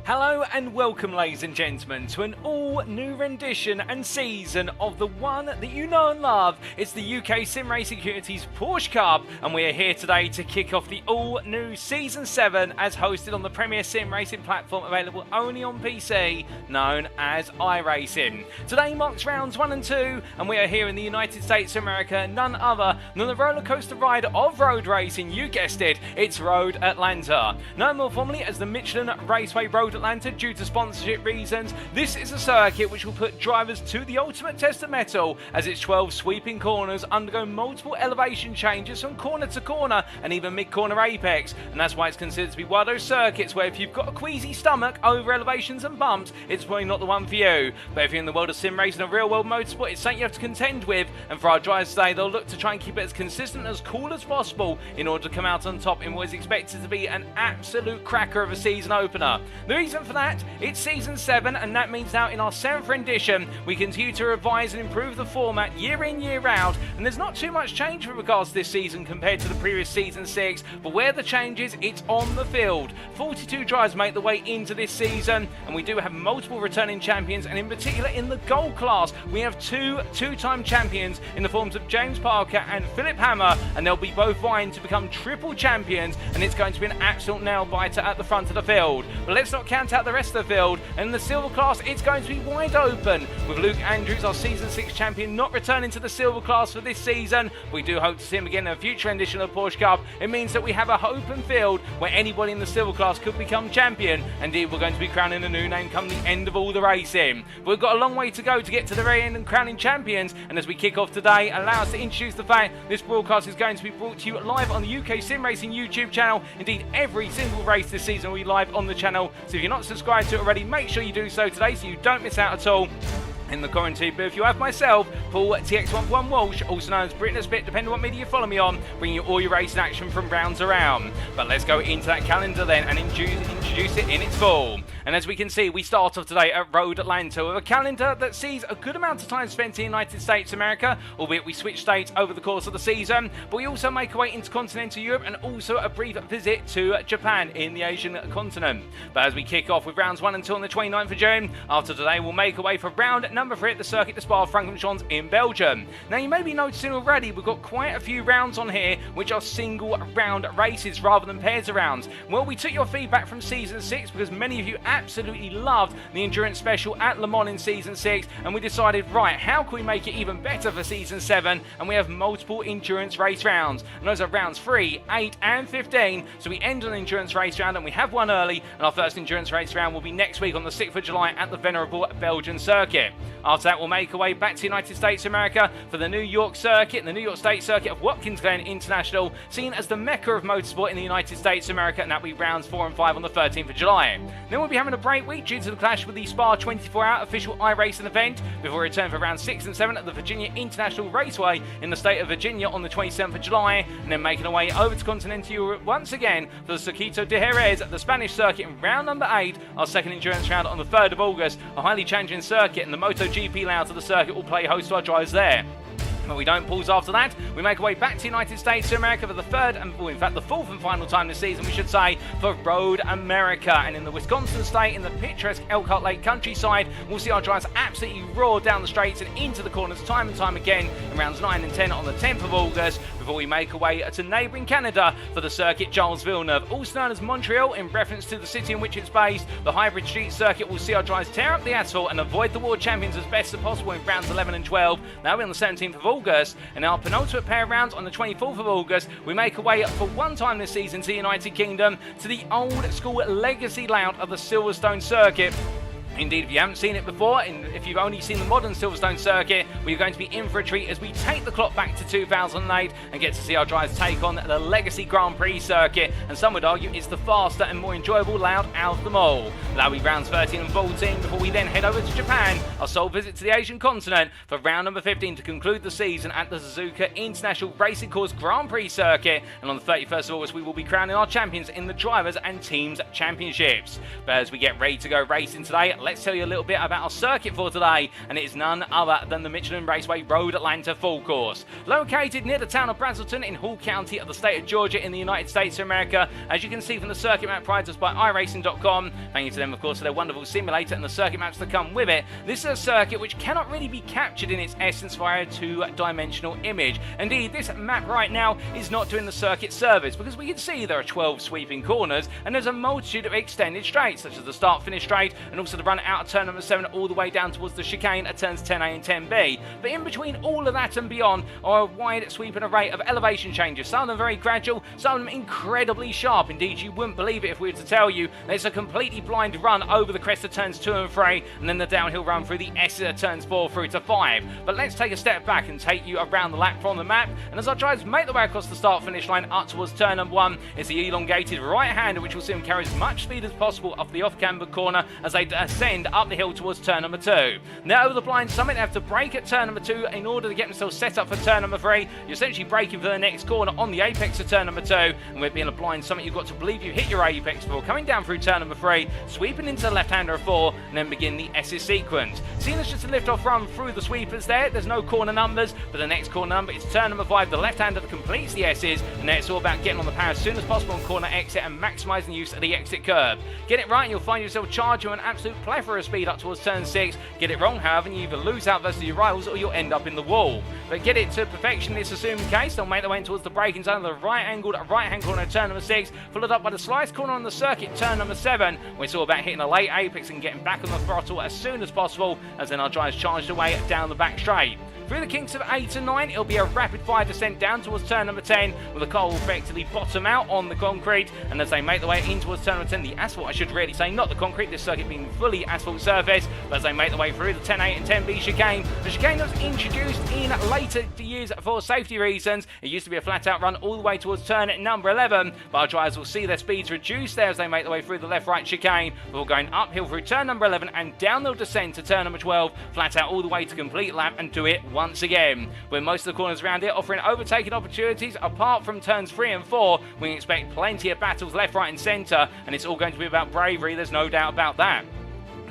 Hello and welcome, ladies and gentlemen, to an all-new rendition and season of the one that you know and love. It's the UKSimRacing community's Porsche Cup, and we are here today to kick off the all-new Season 7 as hosted on the premier sim racing platform available only on PC, known as iRacing. Today marks rounds 1 and 2, and we are here in the United States of America, none other than the roller coaster ride of road racing. You guessed it, it's Road Atlanta. Known more formally as the Michelin Raceway Road Atlanta due to sponsorship reasons, this is a circuit which will put drivers to the ultimate test of mettle as its 12 sweeping corners undergo multiple elevation changes from corner to corner and even mid-corner apex, and that's why it's considered to be one of those circuits where if you've got a queasy stomach over elevations and bumps, it's probably not the one for you. But if you're in the world of sim racing and real world motorsport, it's something you have to contend with, and for our drivers today, they'll look to try and keep it as consistent as cool as possible in order to come out on top in what is expected to be an absolute cracker of a season opener. The reason for that, it's Season 7, and that means now in our 7th rendition, we continue to revise and improve the format year in, year out, and there's not too much change with regards to this season compared to the previous Season 6, but where the change is, it's on the field. 42 drivers make the way into this season, and we do have multiple returning champions, and in particular in the gold class, we have two-time champions in the forms of James Parker and Philipp Hammer, and they'll be both vying to become triple champions, and it's going to be an absolute nail-biter at the front of the field. But let's not count out the rest of the field, and in the silver class it's going to be wide open, with Luke Andrews, our Season 6 champion, not returning to the silver class for this season. We do hope to see him again in a future edition of the Porsche Cup. It means that we have a open field where anybody in the silver class could become champion. Indeed, we're going to be crowning a new name come the end of all the racing. But we've got a long way to go to get to the very end and crowning champions, and as we kick off today, allow us to introduce the fact this broadcast is going to be brought to you live on the UKSimRacing YouTube channel. Indeed, every single race this season will be live on the channel, so if you're not subscribed to it already, make sure you do so today so you don't miss out at all. In the quarantine booth, you have myself, Paul TX11 Walsh, also known as Britain Spit, depending on what media you follow me on, bringing you all your racing action from rounds around. But let's go into that calendar then and introduce it in its full. And as we can see, we start off today at Road Atlanta with a calendar that sees a good amount of time spent in the United States of America, albeit we switch states over the course of the season, but we also make our way into continental Europe and also a brief visit to Japan in the Asian continent. But as we kick off with rounds 1 and 2 on the 29th of June, after today we'll make our way for round number 3 at the Circuit de Spa-Francorchamps in Belgium. Now you may be noticing already we've got quite a few rounds on here which are single round races rather than pairs of rounds. Well, we took your feedback from Season 6 because many of you absolutely loved the endurance special at Le Mans in Season 6, and we decided, right, how can we make it even better for Season 7? And we have multiple endurance race rounds, and those are rounds 3, 8 and 15, so we end on an endurance race round and we have one early, and our first endurance race round will be next week on the 6th of July at the venerable Belgian circuit. After that, we'll make our way back to the United States of America for the New York circuit, the New York State circuit of Watkins Glen International, seen as the mecca of motorsport in the United States of America, and that'll be rounds 4 and 5 on the 13th of July. Then we'll be having a break week due to the clash with the Spa 24-hour official iRacing event before we return for rounds 6 and 7 at the Virginia International Raceway in the state of Virginia on the 27th of July, and then making our way over to continental Europe once again for the Circuito de Jerez at the Spanish circuit in round number 8, our second endurance round on the 3rd of August, a highly challenging circuit, and the MotoGP layout of the circuit will play host to our drivers there. But we don't pause after that. We make our way back to the United States of America for the third and, well, in fact, the fourth and final time this season, we should say, for Road America. And in the Wisconsin state, in the picturesque Elkhart Lake countryside, we'll see our drivers absolutely roar down the straights and into the corners time and time again in rounds 9 and 10 on the 10th of August, before we make our way to neighbouring Canada for the circuit Charles Villeneuve, also known as Montreal in reference to the city in which it's based. The hybrid street circuit will see our drivers tear up the asphalt and avoid the world champions as best as possible in rounds 11 and 12. Now we're on the 17th of August, and our penultimate pair of rounds on the 24th of August, we make our way for one time this season to the United Kingdom to the old school legacy layout of the Silverstone circuit. Indeed, if you haven't seen it before, and if you've only seen the modern Silverstone circuit, we're going to be in for a treat as we take the clock back to 2008 and get to see our drivers take on the legacy Grand Prix circuit, and some would argue it's the faster and more enjoyable layout out of them all. That'll be rounds 13 and 14 before we then head over to Japan, our sole visit to the Asian continent, for round number 15 to conclude the season at the Suzuka International Racing Course Grand Prix circuit, and on the 31st of August we will be crowning our champions in the Drivers and Teams Championships. But as we get ready to go racing today, let's tell you a little bit about our circuit for today, and it is none other than the Michelin Raceway Road Atlanta Full Course. Located near the town of Brazelton in Hall County of the state of Georgia in the United States of America, as you can see from the circuit map provided to us by iRacing.com, thank you to them of course for their wonderful simulator and the circuit maps that come with it. This is a circuit which cannot really be captured in its essence via a two-dimensional image. Indeed, this map right now is not doing the circuit service, because we can see there are 12 sweeping corners and there's a multitude of extended straights, such as the start-finish straight and also the run out of turn number 7 all the way down towards the chicane at turns 10A and 10B. But in between all of that and beyond are a wide sweeping array of elevation changes, some of them very gradual, some of them incredibly sharp. Indeed, you wouldn't believe it if we were to tell you there's a completely blind run over the crest of turns 2 and 3 and then the downhill run through the S's of turns 4 through to 5. But let's take a step back and take you around the lap from the map, and as our drivers make their way across the start-finish line up towards turn number 1, it's the elongated right-hander which will see them carry as much speed as possible off the off-camber corner as they ascend up the hill towards turn number 2. Now over the blind summit, they have to brake at turn number 2 in order to get themselves set up for turn number 3. You're essentially braking for the next corner on the apex of turn number 2, and with being a blind summit, you've got to believe you hit your apex before coming down through turn number 3, sweeping into the left-hander of 4, and then begin the S's sequence. Seeing as just a lift-off run through the sweepers there's no corner numbers, but the next corner number is turn number 5, the left-hander that completes the S's, and then it's all about getting on the power as soon as possible on corner exit and maximising the use of the exit curb. Get it right and you'll find yourself charging an absolute plethora of speed up towards turn 6. Get it wrong, however, and you either lose out versus your rivals or you'll end up in the wall. But get it to perfection, this assumed case, they'll make their way towards the braking zone of the right-angled right-hand corner of turn number 6, followed up by the sliced corner on the circuit, turn number 7, where it's all about hitting a late apex and getting back on the throttle as soon as possible, as then our drivers charged away down the back straight. Through the kinks of 8 and 9, it'll be a rapid-fire descent down towards turn number 10, where the car will effectively bottom out on the concrete, and as they make their way in towards turn number 10, the asphalt, I should really say, not the concrete, this circuit being fully asphalt surface, but as they make their way through the 10A and 10B chicane, the chicane was introduced in later years for safety reasons. It used to be a flat-out run all the way towards turn number 11, but our drivers will see their speeds reduce there as they make their way through the left-right chicane, before going uphill through turn number 11 and down they'll descend to turn number 12, flat out all the way to complete lap and do it once again. With most of the corners around it offering overtaking opportunities, apart from turns 3 and 4, we can expect plenty of battles left, right and centre, and it's all going to be about bravery, there's no doubt about that.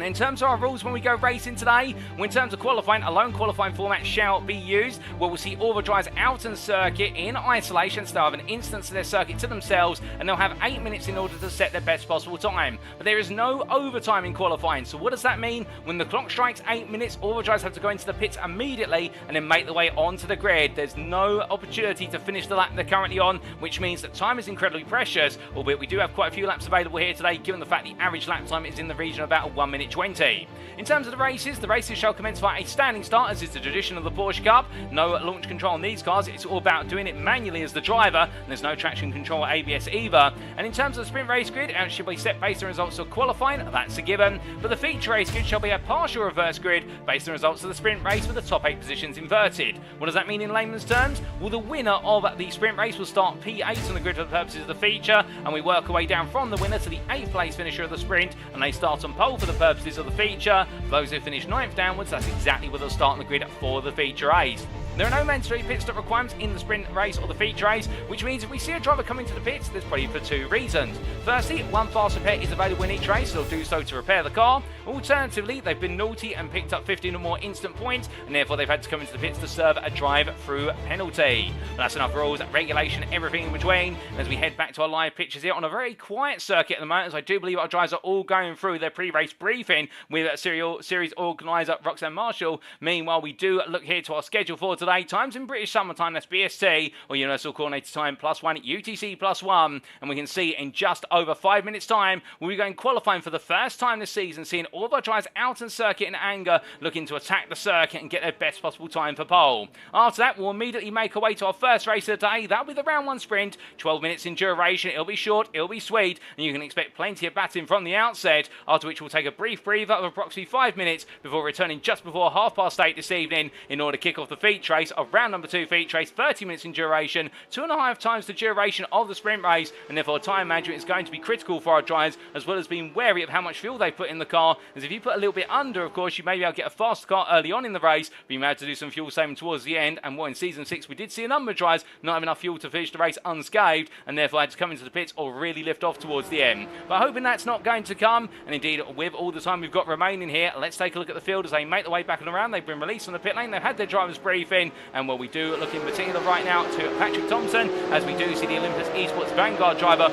In terms of our rules when we go racing today, in terms of qualifying, a lone qualifying format shall be used, where we'll see all the drivers out on circuit in isolation, so they'll have an instance of their circuit to themselves, and they'll have 8 minutes in order to set their best possible time. But there is no overtime in qualifying, so what does that mean? When the clock strikes 8 minutes, all the drivers have to go into the pits immediately and then make their way onto the grid. There's no opportunity to finish the lap they're currently on, which means that time is incredibly precious, albeit we do have quite a few laps available here today, given the fact the average lap time is in the region of about 1 minute 20. In terms of the races shall commence via a standing start, as is the tradition of the Porsche Cup. No launch control on these cars, it's all about doing it manually as the driver, and there's no traction control or ABS either. And in terms of the sprint race grid, it should be set based on results of qualifying, that's a given, but the feature race grid shall be a partial reverse grid based on results of the sprint race with the top 8 positions inverted. What does that mean in layman's terms? Well, the winner of the sprint race will start P8 on the grid for the purposes of the feature, and we work our way down from the winner to the 8th place finisher of the sprint, and they start on pole for the purposes of the feature. For those who finish 9th downwards, that's exactly where they'll start on the grid for the feature race. There are no mandatory pit stop requirements in the sprint race or the feature race, which means if we see a driver coming to the pits, there's probably for 2 reasons. Firstly, one fast repair is available in each race, so they'll do so to repair the car. Alternatively, they've been naughty and picked up 15 or more instant points, and therefore they've had to come into the pits to serve a drive-through penalty. But that's enough rules, regulation, everything in between. And as we head back to our live pictures here on a very quiet circuit at the moment, as I do believe our drivers are all going through their pre-race briefing with series organiser Roxanne Marshall. Meanwhile, we do look here to our schedule for today. Times in British Summertime, that's BST, or Universal Coordinated Time +1, UTC +1, and we can see in just over 5 minutes time, we'll be going qualifying for the first time this season, seeing all of our drivers out on circuit in anger, looking to attack the circuit and get their best possible time for pole. After that, we'll immediately make our way to our first race of the day. That'll be the round 1 sprint, 12 minutes in duration. It'll be short, it'll be sweet, and you can expect plenty of battling from the outset, after which we'll take a brief breather of approximately 5 minutes before returning just before 8:30 this evening in order to kick off the feature race of round number 2 feature race, 30 minutes in duration, 2.5 times the duration of the sprint race, and therefore time management is going to be critical for our drivers, as well as being wary of how much fuel they put in the car, as if you put a little bit under, of course, you may be able to get a faster car early on in the race, but you may have to do some fuel saving towards the end. And more in Season 6, we did see a number of drivers not have enough fuel to finish the race unscathed, and therefore had to come into the pits or really lift off towards the end. But hoping that's not going to come, and indeed with all the time we've got remaining here, let's take a look at the field as they make their way back and around. They've been released from the pit lane, they've had their drivers briefing, and well, we do look in particular right now to Patrick Thompson, as we do see the Olympus Esports Vanguard driver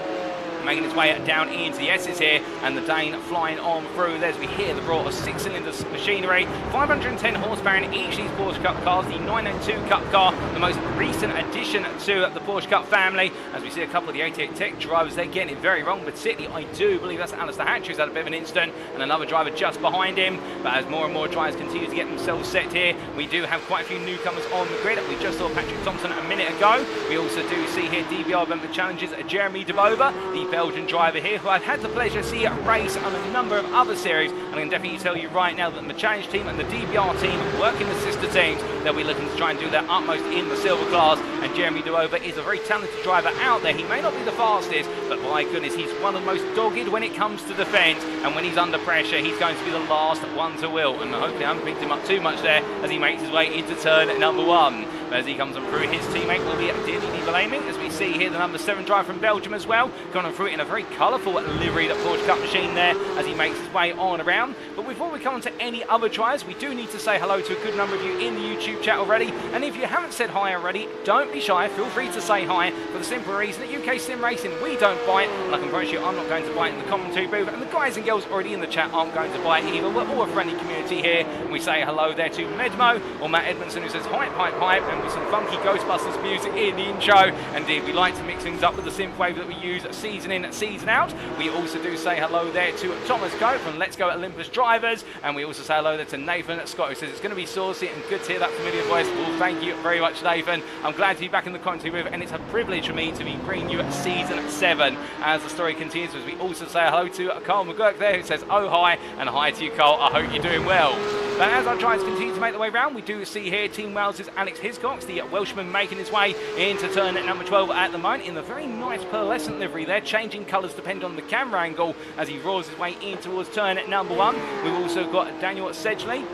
making his way down into the S's here, and the Dane flying on through. There's we hear the roar of 6-cylinder machinery, 510 horsepower in each of these Porsche Cup cars, the 902 Cup car, the most recent addition to the Porsche Cup family, as we see a couple of the 88 Tech drivers, they're getting it very wrong, particularly I do believe that's Alistair Hatcher who's had a bit of an incident, and another driver just behind him. But as more and more drivers continue to get themselves set here, we do have quite a few newcomers on the grid. We just saw Patrick Thompson a minute ago. We also do see here DBR member challenges Jeremy Debova, the Belgian driver here, who I've had the pleasure to see race on a number of other series, and I can definitely tell you right now that the Challenge team and the DBR team working the sister teams, they'll be looking to try and do their utmost in the silver class, and Jeremy Debova is a very talented driver out there. He may not be the fastest, but my goodness, he's one of the most dogged when it comes to defence, and when he's under pressure, he's going to be the last one to will, and hopefully I haven't picked him up too much there as he makes his way into turn number 1. But as he comes on through, his teammate will be Dilly Blaming, as we see here the number 7 driver from Belgium as well, going on through in a very colourful livery, that Porsche Cup machine there, as he makes his way on around. But before we come on to any other drivers, we do need to say hello to a good number of you in the YouTube chat already, and if you haven't said hi already, don't be shy, feel free to say hi, for the simple reason that UKSimRacing, we don't bite, and I can promise you I'm not going to bite in the commentary booth, and the guys and girls already in the chat aren't going to bite either. We're all a friendly community here, and we say hello there to Medmo, or Matt Edmondson, who says hype, hype, hype, and with some funky Ghostbusters music in the intro. Indeed, we like to mix things up with the synthwave that we use season in, season out. We also do say hello there to Thomas Coe from Let's Go Olympus Drivers, and we also say hello there to Nathan Scott, who says it's going to be saucy and good to hear that familiar voice. Well, thank you very much, Nathan. I'm glad to be back in the commentary booth, and it's a privilege for me to be bringing you season 7 as the story continues, as we also say hello to Carl McGurk there, who says oh hi, and hi to you, Carl. I hope you're doing well. But as our drivers continue to make their way around, we do see here Team Wales' Alex Hiscox, the Welshman, making his way into turn number 12 at the moment in the very nice pearlescent livery there, changing colours depending on the camera angle as he roars his way in towards turn number 1. We've also got Daniel Sedgley,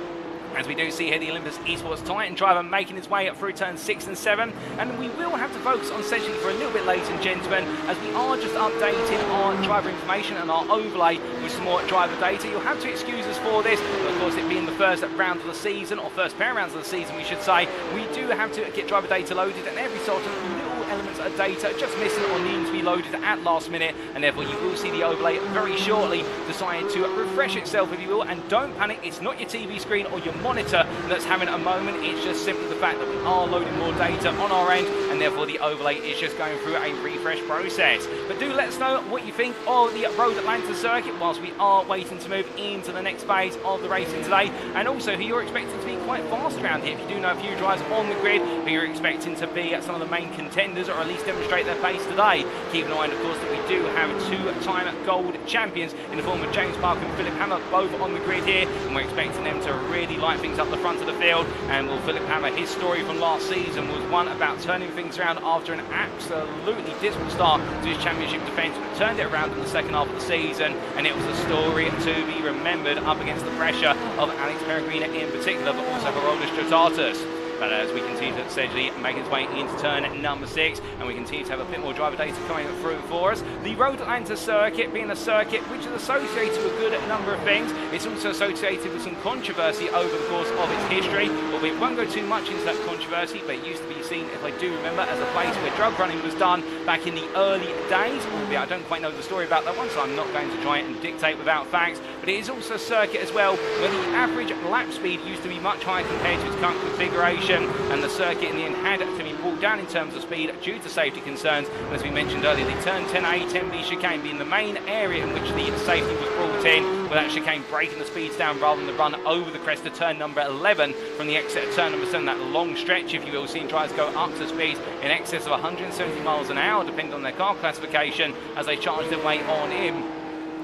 as we do see here the Olympus Esports Titan driver making his way up through turns 6 and 7, and we will have to focus on Sedgley for a little bit, ladies and gentlemen, as we are just updating our driver information and our overlay with some more driver data. You'll have to excuse us for this, but of course it being the first round of the season, or first pair of rounds of the season we should say, we do have to get driver data loaded, and every sort of little elements of data just missing or needing to be loaded at last minute, and therefore you will see the overlay very shortly decide to refresh itself, if you will. And don't panic, it's not your TV screen or your monitor that's having a moment, it's just simply the fact that we are loading more data on our end, and therefore the overlay is just going through a refresh process. But do let us know what you think of the Road Atlanta circuit whilst we are waiting to move into the next phase of the racing today, and also who you're expecting to be quite fast around here. If you do know a few drivers on the grid who you're expecting to be some of the main contenders, or at least demonstrate their pace today, keep in mind of course that we do have 2-time gold champions in the form of James Parker and Philipp Hammer, both on the grid here, and we're expecting them to really light things up the front of the field. And will Philipp Hammer, his story from last season was one about turning things around after an absolutely dismal start to his championship defence, but turned it around in the second half of the season, and it was a story to be remembered up against the pressure of Alex Peregrina in particular, but also Herodas Tratatus. But as we continue to essentially make its way into turn number 6, and we continue to have a bit more driver data coming through for us. The Road Atlanta circuit being a circuit which is associated with a good number of things. It's also associated with some controversy over the course of its history, but we won't go too much into that controversy, but it used to be seen, if I do remember, as a place where drug running was done back in the early days. Albeit I don't quite know the story about that one, so I'm not going to try and dictate without facts. But it is also a circuit as well where the average lap speed used to be much higher compared to its current configuration, and the circuit in the end had to be brought down in terms of speed due to safety concerns. And as we mentioned earlier, the turn 10A, 10B chicane being the main area in which the safety was brought in, with that chicane breaking the speeds down rather than the run over the crest of turn number 11 from the exit of turn number 7, that long stretch, if you will, seeing drivers go up to speeds in excess of 170 miles an hour, depending on their car classification, as they charge their way on in.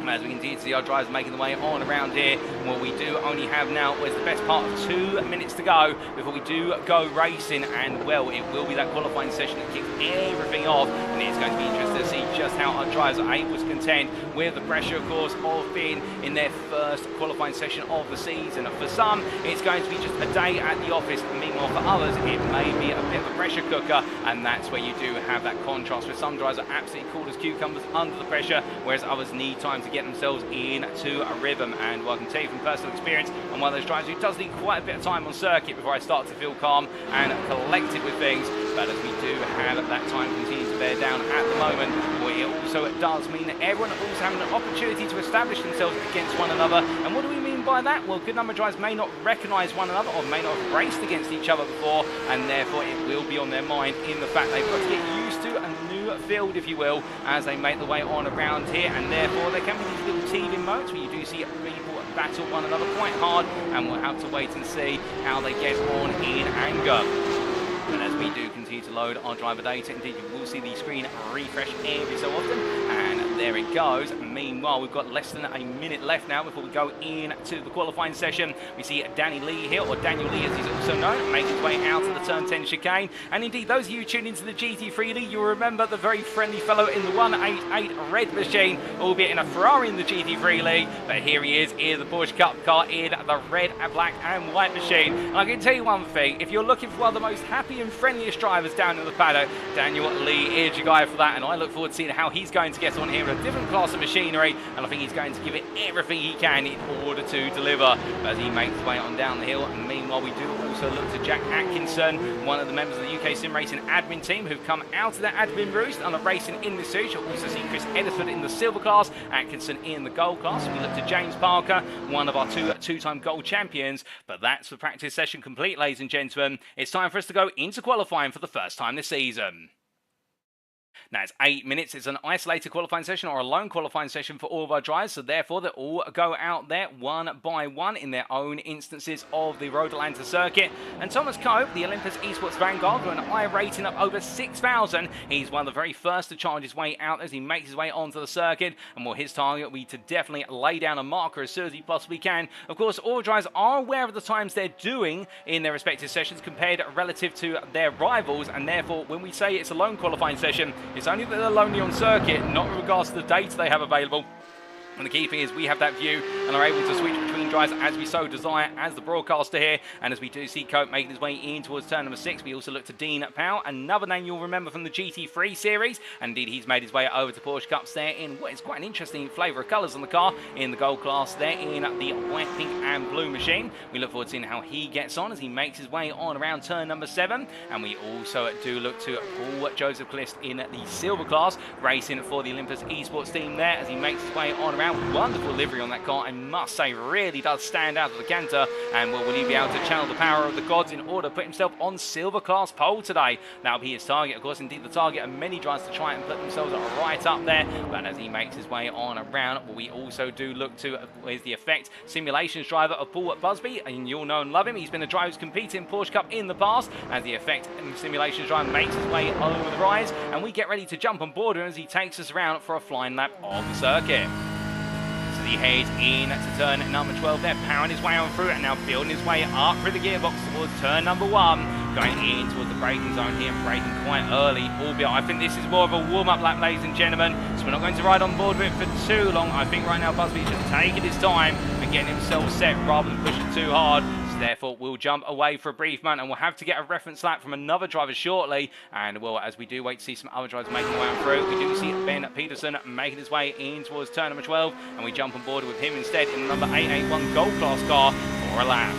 as we continue to see our drivers making the way on around here. What we do only have now is the best part of 2 minutes to go before we do go racing, and well, it will be that qualifying session that kicks everything off, and it's going to be interesting to see just how our drivers are able to contend with the pressure, of course, of being in their first qualifying session of the season. For some, it's going to be just a day at the office. Meanwhile, for others, it may be a bit of a pressure cooker, and that's where you do have that contrast, where some drivers are absolutely cool as cucumbers under the pressure, whereas others need time to get themselves into a rhythm. And well, I can tell you from personal experience, I'm one of those drivers who does need quite a bit of time on circuit before I start to feel calm and collected with things. But as we do have that time continue to bear down at the moment, well, it also does mean that everyone also having an opportunity to establish themselves against one another. And what do we mean by that? Well, good number of drivers may not recognise one another or may not have raced against each other before, and therefore it will be on their mind in the fact they've got to get used to a new field, if you will, as they make the way on around here. And therefore there can be these little teething moments where you do see people battle one another quite hard, and we'll have to wait and see how they get on in anger. And as we do continue to load our driver data, indeed you will see the screen refresh every so often, and there it goes. Meanwhile, we've got less than a minute left now before we go into the qualifying session. We see Danny Lee here, or Daniel Lee as he's also known, making his way out of the turn 10 chicane. And indeed, those of you who tuned into the GT3 League, you'll remember the very friendly fellow in the 188 red machine, albeit in a Ferrari in the GT3 League. But here he is in the Porsche Cup car in the red, black and white machine. And I can tell you one thing, if you're looking for one of the most happy and friendliest drivers down in the paddock, Daniel Lee is your guy for that, and I look forward to seeing how he's going to get on here in a different class of machinery, and I think he's going to give it everything he can in order to deliver as he makes his way on down the hill. And meanwhile, we do also look to Jack Atkinson, one of the members of the UKSimRacing admin team who've come out of their admin roost and are racing in this series. You'll also see Chris Edisford in the silver class, Atkinson in the gold class. We look to James Parker, one of our two-time gold champions. But that's the practice session complete, ladies and gentlemen. It's time for us to go into qualifying for the first time this season. Now, it's 8 minutes. It's an isolated qualifying session or a lone qualifying session for all of our drivers. So, therefore, they all go out there one by one in their own instances of the Road Atlanta circuit. And Thomas Cope, the Olympus Esports Vanguard, with an I rating of over 6,000. He's one of the very first to charge his way out as he makes his way onto the circuit. And well, his target will be to definitely lay down a marker as soon as he possibly can. Of course, all drivers are aware of the times they're doing in their respective sessions compared relative to their rivals. And therefore, when we say it's a lone qualifying session, it's only that they're lonely on circuit, not in regards to the data they have available. And the key thing is we have that view and are able to switch between drivers as we so desire as the broadcaster here. And as we do see Cope making his way in towards turn number 6, we also look to Dean Powell, another name you'll remember from the GT3 series. And indeed, he's made his way over to Porsche Cups there in what is quite an interesting flavour of colours on the car in the gold class there in the white, pink and blue machine. We look forward to seeing how he gets on as he makes his way on around turn number 7. And we also do look to Paul Joseph Clist in the silver class, racing for the Olympus Esports team there as he makes his way on around. Wonderful livery on that car, I must say, really does stand out of the canter. And well, will he be able to channel the power of the gods in order to put himself on silver class pole today? That'll be his target, of course, indeed the target of many drivers to try and put themselves right up there. But as he makes his way on around, we also do look to is the Effect Simulations driver of Paul Busby, and you'll know and love him. He's been a driver who's competed in Porsche Cup in the past, as the Effect Simulations driver makes his way over the rise, and we get ready to jump on board him as he takes us around for a flying lap of the circuit. He heads in to turn number 12 there, powering his way on through and now building his way up through the gearbox towards turn number 1, going in towards the braking zone here and braking quite early, albeit I think this is more of a warm-up lap, ladies and gentlemen, so we're not going to ride on board with it for too long. I think right now Busby is just taking his time and getting himself set rather than pushing too hard. Therefore, we'll jump away for a brief moment and we'll have to get a reference lap from another driver shortly. And well, as we do wait to see some other drivers making their way on through, we do see Ben Peterson making his way in towards turn number 12, and we jump on board with him instead in the number 881 Gold Class car for a lap.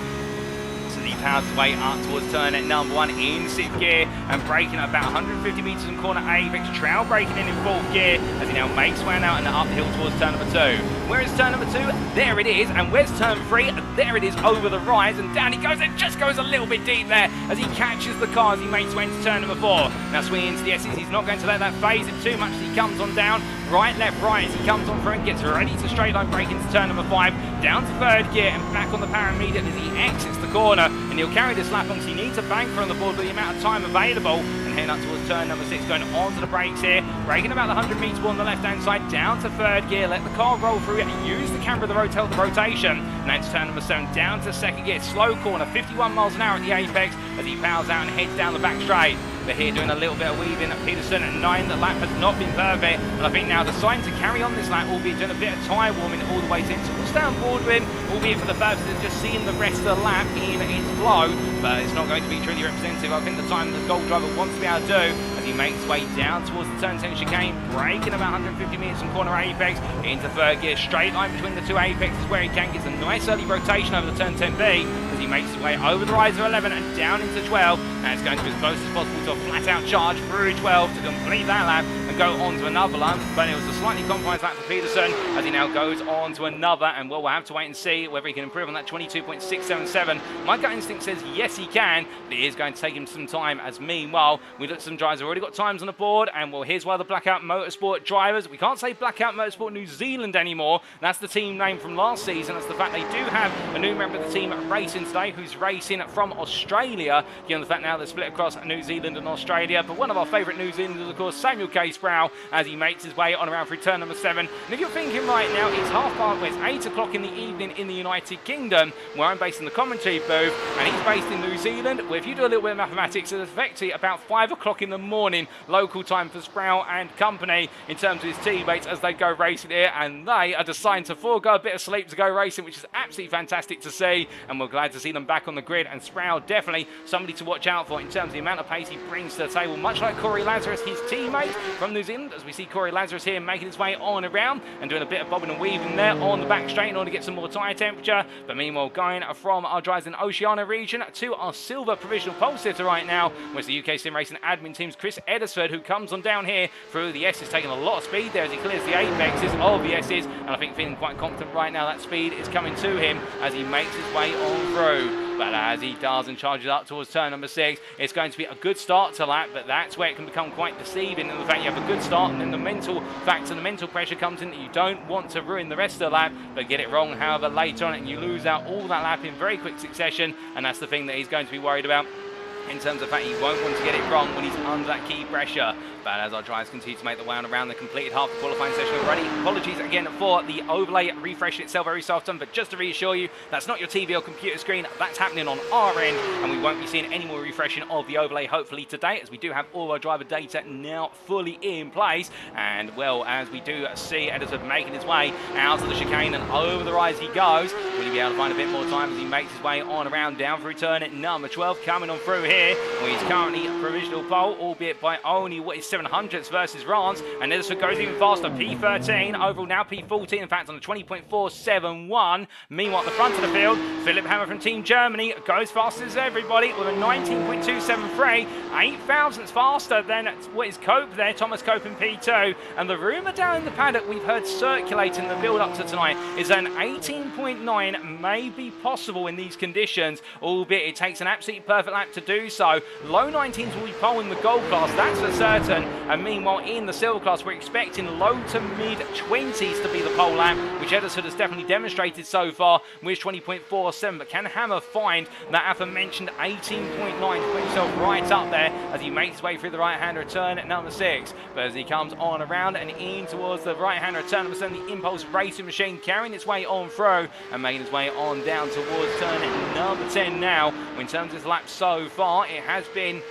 So he powers his way up towards turn at number 1 in 6th gear and braking at about 150 metres in corner A. Vic's trail braking in 4th gear as he now makes way out in the uphill towards turn number 2. Where is turn number 2? There it is. And where's turn 3? There it is over the rise. And down he goes and just goes a little bit deep there as he catches the car as he makes way into turn number 4. Now swinging into the S's, he's not going to let that phase him too much as he comes on down. right, left, right as he comes on through and gets ready to straight line brake into turn number 5, down to 3rd gear and back on the power immediately as he exits the corner, and he'll carry this lap on because he needs a banker on the board with the amount of time available, and heading up towards turn number 6, going on to the brakes here, braking about the 100 metres on the left hand side, down to 3rd gear, let the car roll through and use the camber of the road to help the rotation, and then to turn number 7, down to 2nd gear, slow corner, 51 miles an hour at the apex as he powers out and heads down the back straight. But here doing a little bit of weaving at Peterson at 9. The lap has not been perfect, and I think now deciding to carry on this lap, albeit doing a bit of tyre warming all the way in. So we'll stay on board with him, albeit for the purposes of just seeing the rest of the lap in its flow, but it's not going to be truly representative. I think the time the Gold driver wants to be able to do as he makes his way down towards the turn 10 chicane, braking about 150 metres from corner apex into 3rd gear, straight line between the 2 apexes where he can, gets a nice early rotation over the turn 10B as he makes his way over the riser 11 and down into 12, and it's going to be as close as possible to a flat out charge through 12 to complete that lap and go on to another lap, but it was a slightly compromised lap for Peterson as he now goes on to another, and well, we'll have to wait and see whether he can improve on that 22.677. My gut instinct says yes he can, but it is going to take him some time, as meanwhile we look at some drivers who have already got times on the board, and well, here's why the Blackout Motorsport drivers, we can't say Blackout Motorsport New Zealand anymore, that's the team name from last season. That's the fact they do have a new member of the team racing today who's racing from Australia, given the fact now they're split across New Zealand and Australia. But one of our favourite New Zealanders, of course, Samuel K. Sproul, as he makes his way on around through turn number 7. And if you're thinking right now, it's it's 8 o'clock in the evening in the United Kingdom, where I'm based in the commentary booth, and he's based in New Zealand, where if you do a little bit of mathematics, it's effectively about 5 o'clock in the morning, local time for Sproul and company, in terms of his teammates as they go racing here, and they are deciding to forego a bit of sleep to go racing, which is absolutely fantastic to see, and we're glad to see them back on the grid. And Sproul definitely somebody to watch out for in terms of the amount of pace he brings to the table, much like Corey Lazarus, his teammate from New Zealand, as we see Corey Lazarus here making his way on around and doing a bit of bobbing and weaving there on the back straight in order to get some more tyre temperature. But meanwhile, going from our drivers in Oceania region to our silver provisional pole sitter right now, was the UKSimRacing admin team's Chris Eddersford, who comes on down here through the S's, taking a lot of speed there as he clears the apexes of the S's, and I think feeling quite confident right now that speed is coming to him as he makes his way on through. But as he does and charges up towards turn number 6, it's going to be a good start to lap, but that's where it can become quite deceiving. And the fact you have a good start and then the mental factor, the mental pressure comes in that you don't want to ruin the rest of the lap, but get it wrong, however, later on, and you lose out all that lap in very quick succession, and that's the thing that he's going to be worried about, in terms of the fact he won't want to get it wrong when he's under that key pressure. But as our drivers continue to make the way on around the completed half the qualifying session already, apologies again for the overlay refreshing itself very often, but just to reassure you, that's not your TV or computer screen, that's happening on our end, and we won't be seeing any more refreshing of the overlay hopefully today, as we do have all our driver data now fully in place. And well, as we do see Edison making his way out of the chicane and over the rise he goes, will he be able to find a bit more time as he makes his way on around down through turn at number 12, coming on through here, where he's currently a provisional pole, albeit by only what is 700ths versus Rance, and Edison goes even faster, P13, overall now P14, in fact on a 20.471. Meanwhile at the front of the field, Philipp Hammer from Team Germany goes fast as everybody with a 19.273, 8 thousandths faster than what is Cope there, Thomas Cope in P2, and the rumour down in the paddock we've heard circulating the build up to tonight is an 18.9 may be possible in these conditions, albeit it takes an absolutely perfect lap to do so. Low 19s will be pole in the gold class, that's for certain, and meanwhile in the silver class we're expecting low to mid 20s to be the pole lap, which Edison has definitely demonstrated so far with 20.47, but can Hammer find that aforementioned 18.9 to put himself right up there as he makes his way through the right-hand return at number 6, but as he comes on around and in towards the right-hand return number 7, the Impulse Racing Machine carrying its way on through and making its way on down towards turn at number 10 now. In terms of this lap so far, it has been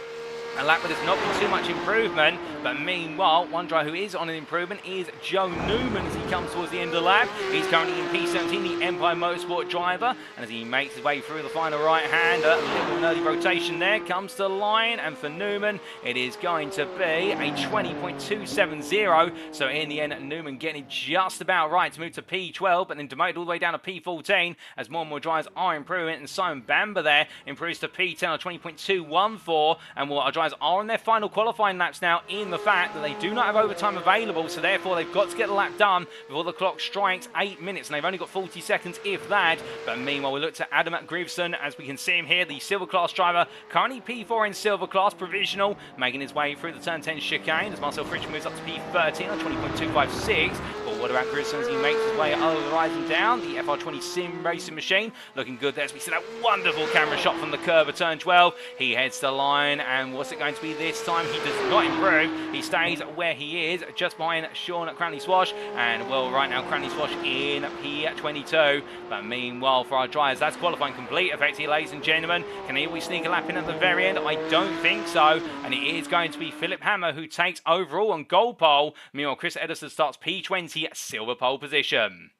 a lap where there's not been too much improvement, but meanwhile, one driver who is on an improvement is Joe Newman as he comes towards the end of the lap. He's currently in P17, the Empire Motorsport driver, and as he makes his way through the final right-hander, a little bit of an early rotation there, comes to line, and for Newman, it is going to be a 20.270, so in the end, Newman getting it just about right to move to P12, but then demoted all the way down to P14, as more and more drivers are improving, and Simon Bamber there improves to P10 on 20.214, and what our drivers tyres are on their final qualifying laps now, in the fact that they do not have overtime available, so therefore they've got to get the lap done before the clock strikes 8 minutes, and they've only got 40 seconds, if that. But meanwhile, we look to Adam Grivson, as we can see him here, the silver class driver, currently P4 in silver class, provisional, making his way through the turn 10 chicane as Marcel Fritsch moves up to P13 on 20.256. But what about Grivson as he makes his way over the rise and down? The FR20 Sim Racing machine looking good there as we see that wonderful camera shot from the curve of turn 12. He heads to the line, and what's it going to be this time? He does not improve. He stays where he is, just behind Sean Cranley Swash, and well, right now Cranley Swash in P22. But meanwhile, for our drivers, that's qualifying complete, effectively, ladies and gentlemen. Can he always sneak a lap in at the very end? I don't think so, and it is going to be Philipp Hammer who takes overall on gold pole. Meanwhile, Chris Edison starts P20, silver pole position.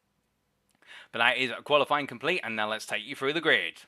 But that is qualifying complete, and now let's take you through the grid.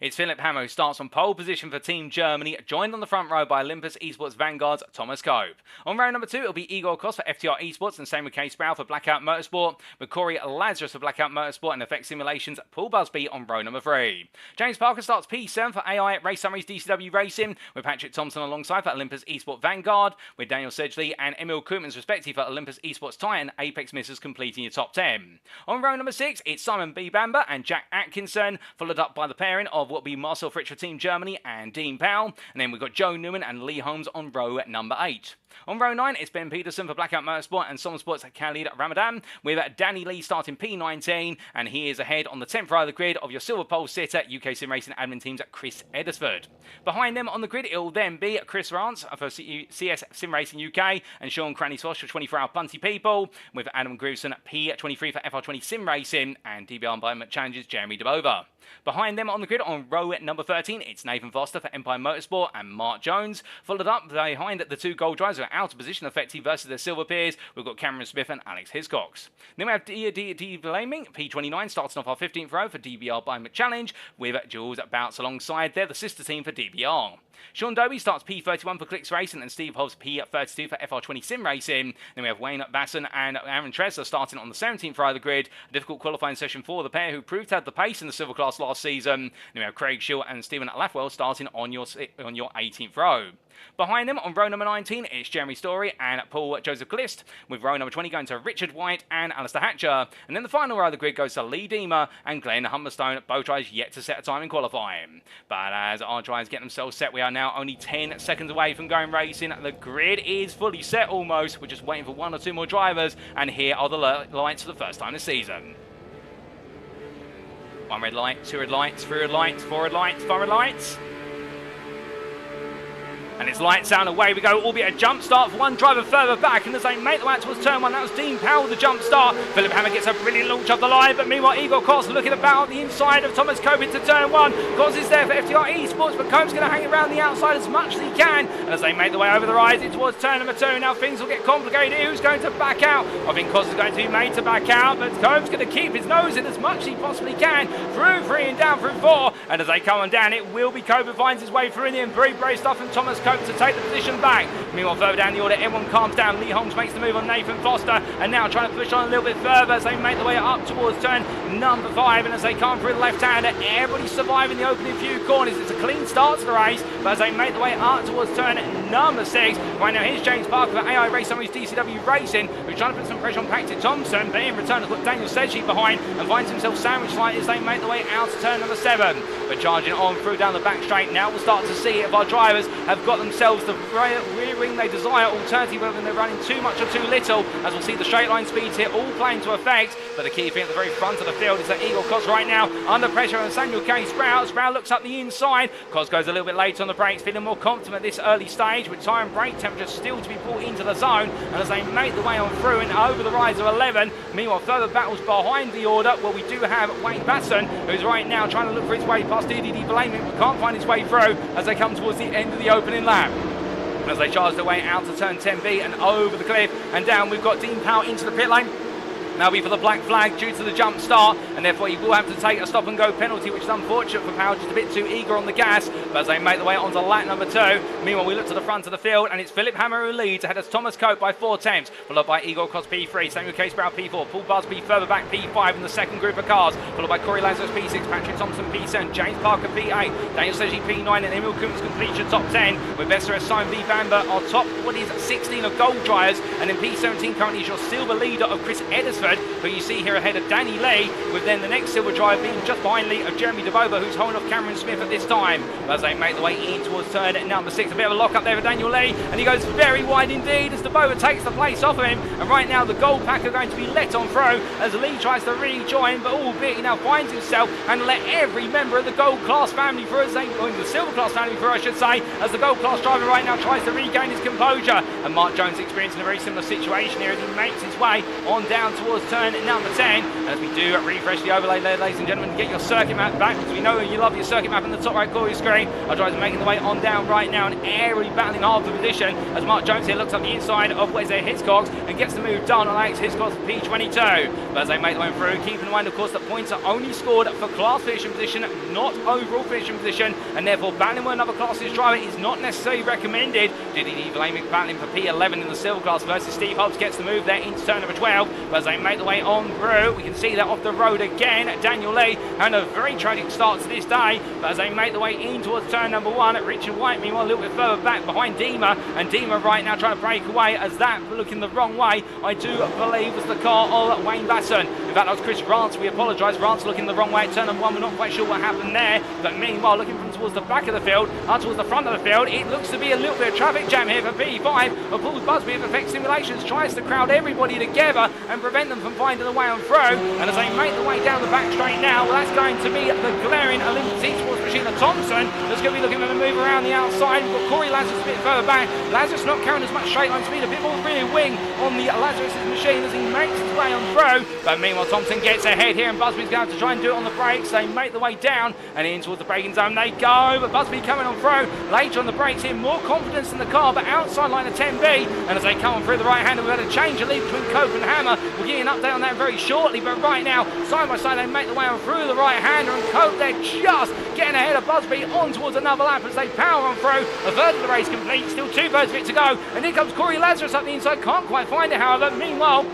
It's Philipp Hammer who starts on pole position for Team Germany, joined on the front row by Olympus Esports Vanguard's Thomas Cope. On row number 2, it'll be Igor Kos for FTR Esports and same with Kay Sproul for Blackout Motorsport, with Corey Lazarus for Blackout Motorsport and Effect Simulations, Paul Busby on row number 3. James Parker starts P7 for AI Race Summaries DCW Racing, with Patrick Thompson alongside for Olympus Esports Vanguard, with Daniel Sedgley and Emil Koopmans respectively for Olympus Esports Titan, Apex Missers completing your top 10. On row number 6, it's Simon B. Bamber and Jack Atkinson, followed up by the pairing of what will be Marcel Fritsch for Team Germany and Dean Powell. And then we've got Joe Newman and Lee Holmes on row number 8. On row 9, it's Ben Peterson for Blackout Motorsport and Som Sports Khalid Ramadan, with Danny Lee starting P19, and he is ahead on the 10th row of the grid of your silver pole sitter, UKSimRacing admin teams at Chris Eddersford. Behind them on the grid, it will then be Chris Rance for CS SimRacing UK and Sean Cranley Swash for 24-hour Bunty People, with Adam Grivson at P23 for FR20 Sim Racing and DBR Environment Challenges Jeremy DeBova. Behind them on the grid on row number 13, it's Nathan Foster for Empire Motorsport and Mark Jones, followed up behind the two gold drivers who are out of position effective versus their silver peers. We've got Cameron Smith and Alex Hiscox. Then we have D. Blaming, P29, starting off our 15th row for DBR Environment Challenge, with Jules Bouts alongside. They're the sister team for DBR. Sean Dobie starts P31 for Clicks Racing and Steve Hobbs P32 for FR20 Sim Racing. Then we have Wayne Basson and Aaron Tressler starting on the 17th row of the grid. A difficult qualifying session for the pair who proved to have the pace in the silver class last season. Then we have Craig Shield and Stephen Lathwell starting on your 18th row. Behind them on row number 19, it's Jeremy Story and Paul Joseph Glist, with row number 20 going to Richard White and Alistair Hatcher. And then the final row of the grid goes to Lee Deemer and Glenn Humberstone, both drivers yet to set a time in qualifying. But as our drivers get themselves set, we are now only 10 seconds away from going racing. The grid is fully set almost. We're just waiting for one or two more drivers, and here are the lights for the first time this season. 1 red light, 2 red lights, 3 red lights, 4 red lights, 5 red lights. And it's lights out and away we go, albeit a jump start for one driver further back, and as they make the way towards turn 1, that was Dean Powell with the jump start. Philipp Hammer gets a brilliant launch off the line, but meanwhile Igor Kos looking about the inside of Thomas Cope into turn 1. Kos is there for FTR Esports, but Cope's going to hang around the outside as much as he can, and as they make the way over the rise in towards turn number 2, now things will get complicated here. Who's going to back out? I think Kos is going to be made to back out, but Cope's going to keep his nose in as much as he possibly can, through 3 and down through 4, and as they come on down, it will be Cope who finds his way through in the end. Very brave stuff from Thomas Cope to take the position back. Meanwhile, further down the order, everyone calms down. Lee Holmes makes the move on Nathan Foster, and now trying to push on a little bit further as they make the way up towards turn number 5, and as they come through the left-hander, everybody's surviving the opening few corners. It's a clean start to the race, but as they make the way up towards turn number 6, right now here's James Parker for AI Race Summaries DCW Racing, who's trying to put some pressure on Patrick Thompson, but in return has got Daniel Sedgley behind and finds himself sandwiched slightly as they make the way out to turn number 7. But charging on through down the back straight, now we'll start to see if our drivers have got themselves the rear wing they desire, alternatively whether they're running too much or too little, as we'll see the straight line speeds here all playing to effect. But the key thing at the very front of the field is that Igor Kos right now under pressure on Samuel K. Sproul. Sproul looks up the inside. Kos goes a little bit late on the brakes, feeling more confident at this early stage, with tyre and brake temperature still to be brought into the zone. And as they make the way on through and over the rise of 11, meanwhile further battles behind the order. Well, we do have Wayne Basson, who's right now trying to look for his way past DDD Blaming, but can't find his way through as they come towards the end of the opening lap. As they charge their way out to turn 10B and over the cliff and down, we've got Dean Powell into the pit lane. Now be for the black flag due to the jump start, and therefore he will have to take a stop and go penalty, which is unfortunate for Powell, just a bit too eager on the gas, but as they make the way onto lap number 2. Meanwhile, we look to the front of the field, and it's Philipp Hammer who leads ahead of Thomas Cope by 4 tenths, followed by Igor Kos P3, Samuel Case Brown P4, Paul Busby further back P5 in the second group of cars, followed by Corey Lazarus P6, Patrick Thompson P7, James Parker P8, Daniel Seji P9, and Emil Kuntz completes your top 10, with Vesser Simon V. Bamber on top, what is 16 of gold drivers, and in P17 currently is your silver leader of Chris Eddersford, who you see here ahead of Danny Lee, with then the next silver driver being just behind Lee of Jeremy DeBova, who's holding off Cameron Smith at this time. As they make the way in towards turn number 6, a bit of a lock up there for Daniel Lee, and he goes very wide indeed as DeBova takes the place off of him, and right now the gold pack are going to be let on throw as Lee tries to rejoin, but albeit he now finds himself and let every member of the gold class family through, as they, or the silver class family through I should say, as the gold class driver right now tries to regain his composure, and Mark Jones experiencing a very similar situation here as he makes his way on down towards turn number 10. As we do refresh the overlay there, ladies and gentlemen, get your circuit map back, because we know you love your circuit map in the top right corner of your screen. Our drivers making the way on down right now and airily battling hard for position as Mark Jones here looks up the inside of Wesley Hiscox and gets the move done on Alex Hiscox P22. But as they make the way through, keep in mind of course that points are only scored for class finishing position, not overall finishing position, and therefore battling with another class's driver is not necessarily recommended. Diddy Vlamic battling for P11 in the silver class versus Steve Hobbs gets the move there into turn number 12. But as they make the way on through, we can see that off the road again, Daniel Lee, and a very tragic start to this day. But as they make the way in towards turn number 1, Richard White meanwhile a little bit further back behind Dima, and Dima right now trying to break away as that looking the wrong way, I do believe was the car of Wayne Basson. In fact that was Chris Rance, we apologise, Rance looking the wrong way at turn number 1, we're not quite sure what happened there, but meanwhile looking from towards the back of the field, towards the front of the field, it looks to be a little bit of traffic jam here for P5, but Paul Busby of Effect Simulations tries to crowd everybody together and prevent them from finding a way on through, and as they make the way down the back straight now, well that's going to be the glaring Olympic Esports machine of Thompson that's going to be looking to move around the outside. We've got Corey Lazarus a bit further back, Lazarus not carrying as much straight line speed, a bit more rear wing on the Lazarus' machine as he makes his way on through, but meanwhile Thompson gets ahead here and Busby's going to have to try and do it on the brakes. They make the way down and in towards the braking zone they go, but Busby coming on through later on the brakes here, more confidence in the car, but outside line of 10B, and as they come on through the right hand, we've had a change of lead between Cope and Hammer. We'll get an update on that very shortly, but right now side by side they make the way on through the right hander, and Cope they're just getting ahead of Busby on towards another lap as they power on through. A third of the race complete, still 2/3 of it to go, and here comes Corey Lazarus up the inside, can't quite find it however. Meanwhile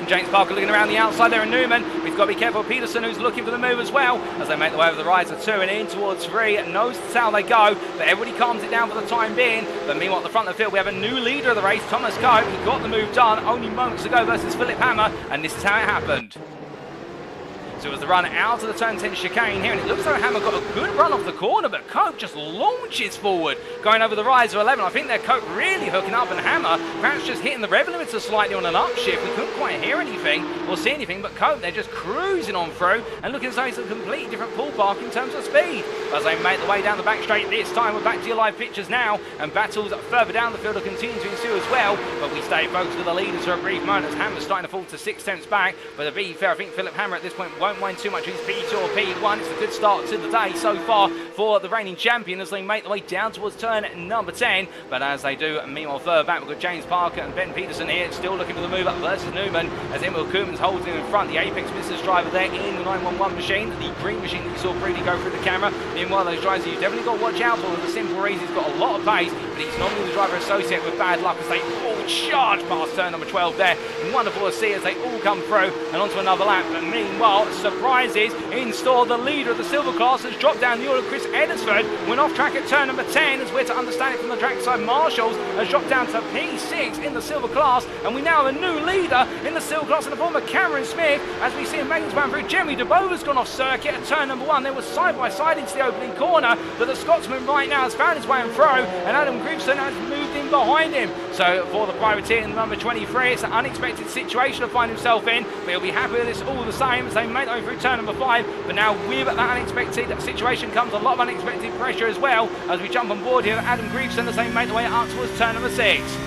James Parker looking around the outside there, and Newman, we've got to be careful. Peterson who's looking for the move as well as they make the way over the rise of 2 and in towards 3, nose to tail they go, but everybody calms it down for the time being. But meanwhile at the front of the field we have a new leader of the race, Thomas Cope. He got the move done only moments ago versus Philipp Hammer, and this is how it happened. So it was the run out of the turn 10 chicane here, and it looks like Hammer got a good run off the corner, but Cope just launches forward, going over the rise of 11. I think they're Cope really hooking up, and Hammer perhaps just hitting the rev limiter slightly on an upshift. We couldn't quite hear anything or see anything, but Cope, they're just cruising on through and looking as though it's a completely different ballpark in terms of speed. As they make the way down the back straight this time, we're back to your live pictures now, and battles further down the field will continue to ensue as well, but we stay focused with the leaders for a brief moment as Hammer's starting to fall to 6 tenths back. But to be fair, I think Philipp Hammer at this point won't mind too much of his P2 or P1. It's a good start to the day so far for the reigning champion as they make the way down towards turn number 10. But as they do, meanwhile further back we've got James Parker and Ben Peterson here still looking for the move up versus Newman as Emil Koopmans holds him in front. The Apex business driver there in the 911 machine, the green machine that you saw Brady go through the camera. Meanwhile those drivers you've definitely got to watch out for the simple reason he's got a lot of pace, but he's normally the driver associated with bad luck as they all charge past turn number 12 there. And wonderful to see as they all come through and onto another lap. But meanwhile, surprises in store. The leader of the silver class has dropped down the order. Chris Eddersford went off track at turn number 10 as we're to understand it from the trackside. Marshalls has dropped down to P6 in the silver class, and we now have a new leader in the silver class in the form of Cameron Smith as we see him making his way through. Jeremy DeBova's gone off circuit at turn number 1. They were side by side into the opening corner, but the Scotsman right now has found his way in through, and Adam Gribson has moved in behind him. So for the privateer in number 23, it's an unexpected situation to find himself in, but he'll be happy with this all the same as they make their way through turn number 5. But now with that unexpected situation comes a lot of unexpected pressure as well as we jump on board here with Adam Gribson as they make their way up towards turn number 6.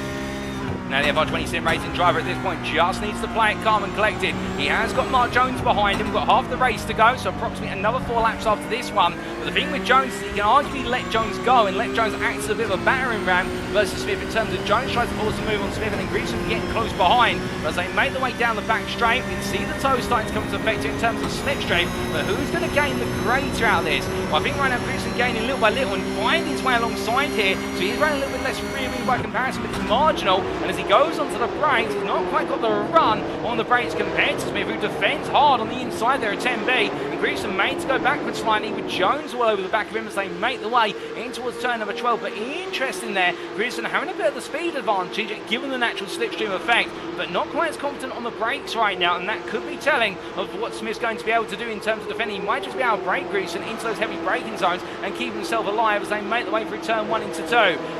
Now the FR20 Sim Racing driver at this point just needs to play it calm and collected. He has got Mark Jones behind him. We've got half the race to go, so approximately another 4 laps after this one. But the thing with Jones is he can arguably let Jones go and let Jones act as a bit of a battering ram versus Smith in terms of Jones tries to force a move on Smith and then Grissom getting close behind. But as they make the way down the back straight, we can see the toe starting to come into effect in terms of slipstream. But who's going to gain the greater out of this? Well, I think right now Grissom gaining little by little and finding his way alongside here. So he's running a little bit less freely by comparison, but it's marginal. And as he goes onto the brakes, he's not quite got the run on the brakes compared to Smith, who defends hard on the inside there at 10B. And Grissom made to go backwards slightly with Jones all over the back of him as they make the way in towards turn number 12. But interesting there, Grissom having a bit of the speed advantage given the natural slipstream effect, but not quite as confident on the brakes right now, and that could be telling of what Smith's going to be able to do in terms of defending. He might just be able to break Grissom into those heavy braking zones and keep himself alive as they make the way through turn 1 into 2.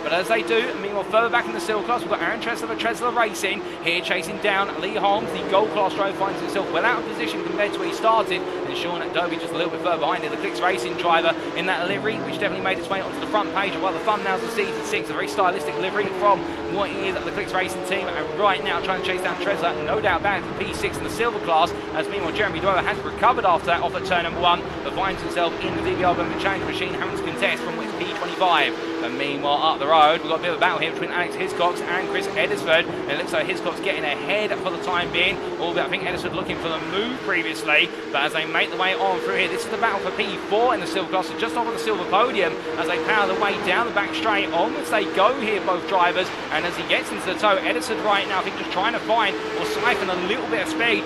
But as they do, meanwhile further back in the silver class, we've got Aaron Tresler of Tresler Racing here chasing down Lee Holmes. The gold class driver finds himself well out of position compared to where he started, and Sean Dobie just a little bit further behind it. The Clicks Racing driver in that livery, which definitely made its way onto the front page of one of the thumbnails of season 6, a very stylistic livery from what is the Clicks Racing team, and right now trying to chase down Tresler, no doubt about it, the P6 in the silver class, as meanwhile Jeremy Dover has recovered after that off at turn number 1, but finds himself in the DBR Bumper Challenge machine, having to contest from which P25. And meanwhile up the road, we've got a bit of a battle here between Alex Hiscox and Chris Edisford, and it looks like Hiscox getting ahead for the time being, albeit I think Edisford looking for the move previously. But as they make the way on through here, this is the battle for P4 in the silver class, so just off of the silver podium as they power the way down the back straight. Onwards they go here, both drivers, and as he gets into the toe, Edisford right now I think just trying to find or siphon a little bit of speed.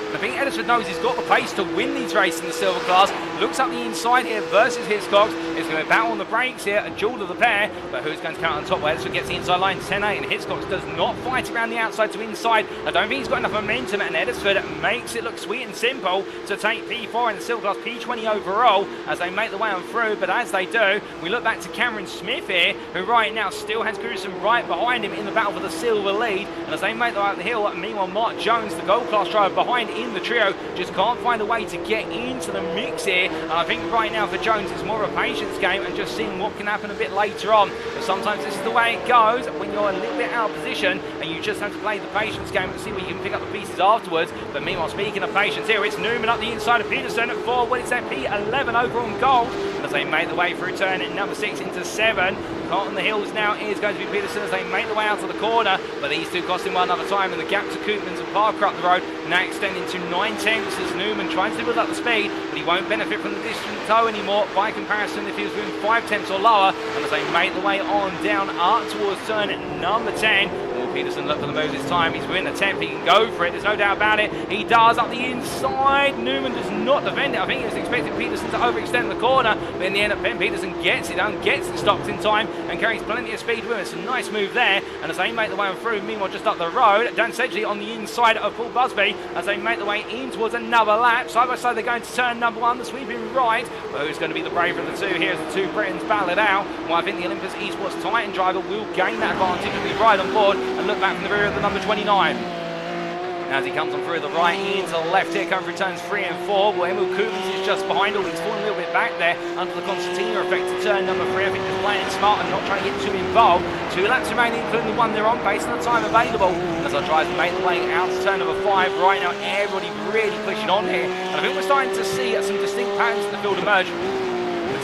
I think Edisford knows he's got the pace to win these races in the silver class. Looks up the inside here versus Hiscox. It's going to battle on the brakes here, a duel of the pair. But who's going to count on top? Well, Edisford gets the inside line 10-8, and Hiscox does not fight around the outside to inside. I don't think he's got enough momentum, and Edisford makes it look sweet and simple to take P4 in the silver class, P20 overall, as they make the way on through. But as they do, we look back to Cameron Smith here, who right now still has Grissom right behind him in the battle for the silver lead. And as they make the way up the hill, meanwhile Mark Jones, the gold class driver behind in the trio, just can't find a way to get into the mix here. And I think right now for Jones it's more of a patience game and just seeing what can happen a bit later on. But sometimes this is the way it goes when you're a little bit out of position and you just have to play the patience game and see where you can pick up the pieces afterwards. But meanwhile, speaking of patience here, it's Newman up the inside of Peterson at 4. Well, it's that P11 over on gold as they make the way through turn number 6 into 7. Caught on the hills now is going to be Peterson as they make the way out of the corner, but these two cost him one another time, and the gap to Koopmans and Parker up the road now extending to 9 tenths as Newman tries to build up the speed, but he won't benefit from the distant toe anymore by comparison if he was doing 5 tenths or lower. And as they make the way on down up towards turn number 10, Peterson look for the move this time. He's within a tenth. He can go for it. There's no doubt about it. He does up the inside. Newman does not defend it. I think he was expecting Peterson to overextend the corner, but in the end, Ben Peterson gets it done, gets it stopped in time, and carries plenty of speed with him. It's a nice move there. And as they make the way on through, meanwhile, just up the road, Dan Sedgley on the inside of Paul Busby as they make the way in towards another lap. Side by side, they're going to turn number 1, the sweeping right. But who's going to be the braver of the two here as the two Britons battle it out? Well, I think the Olympus Esports Titan driver will gain that advantage and be right on board and look back from the rear of the number 29. As he comes on through the right into the left here, coming through turns 3 and 4. Well, Emil Koopmans is just behind, although he's fallen a little bit back there under the concertina effect to turn number 3. I think just playing it smart and not trying to get too involved. 2 laps remaining, including the one they're on, based on the time available. As our drivers make the way out to turn number 5. Right now, everybody really pushing on here. And I think we're starting to see some distinct patterns in the field emerge.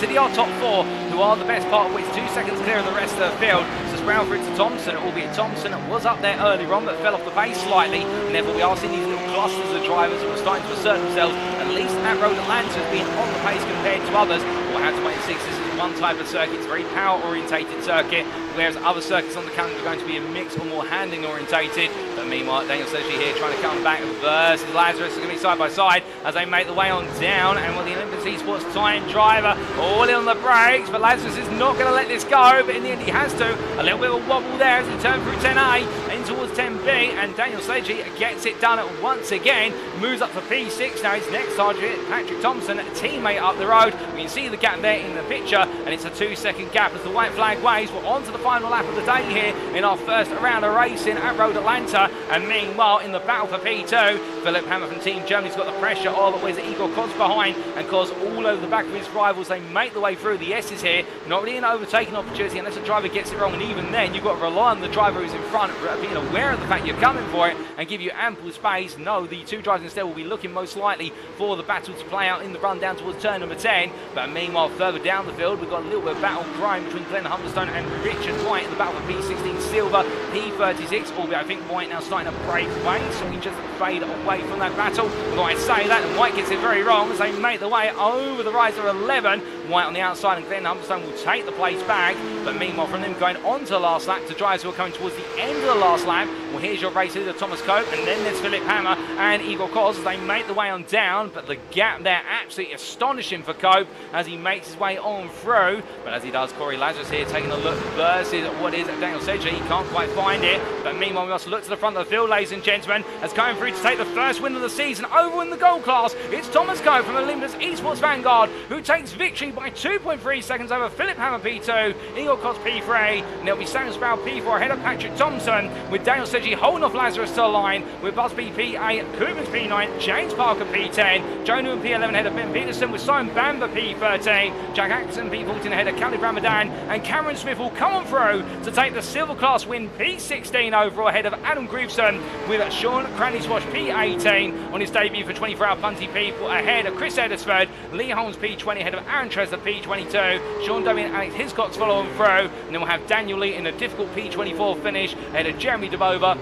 To the top 4, who are the best part of which 2 seconds clear of the rest of the field. So Sproul through to Thompson, albeit Thompson was up there earlier on but fell off the pace slightly, and therefore we are seeing these little clusters of drivers who are starting to assert themselves, at least at Road Atlanta, as being on the pace compared to others. We'll have to wait and see. This is one type of circuit, it's a very power orientated circuit, whereas other circuits on the calendar are going to be a mix or more handling orientated. But meanwhile, Daniel Sedgley here trying to come back versus Lazarus is going to be side by side as they make the way on down, and with the Olympus Esports Titan driver all in on the brakes, but Lazarus is not going to let this go, but in the end he has to. A little bit of a wobble there as he turns through 10A in towards 10B, and Daniel Sledgy gets it done once again. Moves up for P6 now. His next target, Patrick Thompson, teammate up the road. We can see the gap there in the picture, and it's a 2-second gap as the white flag waves. We're on to the final lap of the day here in our first round of racing at Road Atlanta. And meanwhile, in the battle for P2, Philipp Hammer from Team Germany's got the pressure of where's Igor Koz behind, and Koz all over the back of his rivals. They make the way through the S's here. Not really an overtaking opportunity unless the driver gets it wrong, and even then you've got to rely on the driver who's in front being aware of the fact you're coming for it and give you ample space. No, the two drivers instead will be looking most likely for the battle to play out in the run down towards turn number 10. But meanwhile, further down the field, we've got a little bit of battle grime between Glenn Humberstone and Richard White in the battle for P16 Silver, P36, albeit I think White now starting to break away, so we just fade away from that battle. Although I say that, and White gets it very wrong as they make the way over the rise of 11. White on the outside, and Glenn Humberstone will take the place back. But meanwhile, from them going on to the last lap to drivers who are coming towards the end of the last lap, well, here's your race leader, Thomas Cope, and then there's Philipp Hammer and Igor Koz as they make the way on down. But the gap there absolutely astonishing for Cope as he makes his way on through. But as he does, Corey Lazarus here taking a look versus what is Daniel Sedgley. He can't quite find it. But meanwhile, we must look to the front of the field, ladies and gentlemen, as going through to take the first win of the season over in the gold class. It's Thomas Cope from Olympus Esports Vanguard who takes victory by 2.3 seconds over Philipp Hammer P2, Igor Koz P3, and it'll be Sam Sproul P4 ahead of Patrick Thompson, with Daniel Sedgley holding off Lazarus to the line, with Buzz P8, Cooper's P9, James Parker P10, Joe Newman P11 ahead of Ben Peterson, with Simon Bamber P13, Jack Atkinson P14 ahead of Khalid Ramadan, and Cameron Smith will come on through to take the silver class win P16 overall ahead of Adam Greveson, with Sean Cranley-Swash P18 on his debut for 24-hour Punty People ahead of Chris Eddersford, Lee Holmes P20 ahead of Aaron Tresler P22, Sean Dowie and Alex Hiscox following through, and then we'll have Daniel Lee in a difficult P24 finish ahead of Jeremy DeBova,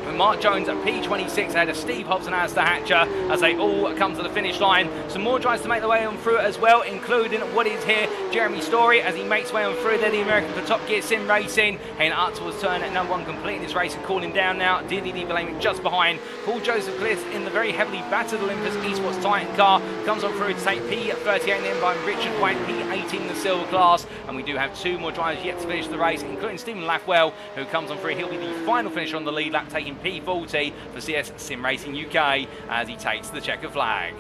with Mark Jones at P26 ahead of Steve Hobbs and Alistair Hatcher as they all come to the finish line. Some more drives to make their way on through as well, including what is here Jeremy Story as he makes way on through there, the American for Top Gear Sim Racing, heading up towards turn at number 1, completing his race and calling down now. DDD Blaming just behind. Paul Joseph Cliff in the very heavily battered Olympus Esports Titan car comes on through to take P38 then by Richard White, P18 in the silver class. And we do have two more drivers yet to finish the race, including Stephen Lathwell, who comes on through. He'll be the final finisher on the lead lap, taking P40 for UKSimRacing UK as he takes the checker flag.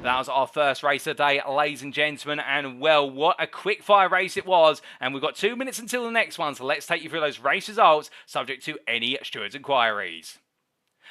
That was our first race of the day, ladies and gentlemen, and well, what a quick fire race it was. And we've got 2 minutes until the next one, so let's take you through those race results, subject to any stewards' inquiries.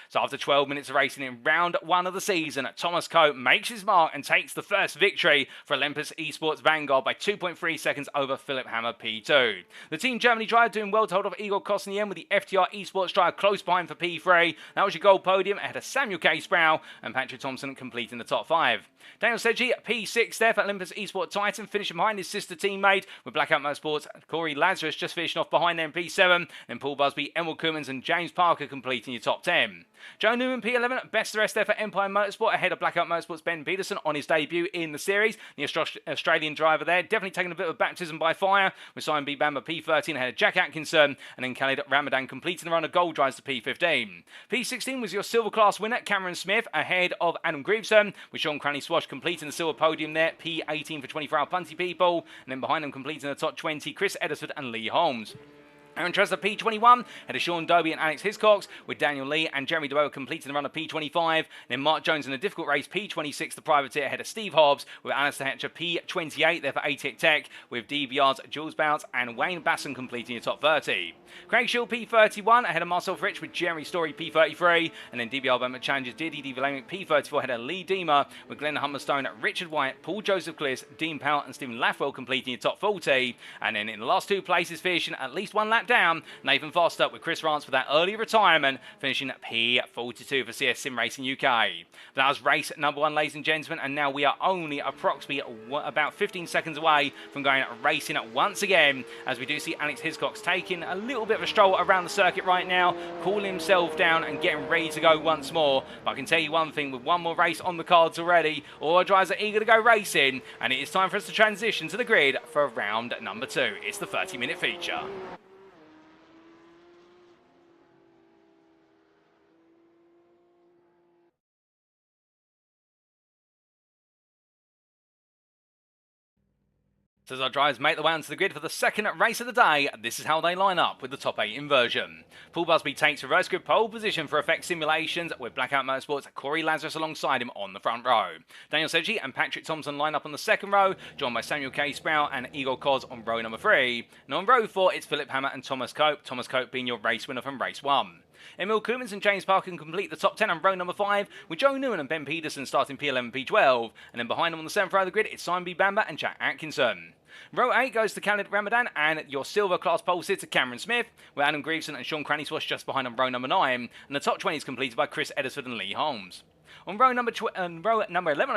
So after 12 minutes of racing in round 1 of the season, Thomas Cope makes his mark and takes the first victory for Olympus Esports Vanguard by 2.3 seconds over Philipp Hammer P2. The Team Germany driver doing well to hold off Igor Koz in the end, with the FTR Esports driver close behind for P3. That was your gold podium ahead of Samuel K. Sproul and Patrick Thompson completing the top 5. Daniel Sedgley P6 there for Olympus Esports Titan, finishing behind his sister teammate, with Blackout Motorsports Corey Lazarus just finishing off behind them P7, then Paul Busby, Emil Koomans and James Parker completing your top 10. Joe Newman P11, best the rest there for Empire Motorsport ahead of Blackout Motorsports Ben Peterson on his debut in the series. The Australian driver there definitely taking a bit of baptism by fire, with Simon B. Bamber P13 ahead of Jack Atkinson, and then Khalid Ramadan completing the run of gold drives to P15. P16 was your silver class winner Cameron Smith ahead of Adam Greveson, with Sean Cranley-Swash completing the silver podium there, P18 for 24-hour Punty People, and then behind them completing the top 20 Chris Eddersford and Lee Holmes. Aaron Tresler P21 ahead of Sean Dowie and Alex Hiscox, with Daniel Lee and Jeremy DeBoer completing the run of P25. Then Mark Jones in a difficult race, P26, the privateer ahead of Steve Hobbs, with Alistair Hatcher P28 there for ATEC Tech, with DVR's Jules Bounce and Wayne Basson completing the top 30. Craig Shield P31 ahead of Marcel Fritsch, with Jeremy Story P33, and then DBR Bowman challenges DDD Vlamic P34 ahead of Lee Deemer, with Glenn Humberstone, Richard White, Paul Joseph Cliss, Dean Powell and Stephen Lathwell completing the top 40. And then in the last 2 places, finishing at least 1 lap down, Nathan Foster with Chris Rance for that early retirement, finishing at P42 for UKSimRacing UK. That was race number 1, ladies and gentlemen, and now we are only approximately about 15 seconds away from going racing once again, as we do see Alex Hiscox taking a little bit of a stroll around the circuit right now, cooling himself down and getting ready to go once more. But I can tell you one thing, with one more race on the cards already, all our drivers are eager to go racing, and it is time for us to transition to the grid for round number 2. It's the 30-minute feature. So as our drivers make their way onto the grid for the second race of the day, this is how they line up with the top 8 inversion. Paul Busby takes reverse grid pole position for Effect Simulations with Blackout Motorsport's Corey Lazarus alongside him on the front row. Daniel Sedgey and Patrick Thompson line up on the second row, joined by Samuel K. Sprout and Igor Koz on row number 3. And on row 4, it's Philipp Hammer and Thomas Cope being your race winner from race 1. Emil Koopmans and James Parker can complete the top 10 on row number 5, with Joe Newman and Ben Peterson starting P11, P12. And then behind them on the 7th row of the grid, it's Simon B. Bamber and Jack Atkinson. Row 8 goes to Khalid Ramadan and your silver class pole sitter Cameron Smith, with Adam Greaveson and Sean Cranny-Swash just behind on row number 9, and the top 20 is completed by Chris Edisford and Lee Holmes. On row number 11,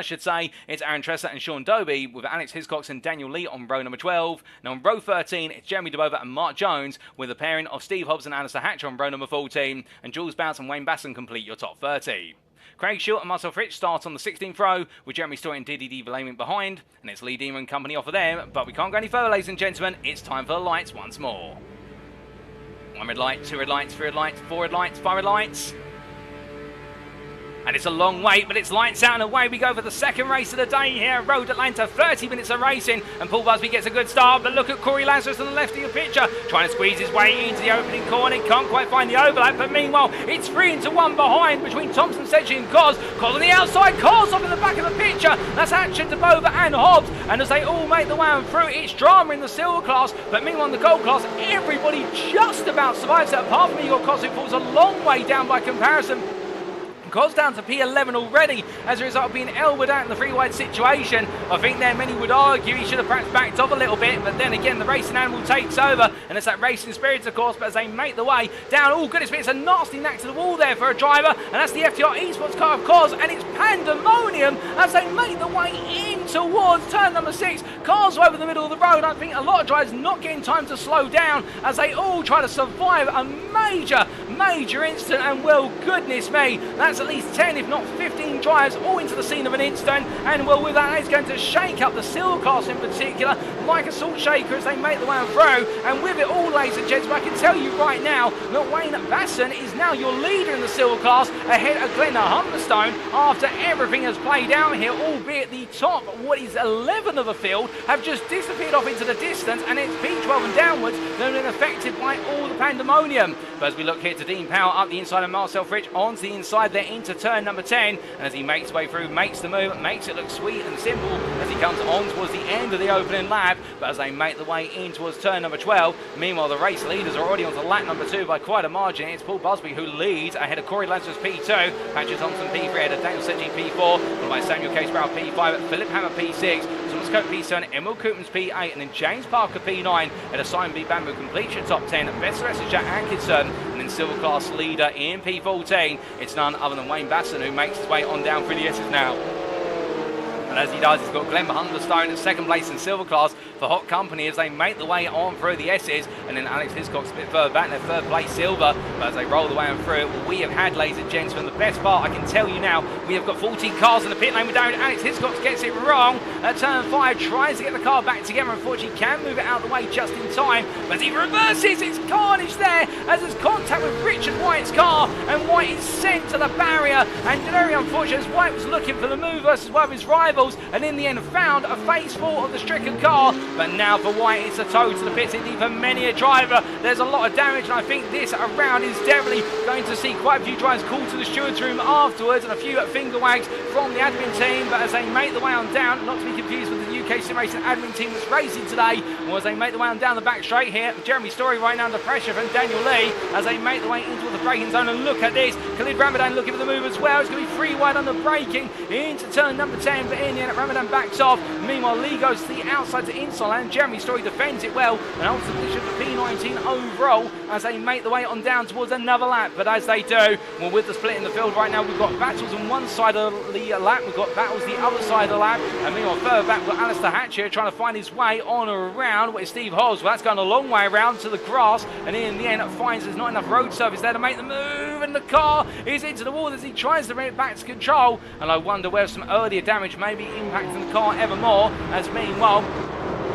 it's Aaron Tressa and Sean Doby, with Alex Hiscox and Daniel Lee on row number 12. Now on row 13, it's Jeremy DeBova and Mark Jones, with a pairing of Steve Hobbs and Alistair Hatcher on row number 14, and Jules Bounce and Wayne Basson complete your top 30. Craig Shield and Marcel Fritsch start on the 16th row, with Jeremy Story and DDD Valaming behind, and it's Lee Deemer and company off of them, but we can't go any further, ladies and gentlemen. It's time for the lights once more. 1 red light, 2 red lights, 3 red lights, 4 red lights, 5 red lights. And it's a long wait, but it's lights out and away we go for the second race of the day here at Road Atlanta. 30 minutes of racing, and Paul Busby gets a good start, but look at Corey Lazarus on the left of your picture, trying to squeeze his way into the opening corner. He can't quite find the overlap, but meanwhile, it's 3-1 behind between Thompson, Sedgey and Koz. Koz on the outside, Koz off in the back of the picture. That's Hatcher, DeBova and Hobbs, and as they all make the way on through, it's drama in the silver class, but meanwhile in the gold class, everybody just about survives it, apart from Igor Koz, who falls a long way down by comparison. Koz down to P11 already as a result of being elbowed out in the three-wide situation. I think there many would argue he should have perhaps backed off a little bit, but then again the racing animal takes over, and it's that racing spirit of course. But as they make the way down, oh goodness me, it's a nasty knack to the wall there for a driver, and that's the FTR Esports car of Koz, and it's pandemonium as they make the way in towards turn number 6. Cars over the middle of the road. I think a lot of drivers not getting time to slow down as they all try to survive a major incident, and well goodness me, that's at least 10 if not 15 drivers all into the scene of an incident, and well with that it's going to shake up the silver class in particular like a salt shaker as they make the way through. And with it all, ladies and gentlemen, I can tell you right now that Wayne Basson is now your leader in the silver class ahead of Glenn Humberstone after everything has played out here, albeit the top what is 11 of the field have just disappeared off into the distance, and it's P12 and downwards that have been affected by all the pandemonium. But as we look here to Dean Powell up the inside of Marcel Fritsch onto the inside there into turn number 10, and as he makes his way through, makes the move, makes it look sweet and simple as he comes on towards the end of the opening lap. But as they make the way in towards turn number 12, meanwhile the race leaders are already onto lap number 2 by quite a margin. It's Paul Busby who leads ahead of Corey Lazarus P2, Patrick Thompson P3 ahead of Daniel Sedgey P4, followed by Samuel K. Sprout P5, Philipp Hammer P6, Thomas Cope P7, Emil Koopmans P8, and then James Parker P9 at a Simon B. Bamboo completes your top 10. Best rest is Jack Atkinson, and then silver class leader in P14, it's none other than Wayne Basson who makes his way on down through the S's now. And as he does, he's got Glenn Humberstone at second place in silver class for Hot Company as they make the way on through the S's, and then Alex Hiscox a bit further back in their third place silver. But as they roll the way on through, we have had, ladies and gentlemen, the best part I can tell you now, we have got 14 cars in the pit lane with down. Alex Hiscox gets it wrong at turn 5, tries to get the car back together, unfortunately can't move it out of the way just in time, but he reverses, it's carnage there as there's contact with Richard White's car, and White is sent to the barrier, and very unfortunate as White was looking for the move versus one of his rivals, and in the end found a face fall of the stricken car. But now for White, it's a tow to the pits indeed for many a driver. There's a lot of damage, and I think this round is definitely going to see quite a few drivers called to the steward's room afterwards, and a few finger wags from the admin team. But as they make the way on down, not to be confused with the UKSimRacing admin team that's racing today, or as they make the way on down the back straight here, Jeremy Story right now under pressure from Daniel Lee as they make the way into the braking zone. And look at this, Khalid Ramadan looking for the move as well. It's going to be 3 wide on the braking into turn number 10, but in the end Ramadan backs off. Meanwhile Lee goes to the outside to inside, and Jeremy Story defends it well, and holds the position for P19 overall as they make the way on down towards another lap. But as they do, well, with the split in the field right now, we've got battles on one side of the lap, we've got battles the other side of the lap, and meanwhile further back we've got Alistair Hatcher trying to find his way on around with Steve Hobbs. Well, that's gone a long way around to the grass, and in the end it finds there's not enough road surface there to make the move, and the car is into the wall as he tries to bring it back to control. And I wonder whether some earlier damage may be impacting the car ever more, as meanwhile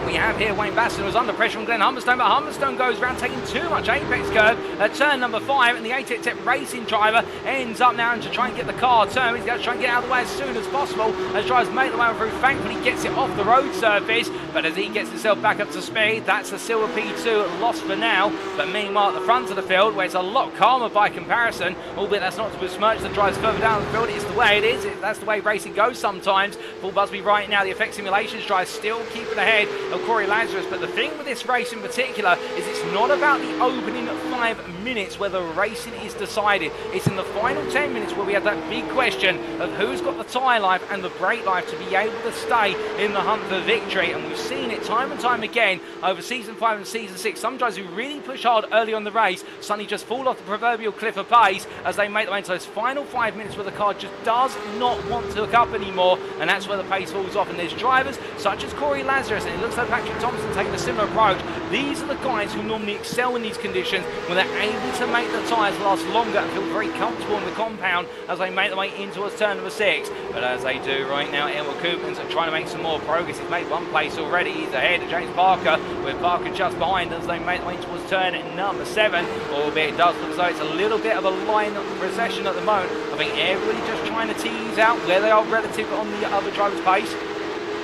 We have here Wayne Baston was under pressure from Glenn Humberstone, but Humberstone goes around taking too much apex curve at turn number 5, and the ATEC Racing driver ends up now to try and get the car turned. He's going to try and get out of the way as soon as possible as drives make the way through. Thankfully gets it off the road surface, but as he gets himself back up to speed, that's the silver P2 lost for now. But meanwhile at the front of the field, where it's a lot calmer by comparison, albeit that's not to besmirch the drives further down the field, it's the way it is. That's the way racing goes sometimes. Paul Busby right now, the Effect Simulations drive still keeping ahead of Corey Lazarus, but the thing with this race in particular is it's not about the opening 5 minutes where the racing is decided. It's in the final 10 minutes where we have that big question of who's got the tyre life and the brake life to be able to stay in the hunt for victory. And we've seen it time and time again over Season 5 and Season 6. Some drivers who really push hard early on the race suddenly just fall off the proverbial cliff of pace as they make their way into those final 5 minutes where the car just does not want to hook up anymore, and that's where the pace falls off. And there's drivers such as Corey Lazarus, and it looks like Patrick Thompson taking a similar approach. These are the guys who normally excel in these conditions when they're able to make the tyres last longer and feel very comfortable in the compound as they make their way in towards turn number 6. But as they do right now, Emil Koopmans are trying to make some more progress. He's made one place already. He's ahead of James Parker, with Parker just behind as they make their way towards turn number 7. Albeit it does look as though it's a little bit of a line recession at the moment. I think everybody just trying to tease out where they are relative on the other driver's pace,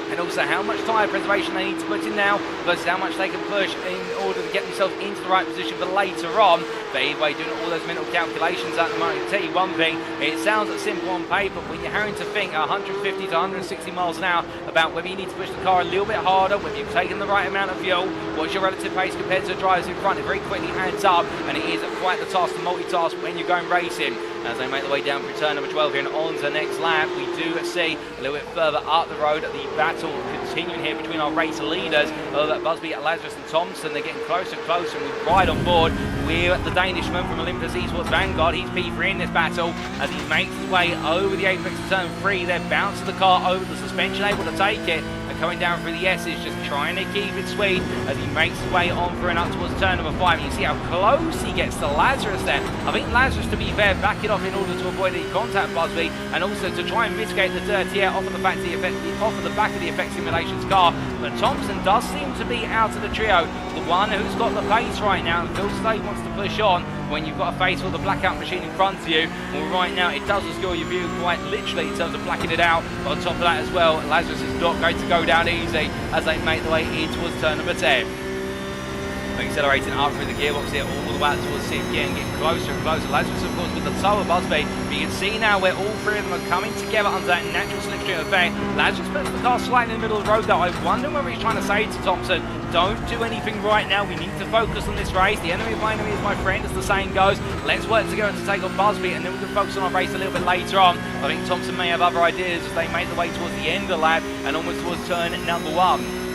and also how much tyre preservation they need to put in now versus how much they can push in order to get themselves into the right position for later on. But either way, doing all those mental calculations at the moment, I'll tell you one thing, it sounds simple on paper, but when you're having to think 150 to 160 miles an hour about whether you need to push the car a little bit harder, whether you've taken the right amount of fuel, what's your relative pace compared to the drivers in front, it very quickly adds up, and it is quite the task to multitask when you're going racing. As they make their way down through turn number 12 here and on to the next lap, we do see a little bit further up the road the battle continuing here between our race leaders, Busby, Lazarus and Thompson. They're getting closer and closer, and we're right on board. We're the Danishman from Olympus Esports Vanguard. He's P3 in this battle as he makes his way over the apex of turn 3. They're bouncing the car over the suspension, able to take it, and coming down through the S's, just trying to keep it sweet as he makes his way on through and up towards turn number 5. You see how close he gets to Lazarus there. I think Lazarus, to be fair, back it off in order to avoid any contact, Busby, and also to try and mitigate the dirty air off of the back of the Effect Simulations car. But Thompson does seem to be out of the trio, the one who's got the pace right now, and feels like he wants to push on when you've got a face with the blackout machine in front of you. Well, right now it does obscure your view quite literally in terms of blacking it out. But on top of that as well, Lazarus is not going to go down easy as they make their way in towards turn number 10. Accelerating up through the gearbox here all the way out towards CFG and getting closer and closer. Lazarus, of course, with the toe of Busby. But you can see now where all three of them are coming together under that natural slipstream effect. Lazarus puts the car slightly in the middle of the road though. I wonder whether he's trying to say to Thompson, don't do anything right now, we need to focus on this race. The enemy of my enemy is my friend, as the saying goes. Let's work together to take on Busby, and then we can focus on our race a little bit later on. I think Thompson may have other ideas as they make their way towards the end of the lap and almost towards turn number 1.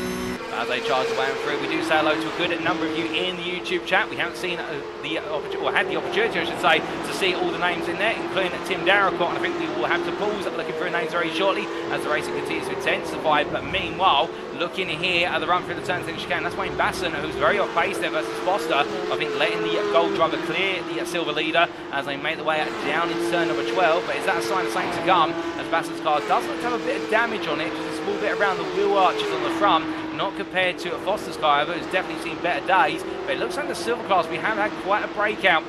As they charge away and through, we do say hello to a good number of you in the YouTube chat. We haven't seen had the opportunity, I should say, to see all the names in there, including Tim Darracott, and I think we will have to pause looking through names very shortly as the racing continues to intensify. But meanwhile, looking here at the run through the turns in chicane, that's Wayne Basson, who's very off pace there versus Foster. I think letting the gold driver clear the silver leader as they make their way down into turn number 12. But is that a sign of something to come? As Basson's car does look to have a bit of damage on it, just a small bit around the wheel arches on the front. Not compared to Foster's car, however, who's definitely seen better days. But it looks like the silver class, we have had quite a breakout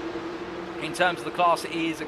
in terms of the classes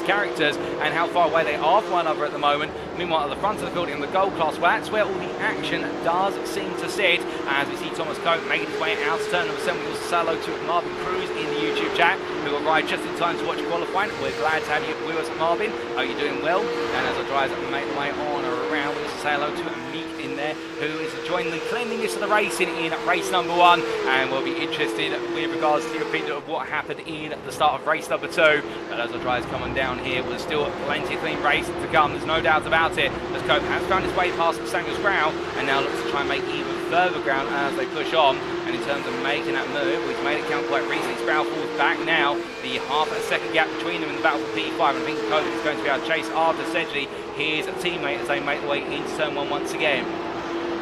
characters and how far away they are from one another at the moment. Meanwhile, at the front of the field in the gold class, well, that's where all the action does seem to sit. As we see Thomas Cope making his way out to turn number 7. We also say hello to Marvin Cruz in the YouTube chat, who arrived just in time to watch qualifying. We're glad to have you with us, Marvin. Are you doing well? And as the drivers make their way on around, we also say hello to Meek in there, who is enjoying the cleanliness of the racing in race number 1, and will be interested with regards to your opinion of what happened in the start of race number 2. But as the drivers coming down here, there's still plenty of clean racing to come, there's no doubt about it, as Cope has found his way past Samuel's ground and now looks to try and make even further ground as they push on. And in terms of making that move, we've made it count quite recently. Sproul falls back now, the half a second gap between them in the battle for P5, and I think Cope is going to be able to chase after essentially his teammate as they make their way into turn 1 once again.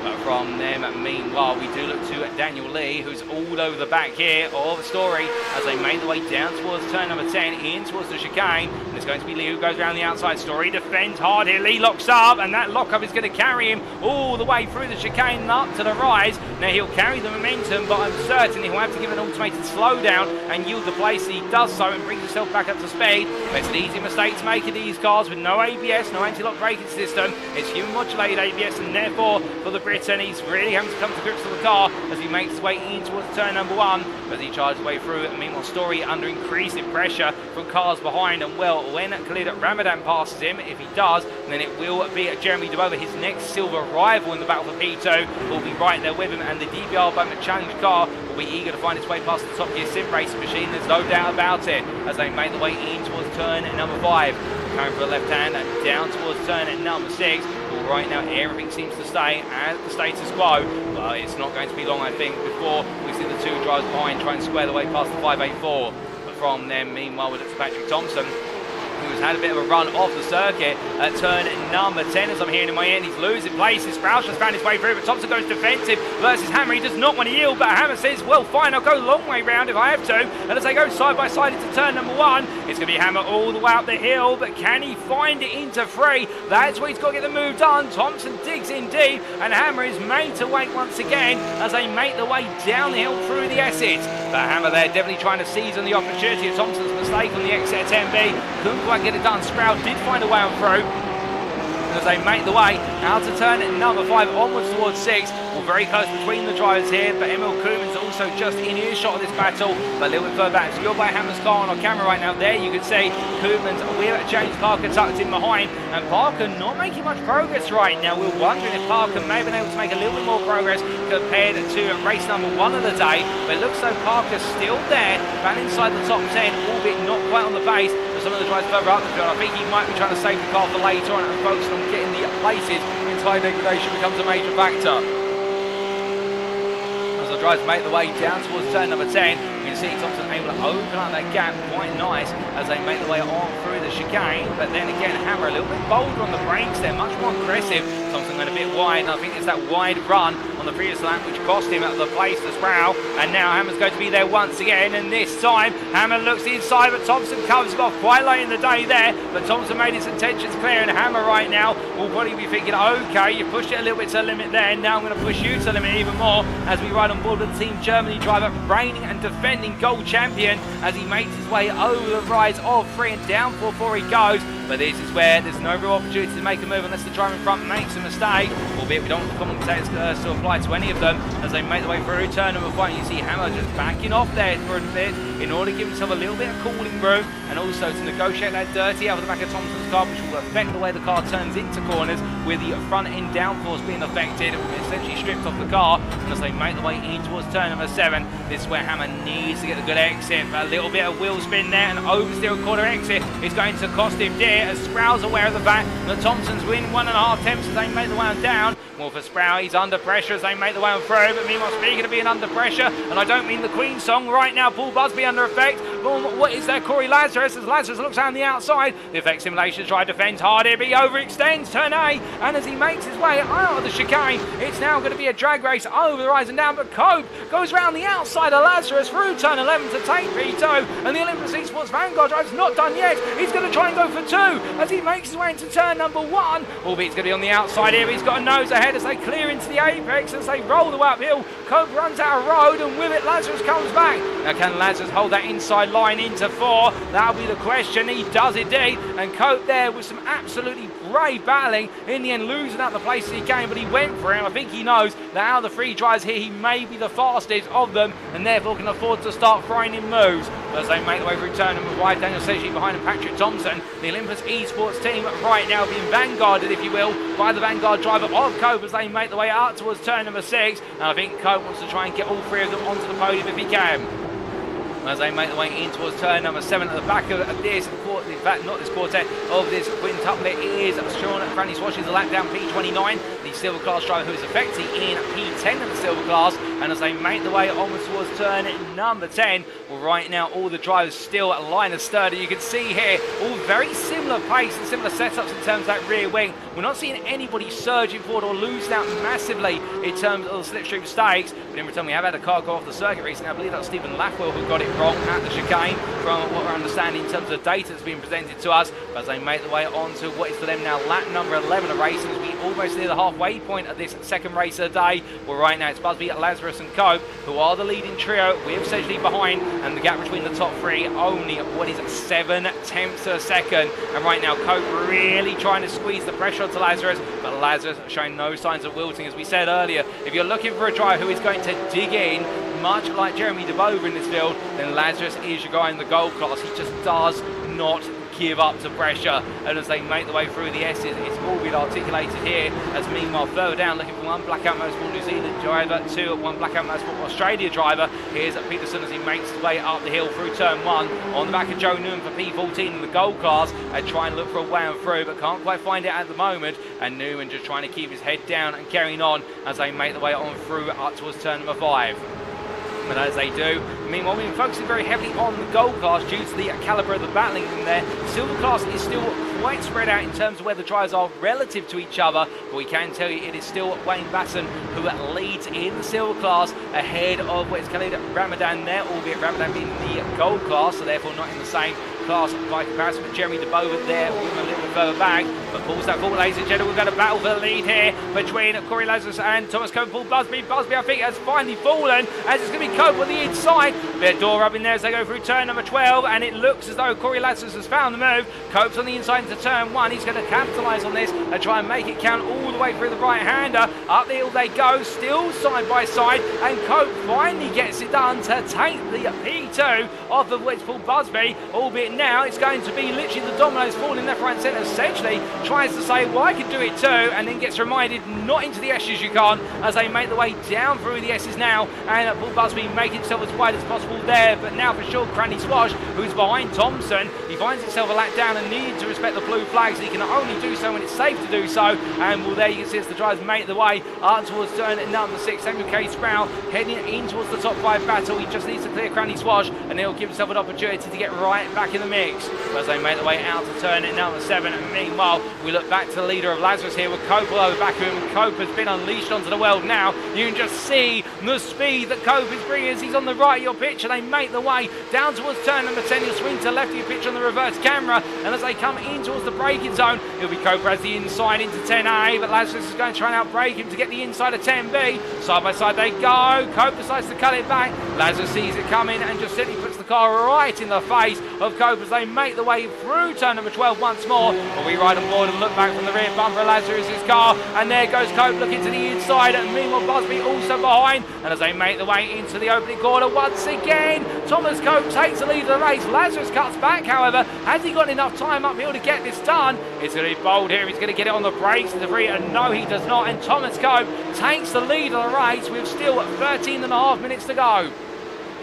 But from them, meanwhile, we do look to Daniel Lee, who's all over the back here of Story as they make the way down towards turn number 10, in towards the chicane. And it's going to be Lee who goes around the outside. Story defends hard here. Lee locks up, and that lock-up is going to carry him all the way through the chicane and up to the rise. Now he'll carry the momentum, but I'm certain he'll have to give an automated slowdown and yield the place. He does so and brings himself back up to speed. But it's an easy mistake to make in these cars with no ABS, no anti-lock braking system. It's human modulated ABS, and therefore for the Briton, he's really having to come to grips with the car as he makes his way in towards turn number 1 as he charges his way through. And meanwhile, Story under increasing pressure from cars behind, and well, when Khalid Ramadan passes him, if he does, then it will be Jeremy DeBover, his next silver rival in the battle for P2, will be right there with him, and the DBR Bowman Challenge car will be eager to find its way past the top gear sim racing machine. There's no doubt about it as they make the way in towards turn number 5. Coming for the left hand and down towards turn number 6. Well, right now everything seems to stay as the status quo, but it's not going to be long, I think, before we see the two drivers behind try and square the way past the 584. But from them, meanwhile, we look to Patrick Thompson, who's had a bit of a run off the circuit at turn number 10. As I'm hearing in my end, he's losing places. Sprouse just found his way through, but Thompson goes defensive versus Hammer. He does not want to yield, but Hammer says, well, fine, I'll go a long way round if I have to. And as they go side by side into turn number 1, it's going to be Hammer all the way up the hill, but can he find it into 3? That's where he's got to get the move done. Thompson digs in deep, and Hammer is made to wait once again as they make the way down the hill through the exit. But Hammer there definitely trying to seize on the opportunity of Thompson's mistake on the exit at 10B. Couldn't quite get it done. Sprout did find a way on through as they make the way out to turn number 5 onwards towards 6. Well, very close between the drivers here, but Emil Koeman's also just in earshot of this battle, but a little bit further back. So you're by Hammer's car on our camera right now. There you can see Koeman's wheel at James Parker tucked in behind, and Parker not making much progress right now. We're wondering if Parker may have been able to make a little bit more progress compared to race number 1 of the day, but it looks like Parker's still there, ran inside the top 10, albeit not quite on the pace. Some of the drivers further up the field, I think he might be trying to save the car for later on and focus on getting the places in tyre degradation becomes a major factor. As the drivers make the way down towards turn number 10, you can see Thompson able to open up that gap quite nice as they make the way on through the chicane, but then again Hammer a little bit bolder on the brakes there, much more aggressive. Thompson went a bit wide, and I think it's that wide run on the previous lap which cost him at the place to Sproul, and now Hammer's going to be there once again, and this time Hammer looks inside, but Thompson covers him off quite late in the day there, but Thompson made his intentions clear, and Hammer right now will probably be thinking, okay, you pushed it a little bit to the limit there, now I'm going to push you to the limit even more as we ride on board with the Team Germany driver, reigning and defending gold champion, as he makes his way over the rise of 3 and down 4 he goes. But this is where there's no real opportunity to make a move unless the driver in front makes a mistake, albeit we don't want the commentators to apply to any of them as they make their way through turn number 5. You see Hammer just backing off there for a bit in order to give himself a little bit of cooling room, and also to negotiate that dirty out of the back of Thompson's car, which will affect the way the car turns into corners, with the front end downforce being affected, essentially stripped off the car. And as they make the way in towards turn number 7, this is where Hammer needs to get a good exit. But a little bit of wheel spin there, and oversteer a corner exit is going to cost him dear, as Sproul's aware of the fact that Thompson's win 1.5 attempts as they make the way on down. Well, for Sproul, he's under pressure as they make the way on through, but meanwhile, speaking of being under pressure, and I don't mean the Queen song right now, Paul Busby under effect. But what is there? Corey Lazarus, as Lazarus looks down the outside. The effect simulation try to defend hard here, but he overextends turn A, and as he makes his way out of the chicane, it's now going to be a drag race over the rise and down, but Cope goes round the outside of Lazarus through turn 11 to take P2, and the Olympus Esports Vanguard driver's not done yet. He's going to try and go for 2 as he makes his way into turn number 1, albeit he's going to be on the outside here. He's got a nose ahead as they clear into the apex, as they roll the way uphill. Cope runs out of road, and with it Lazarus comes back. Now can Lazarus hold that inside line into 4? That'll be the question. He does indeed, and Cope there with some absolutely brave battling, in the end losing out the places he came, but he went for it. I think he knows that out of the 3 drivers here, he may be the fastest of them, and therefore can afford to start throwing in moves. As they make the way through turn number 5, Daniel Seji behind him, Patrick Thompson, the Olympus Esports team right now being vanguarded, if you will, by the Vanguard driver of Cope as they make the way out towards turn number 6, and I think Cope wants to try and get all 3 of them onto the podium if he can. As they make their way in towards turn number 7 at the back of this quartet, in fact not this quartet, of this quintuplet is Sean Franny Swatch, is a lap down P29, the silver class driver who is effectively in P10 of the silver class, and as they make the way onwards towards turn number 10, well, right now all the drivers still at line of sturdy. You can see here all very similar pace and similar setups in terms of that rear wing. We're not seeing anybody surging forward or losing out massively in terms of the slipstream stakes, but in return we have had a car go off the circuit recently. I believe that was Stephen Lackwell who got it wrong at the chicane from what we're understanding in terms of the data that's being presented to us. But as they make the way on to what is for them now lap number 11 of racing, as we almost near the halfway point of this second race of the day. Well, right now it's Busby, Lazarus and Cope who are the leading trio, with essentially behind, and the gap between the top three only what is 7/10 of a second. And right now Cope really trying to squeeze the pressure onto Lazarus, but Lazarus showing no signs of wilting. As we said earlier, if you're looking for a driver who is going to dig in, much like Jeremy DeBover in this field, then Lazarus is your guy in the gold class. He just does not give up to pressure, and as they make the way through the S's, it's all been articulated here. As meanwhile further down, looking for one Blackout Motorsport New Zealand driver, two one Blackout Motorsport Australia driver. Here's Peterson as he makes his way up the hill through turn 1 on the back of Joe Newman for P14 in the gold class, and trying to look for a way on through, but can't quite find it at the moment. And Newman just trying to keep his head down and carrying on as they make the way on through up towards turn number 5. But as they do, meanwhile, we've been focusing very heavily on the gold class due to the calibre of the battling in there. The silver class is still quite spread out in terms of where the drivers are relative to each other, but we can tell you it is still Wayne Basson who leads in the silver class ahead of what is Khalid Ramadan there, albeit Ramadan being the gold class, so therefore not in the same class by comparison. But Jeremy DeBover there, a little bit further back, but pulls that forward, ladies and gentlemen. We've got a battle for the lead here between Corey Lazarus and Thomas Cope. Paul Busby, I think, has finally fallen, as it's going to be Cope on the inside. Bit of door rubbing there as they go through turn number 12, and it looks as though Corey Lazarus has found the move. Cope's on the inside into turn 1. He's going to capitalise on this and try and make it count all the way through the right-hander. Up the hill they go, still side by side, and Cope finally gets it done to take the P2 off of which Paul Busby, albeit now it's going to be literally the dominoes falling left, right and centre. Essentially tries to say, well, I can do it too, and then gets reminded not into the S's you can't, as they make the way down through the S's now, and Paul Busby making himself as wide as possible there. But now for sure Cranny Swash, who's behind Thompson, he finds himself a lap down and needs to respect the blue flags. He can only do so when it's safe to do so, and well, there you can see as the drivers make the way up towards turn number 6. Samuel K. Sproul heading in towards the top 5 battle. He just needs to clear Cranny Swash, and he'll give himself an opportunity to get right back in the mix. But as they make the way out to turn number 7, and meanwhile we look back to the leader of Lazarus here with Cope all over back of him. Cope has been unleashed onto the world now. You can just see the speed that Cope is bringing as he's on the right of your pitch, and they make the way down towards turn number 10. He'll swing to the left of your pitch on the reverse camera, and as they come in towards the braking zone, it'll be Cope as the inside into 10A, but Lazarus is going to try and outbrake him to get the inside of 10B. Side by side they go. Cope decides to cut it back. Lazarus sees it coming and just simply puts the car right in the face of Cope as they make the way through turn number 12 once more. But we ride on board and look back from the rear bumper of Lazarus' car, and there goes Cope looking to the inside, and meanwhile Busby also behind. And as they make the way into the opening corner once again, Thomas Cope takes the lead of the race. Lazarus cuts back, however. Has he got enough time uphill to get this done? It's going to be bold here. He's going to get it on the brakes to the free, and no, he does not. And Thomas Cope takes the lead of the race with still 13.5 minutes to go.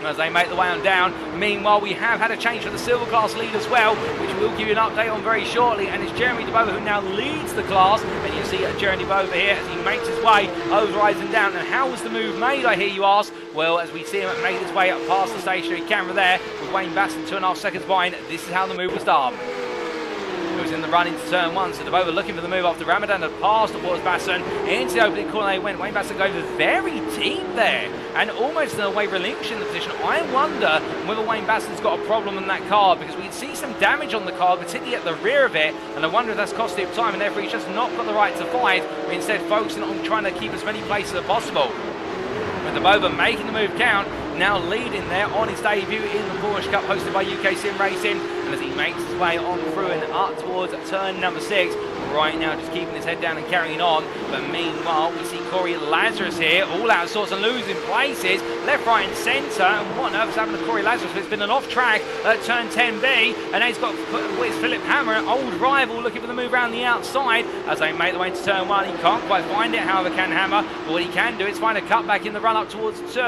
As they make the way on down. Meanwhile, we have had a change for the silver class lead as well, which we'll give you an update on very shortly, and it's Jeremy DeBover who now leads the class. And you see Jeremy DeBover here as he makes his way over rise and down. And how was the move made, I hear you ask? Well, as we see him make his way up past the stationary camera there with Wayne Basson 2.5 seconds behind, this is how the move was done. It was in the run into turn 1, so DeBover looking for the move after Ramadan had passed towards Basson. Into the opening corner they went. Wayne Basson goes very deep there and almost in a way relinquishing the position. I wonder whether Wayne Basson's got a problem in that car, because we can see some damage on the car, particularly at the rear of it, and I wonder if that's cost him time, and therefore he's just not got the right to fight, but instead focusing on trying to keep as many places as possible. With DeBover making the move count, now leading there on his debut in the Porsche Cup hosted by UKSimRacing, and as he makes his way on through and up towards turn number 6, right now just keeping his head down and carrying on. But meanwhile we see Corey Lazarus here all out of sorts and losing places left, right and centre, and what on earth is happening to Corey Lazarus? It's been an off track at turn 10B, and now he's got Philipp Hammer, an old rival, looking for the move around the outside as they make the way into turn 1. He can't quite find it, however, can Hammer, but what he can do is find a cutback in the run up towards 2,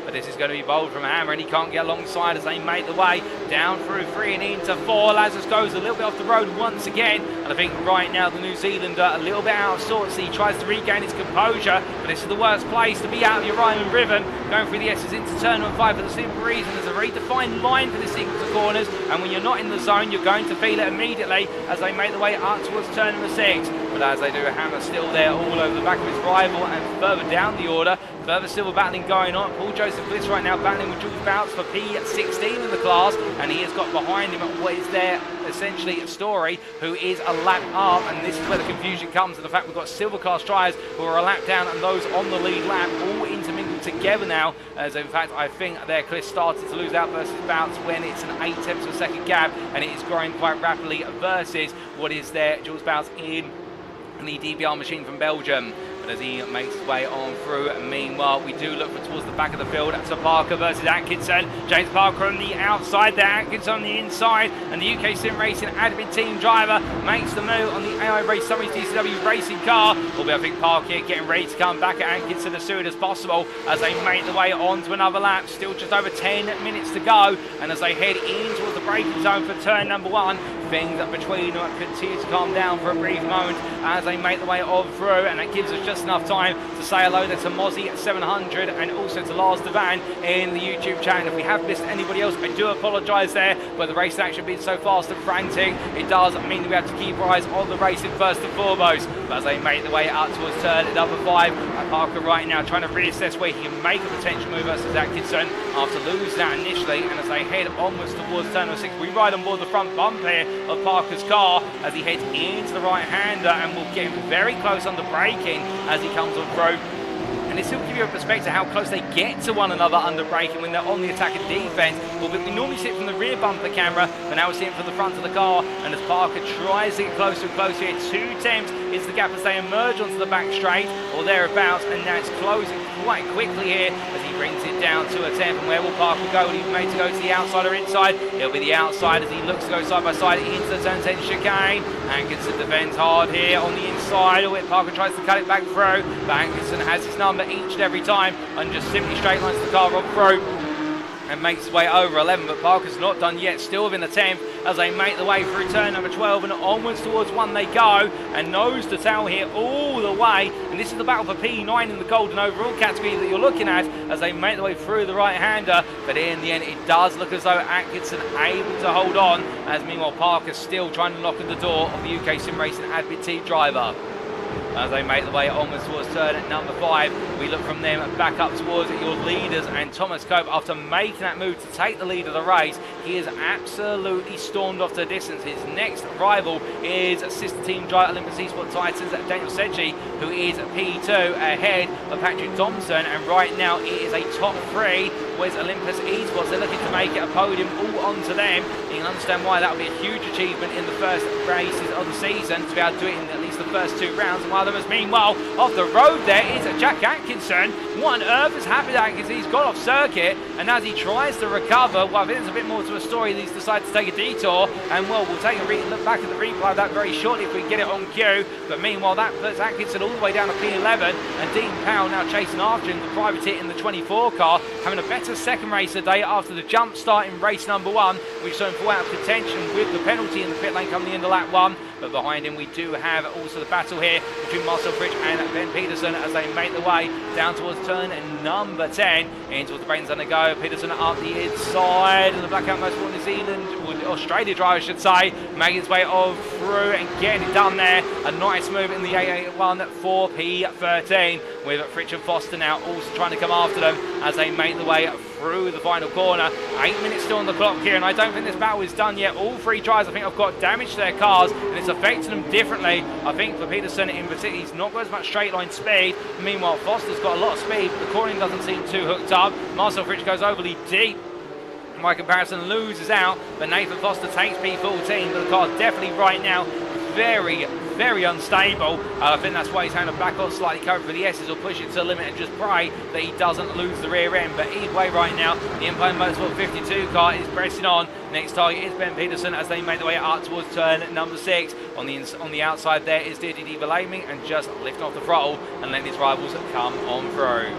but this is going to be bold from Hammer, and he can't get alongside as they make the way down through 3 and into 4. Lazarus goes a little bit off the road once again, and I think right now the New Zealander a little bit out of sorts. He tries to regain his composure, but this is the worst place to be out of your rhyme and rhythm. Going through the S's into turn number 5 for the simple reason there's a very defined line for this sequence of corners, and when you're not in the zone you're going to feel it immediately as they make the way up towards turn number 6. But as they do, Hammer still there all over the back of his rival, and further down the order, further silver battling going on. Paul Joseph Bliss right now battling with Jules Bouts for P16 in the class, and he has got behind him what is there essentially Story, who is a lap up, and this is where the confusion comes, and the fact we've got silver class drivers who are a lap down and those on the lead lap all intermingled together now, as in fact I think their Cliff started to lose out versus Bouts when it's an 8/10 of a second gap, and it is growing quite rapidly versus what is there Jules Bouts in the DBR machine from Belgium. As he makes his way on through. Meanwhile, we do look towards the back of the field. That's Parker versus Atkinson. James Parker on the outside there, Atkinson on the inside, and the UKSimRacing admin team driver makes the move on the iRacing Summers DCW racing car. Albeit I think Parker here getting ready to come back at Atkinson as soon as possible as they make the way on to another lap. Still just over 10 minutes to go, and as they head in towards the braking zone for turn number 1, things between them continue to calm down for a brief moment as they make the way on through, and that gives us just enough time to say hello there to Mozzie at 700 and also to Lars Devan in the YouTube chat. If we have missed anybody else, I do apologise there, but the race action being so fast and frantic, it does mean that we have to keep our eyes on the racing first and foremost. But as they make the way out towards turn number 5, Parker right now trying to reassess where he can make a potential move versus Atkinson after losing that initially, and as they head onwards towards turn number 6, we ride on board the front bump here of Parker's car as he heads into the right-hander, and we'll get him very close under braking as he comes on through. And this will give you a perspective how close they get to one another under braking when they're on the attack and defence. Well, we normally see it from the rear bumper camera, but now we're seeing it from the front of the car. And as Parker tries to get closer and closer here, 2/10 is the gap as they emerge onto the back straight or thereabouts, and now it's closing quite quickly here as he brings it down to a 10. And where will Parker go? Will he be made to go to the outside or inside? It'll be the outside as he looks to go side by side into the turn 10 chicane. Atkinson defends hard here on the inside, or Parker tries to cut it back through, but Atkinson has his number each and every time and just simply straight lines the car on through and makes his way over 11, but Parker's not done yet, still within the 10th as they make the way through turn number 12 and onwards towards 1 they go, and nose to tail here all the way, and this is the battle for P9 in the golden overall category that you're looking at as they make the way through the right-hander, but in the end it does look as though Atkinson able to hold on, as meanwhile Parker's still trying to knock on the door of the UKSimRacing admin team driver. As they make the way onwards towards turn at number 5, we look from them back up towards your leaders, and Thomas Cope, after making that move to take the lead of the race, he is absolutely stormed off the distance. His next rival is sister team driver Olympus Esports Titans Daniel Sedgey, who is P2 ahead of Patrick Thompson, and right now it is a top 3 with Olympus Esports. They're looking to make it a podium all onto them. You can understand why that would be a huge achievement in the first races of the season to be able to do it in at least the first 2 rounds. And one of them is meanwhile off the road there is Jack Atkinson. What on earth has happened to Atkinson? He's got off circuit, and as he tries to recover, well, I think there's a bit more to a story. He's decided to take a detour, and well, we'll take a look back at the replay of that very shortly if we can get it on cue. But meanwhile, that puts Atkinson all the way down to P11, and Dean Powell now chasing after him, the privateer in the 24 car, having a better second race today after the jump start in race number 1, which saw him fall out of contention with the penalty in the pit lane coming into lap 1. But behind him we do have also the battle here between Marcel Fritsch and Ben Peterson as they make the way down towards turn number 10 into the brains on the go. Peterson up the inside, and the Blackout Motorsport New Zealand, Australia driver I should say, making his way on through and getting it done there. A nice move in the 881 for P13 with Fritsch and Foster now also trying to come after them as they make the way through the final corner. 8 minutes still on the clock here, and I don't think this battle is done yet. All 3 drivers I think have got damage to their cars, and it's affecting them differently. I think for Peterson in particular, he's not got as much straight line speed. Meanwhile, Foster's got a lot of speed, but the cornering doesn't seem too hooked up. Marcel Fritsch goes overly deep. By comparison, loses out, but Nathan Foster takes P14, but the car definitely right now very unstable. I think that's why he's having to back off slightly, cover for the S's or push it to the limit and just pray that he doesn't lose the rear end. But either way right now, the Empire Motorsport 52 car is pressing on. Next target is Ben Peterson as they make their way up towards turn number 6. On the outside there is Didi Valaming and just lifting off the throttle and letting his rivals come on through.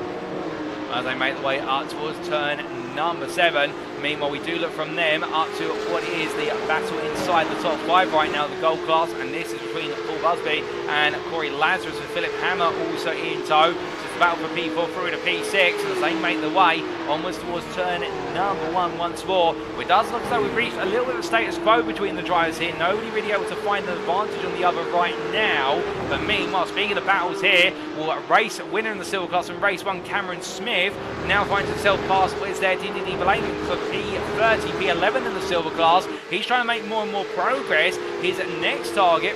as they make the way up towards turn number 7. Meanwhile, we do look from them up to what is the battle inside the top 5 right now, the gold class, and this is between Paul Busby and Corey Lazarus, with Philipp Hammer also in tow. Battle for P4 through to P6 as they make the way onwards towards turn number 1 once more. It does look as though we've reached a little bit of status quo between the drivers here. Nobody really able to find an advantage on the other right now. But meanwhile, speaking of battles here, we'll race winner in the silver class and race 1 Cameron Smith now finds himself past what is there Dindi Belanger for P30, P11 in the silver class. He's trying to make more and more progress. His next target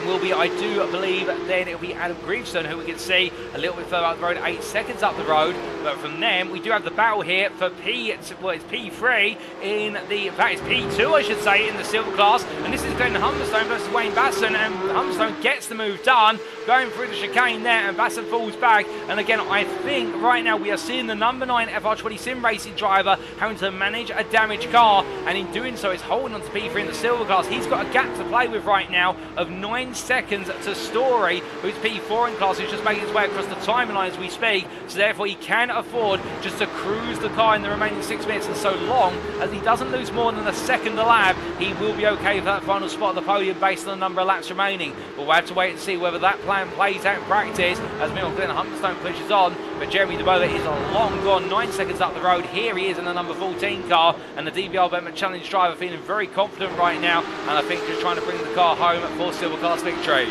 will be, I do believe, then it'll be Adam Greaveston, who we can see a little bit further up the road, 8 seconds up the road. But from them, we do have the battle here for it's P3 in the, in fact, it's P2, I should say, in the silver class. And this is Glenn Humberstone versus Wayne Basson, and Humberstone gets the move done, going through the chicane there, and Basson falls back. And again, I think right now we are seeing the number 9 FR20 Sim Racing driver having to manage a damaged car, and in doing so, is holding on to P3 in the silver class. He's got a gap to play with right now of 9 seconds to Story, who's P4 in class, who's just making his way across the timeline as we speak. So therefore he can afford just to cruise the car in the remaining 6 minutes, and so long as he doesn't lose more than a second a lap, he will be okay for that final spot at the podium based on the number of laps remaining. But we'll have to wait and see whether that plan plays out in practice as Glenn Humberstone pushes on. But Jeremy DeBola is long gone, 9 seconds up the road. Here he is in the number 14 car, and the DBR Betman Challenge driver feeling very confident right now, and I think just trying to bring the car home for silver class victory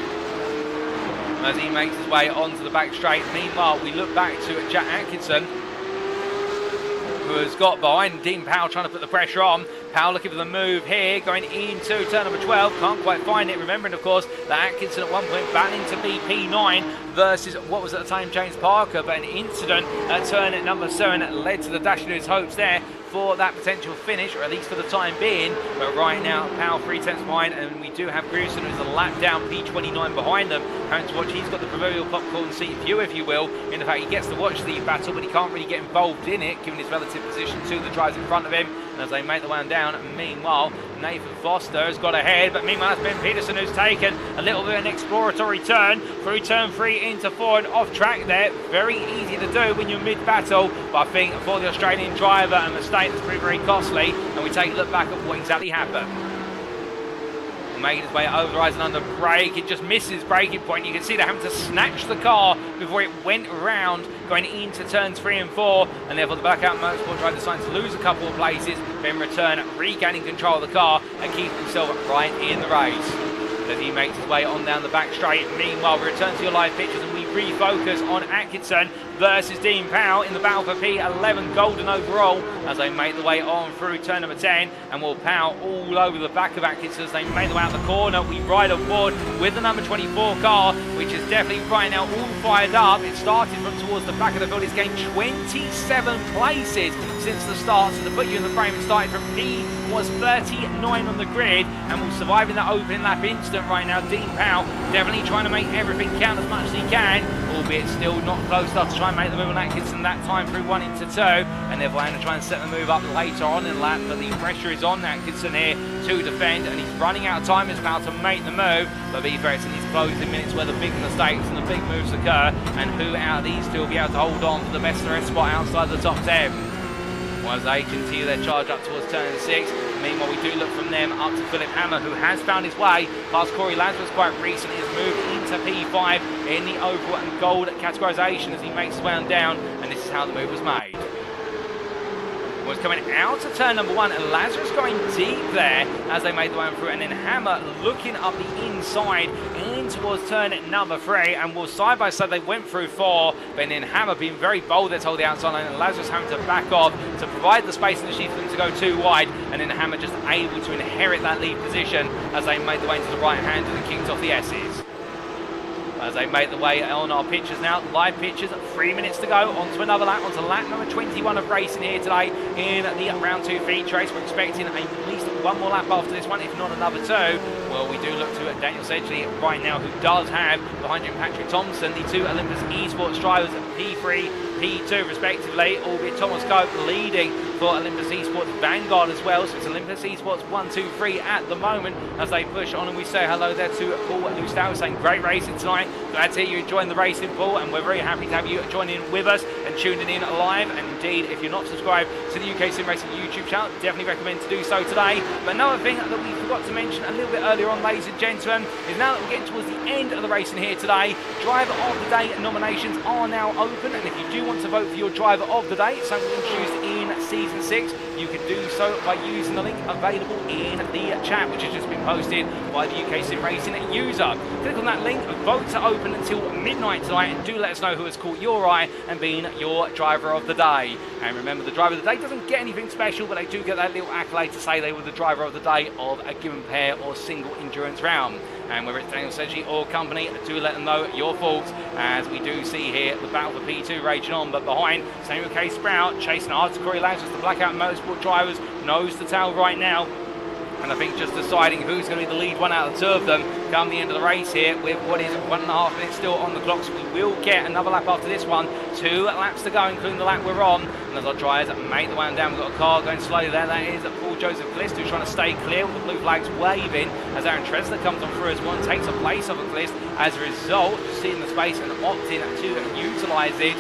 as he makes his way onto the back straight. Meanwhile, we look back to Jack Atkinson, who has got behind Dean Powell, trying to put the pressure on. Powell looking for the move here, going into turn number 12, can't quite find it, remembering of course that Atkinson at one point battling to be P9 versus what was at the time James Parker, but an incident at turn at number 7 led to the dash to his hopes there for that potential finish, or at least for the time being. But right now, Powell 3/10 behind, and we do have Grewson, who's a lap down, P29 behind them, having to watch. He's got the proverbial popcorn seat view, if you will, in the fact he gets to watch the battle, but he can't really get involved in it, given his relative position to the drivers in front of him. And as they make the way down, meanwhile, Nathan Foster has got ahead, but meanwhile, it's Ben Peterson who's taken a little bit of an exploratory turn through turn 3 into 4 and off track there. Very easy to do when you're mid-battle, but I think for the Australian driver, a mistake that's proved very costly, and we take a look back at what exactly happened. Making his way over the horizon under brake, it just misses braking point. You can see they're having to snatch the car before it went round, going into turns 3 and 4, and therefore the Blackout Motorsport driver decides to lose a couple of places, then return, regaining control of the car and keep himself right in the race as he makes his way on down the back straight. Meanwhile, we return to your live pictures and we refocus on Atkinson versus Dean Powell in the battle for P11 golden overall as they make the way on through turn number 10, and will Powell all over the back of Atkinson as they make the way out the corner. We ride on board with the number 24 car, which is definitely right now all fired up. It started from towards the back of the field. It's gained 27 places since the start, so to put you in the frame, it started from P was 39 on the grid and will survive in that opening lap instant right now. Dean Powell definitely trying to make everything count as much as he can, albeit still not close enough to try and make the move on Atkinson that time through 1 into 2, and they're going to try and set the move up later on in the lap, but the pressure is on Atkinson here to defend, and he's running out of time as well to make the move. But be fair, it's in these closing minutes where the big mistakes and the big moves occur, and who out of these two will be able to hold on for the best of the rest spot outside the top 10. As they continue their charge up towards turn 6. Meanwhile, we do look from them up to Philipp Hammer, who has found his way past Corey Lazarus quite recently, has moved into P5 in the oval and gold categorisation as he makes his way on down, and this is how the move was made. Was coming out of turn number 1, and Lazarus going deep there as they made the way through, and then Hammer looking up the inside in towards turn number 3, and was side by side. They went through 4, but then Hammer being very bold there to hold the outside line, and Lazarus having to back off to provide the space in the sheet for them to go too wide, and then Hammer just able to inherit that lead position as they made the way into the right hand and kicked off the S's. As they make the way on our pictures now, live pictures, 3 minutes to go, onto another lap, onto lap number 21 of racing here today in the round 2 feature race. We're expecting at least one more lap after this one, if not another 2. Well, we do look to Daniel Sedgley right now, who does have behind him Patrick Thompson, the two Olympus Esports drivers, P3, P2 respectively, albeit Thomas Cope leading for Olympus Esports Vanguard as well. So it's Olympus Esports 1, 2, 3 at the moment as they push on, and we say hello there to Paul Lustow saying great racing tonight. Glad to hear you enjoying the racing, Paul, and we're very happy to have you joining with us and tuning in live. And indeed, if you're not subscribed to the UKSimRacing YouTube channel, definitely recommend to do so today. But another thing that we forgot to mention a little bit earlier on, ladies and gentlemen, is now that we're getting towards the end of the racing here today, Driver of the Day nominations are now open, and if you do want to vote for your Driver of the Day, something introduced in Season 6, you can do so by using the link available in the chat, which has just been posted by the UKSimRacing user. Click on that link, votes are open until midnight tonight, and do let us know who has caught your eye and been your Driver of the Day. And remember, the Driver of the Day doesn't get anything special, but they do get that little accolade to say they were the Driver of the Day of a given pair or single endurance round. And whether it's Daniel Sedgley or company, do let them know your thoughts, as we do see here the battle for P2 raging on. But behind, Samuel K. Sprout chasing after Corey Lansers, the Blackout Motorsport drivers, nose to tail right now. And I think just deciding who's going to be the lead one out of the two of them come the end of the race here, with what is 1.5 minutes still on the clock. So we will get another lap after this one. 2 laps to go, including the lap we're on. And as our drivers make the way on down, we've got a car going slowly there. That is Paul Joseph Clist, who's trying to stay clear with the blue flags waving as Aaron Tresler comes on through as one takes a place of a Clist. As a result, just seeing the space and opting to utilise it.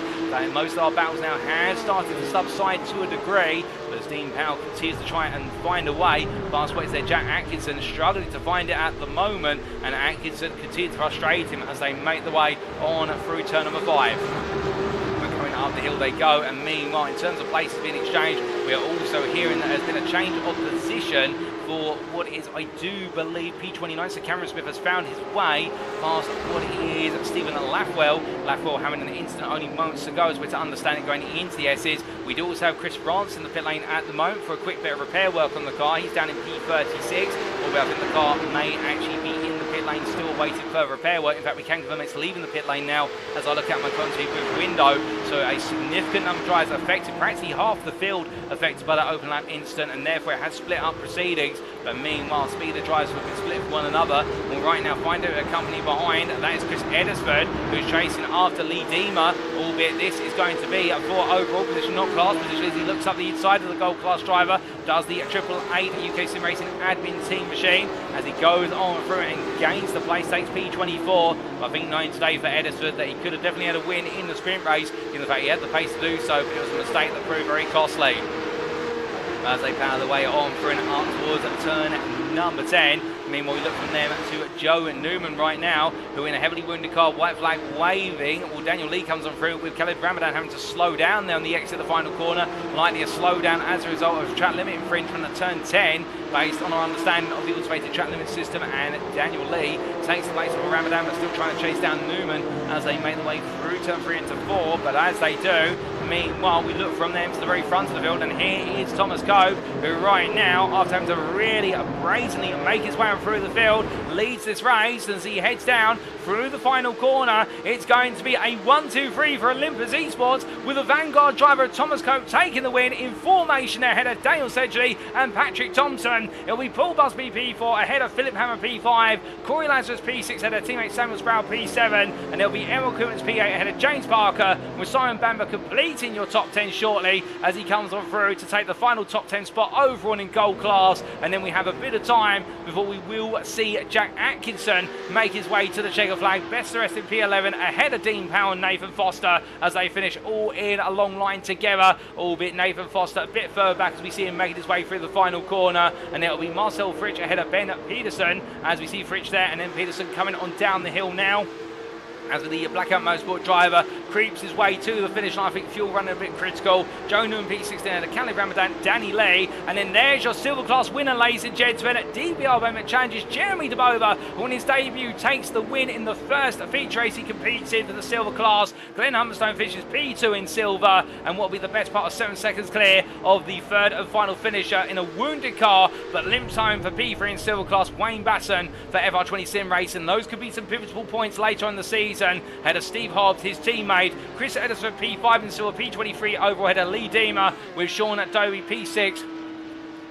Most of our battles now have started to subside to a degree, but as Dean Powell continues to try and find a way, past what is there, Jack Atkinson struggling to find it at the moment, and Atkinson continues to frustrate him as they make the way on through turn number 5. Coming up the hill they go, and meanwhile, in terms of places being exchanged, we are also hearing that there's been a change of position for what is, I do believe, P29. So Cameron Smith has found his way past what is Stephen Lathwell. Lathwell having an incident only moments ago, as we're to understand it, going into the S's. We do also have Chris France in the pit lane at the moment for a quick bit of repair work on the car. He's down in P36, although I think the car may actually be in the pit lane still waiting further repair work. In fact, we can confirm it's leaving the pit lane now as I look out my contact booth window. So a significant number of drivers affected, practically half the field affected by that open lap incident, and therefore it has split up proceedings. But meanwhile, speed of drivers have been split from one another. We'll right now find out a company behind. That is Chris Eddersford, who's chasing after Lee Deemer, albeit this is going to be a 4 overall position, not class position, as he looks up the inside of the gold class driver, does the 888 UKSimRacing admin team machine as he goes on through and gains the place, takes P24. But I think known today for Eddersford that he could have definitely had a win in the sprint race, given the fact he had the pace to do so, but it was a mistake that proved very costly. As they power their way on through and up towards turn number 10. Meanwhile, we look from them to Joe Newman right now, who in a heavily wounded car, white flag waving. Well, Daniel Lee comes on through with Khalid Ramadan having to slow down there on the exit of the final corner. Likely a slowdown as a result of track limit infringement at turn 10, based on our understanding of the automated track limit system. And Daniel Lee takes the place of Ramadan, but still trying to chase down Newman as they make their way through turn 3 into 4. But as they do, meanwhile, we look from them to the very front of the field, and here is Thomas Cove, who right now, after having to really brazenly make his way through the field, leads this race as he heads down through the final corner. It's going to be a 1-2-3 for Olympus Esports, with a Vanguard driver Thomas Cope taking the win in formation ahead of Daniel Sedgley and Patrick Thompson. It'll be Paul Busby P4 ahead of Philipp Hammer P5, Corey Lazarus P6 ahead of teammate Samuel Sproul P7, and it'll be Errol Coomans P8 ahead of James Parker, with Simon Bamber completing your top 10 shortly as he comes on through to take the final top 10 spot overall in gold class. And then we have a bit of time before we will see Jack Atkinson make his way to the checker flag. Best the rest in P11 ahead of Dean Powell and Nathan Foster as they finish all in a long line together, albeit Nathan Foster a bit further back as we see him making his way through the final corner. And it'll be Marcel Fritsch ahead of Ben Peterson as we see Fritsch there, and then Peterson coming on down the hill now. As the Blackout Motorsport driver creeps his way to the finish line. I think fuel running a bit critical. Joe Newman P16 and Khalid Ramadan, Danny Lee. And then there's your silver class winner, ladies and gentlemen. DBR Moment challenges Jeremy DeBova, who on his debut takes the win in the first feature race he competes in for the silver class. Glenn Humberstone finishes P2 in silver, and what will be the best part of 7 seconds clear of the third and final finisher in a wounded car, but limps home for P3 in silver class, Wayne Basson for FR20 Sim Racing. Those could be some pivotal points later in the season. Ahead of Steve Hobbs, his teammate, Chris Eddersford P5 in silver, P23 overall ahead of Lee Deemer, with Sean Adobe P6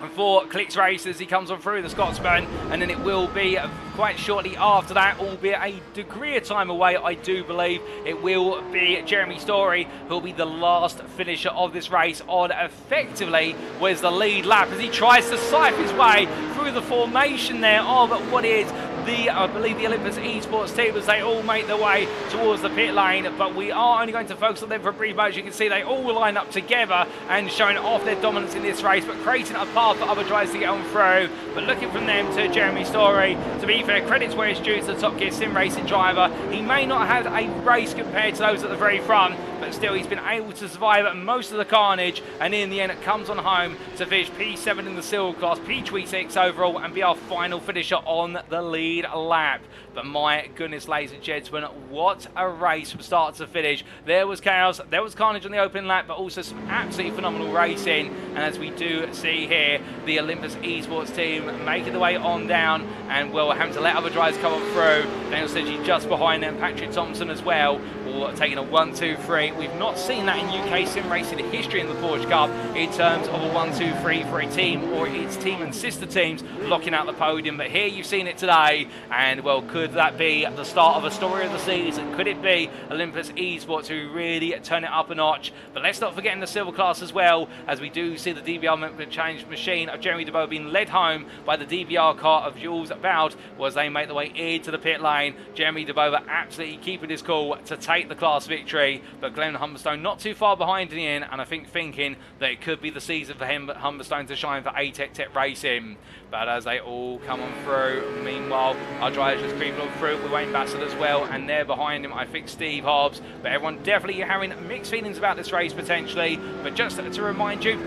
And for Clicks Racers, he comes on through the Scotsman, and then it will be quite shortly after that, albeit a degree of time away, I do believe, it will be Jeremy Story who will be the last finisher of this race on effectively was the lead lap as he tries to sipe his way through the formation there of what is I believe the Olympus Esports team as they all make their way towards the pit lane, but we are only going to focus on them for a brief moment. You can see they all line up together and showing off their dominance in this race, but creating a path for other drivers to get on through. But looking from them to Jeremy Story, to be fair, credits where it's due to the Top Gear Sim Racing driver. He may not have had a race compared to those at the very front, but still he's been able to survive most of the carnage, and in the end it comes on home to finish P7 in the silver class, P26 overall, and be our final finisher on the lead lap. But my goodness, ladies and gentlemen, what a race from start to finish. There was chaos, there was carnage on the opening lap, but also some absolutely phenomenal racing. And as we do see here, the Olympus Esports team making the way on down, and well, having to let other drivers come on through. Daniel Sedgey just behind them, Patrick Thompson as well, all taking a 1-2-3. We've not seen that in UK Sim Racing history in the Porsche Cup in terms of a 1-2-3 for a team or its team and sister teams locking out the podium. But here you've seen it today, and well, could that be the start of a story of the season? Could it be Olympus Esports who really turn it up a notch? But let's not forget in the silver class as well, as we do see the DBR change machine of Jeremy DeBow being led home by the DBR car of Jules Bout as they make the way into the pit lane. Jeremy DeBow absolutely keeping his cool to take the class victory, but Glenn Humberstone not too far behind in the end, and I think thinking that it could be the season for him, Humberstone to shine for ATEC Tech Racing. But as they all come on through, meanwhile, our drivers just creeping on through with Wayne Bassett as well, and there behind him, I think Steve Hobbs. But everyone definitely having mixed feelings about this race potentially. But just to remind you,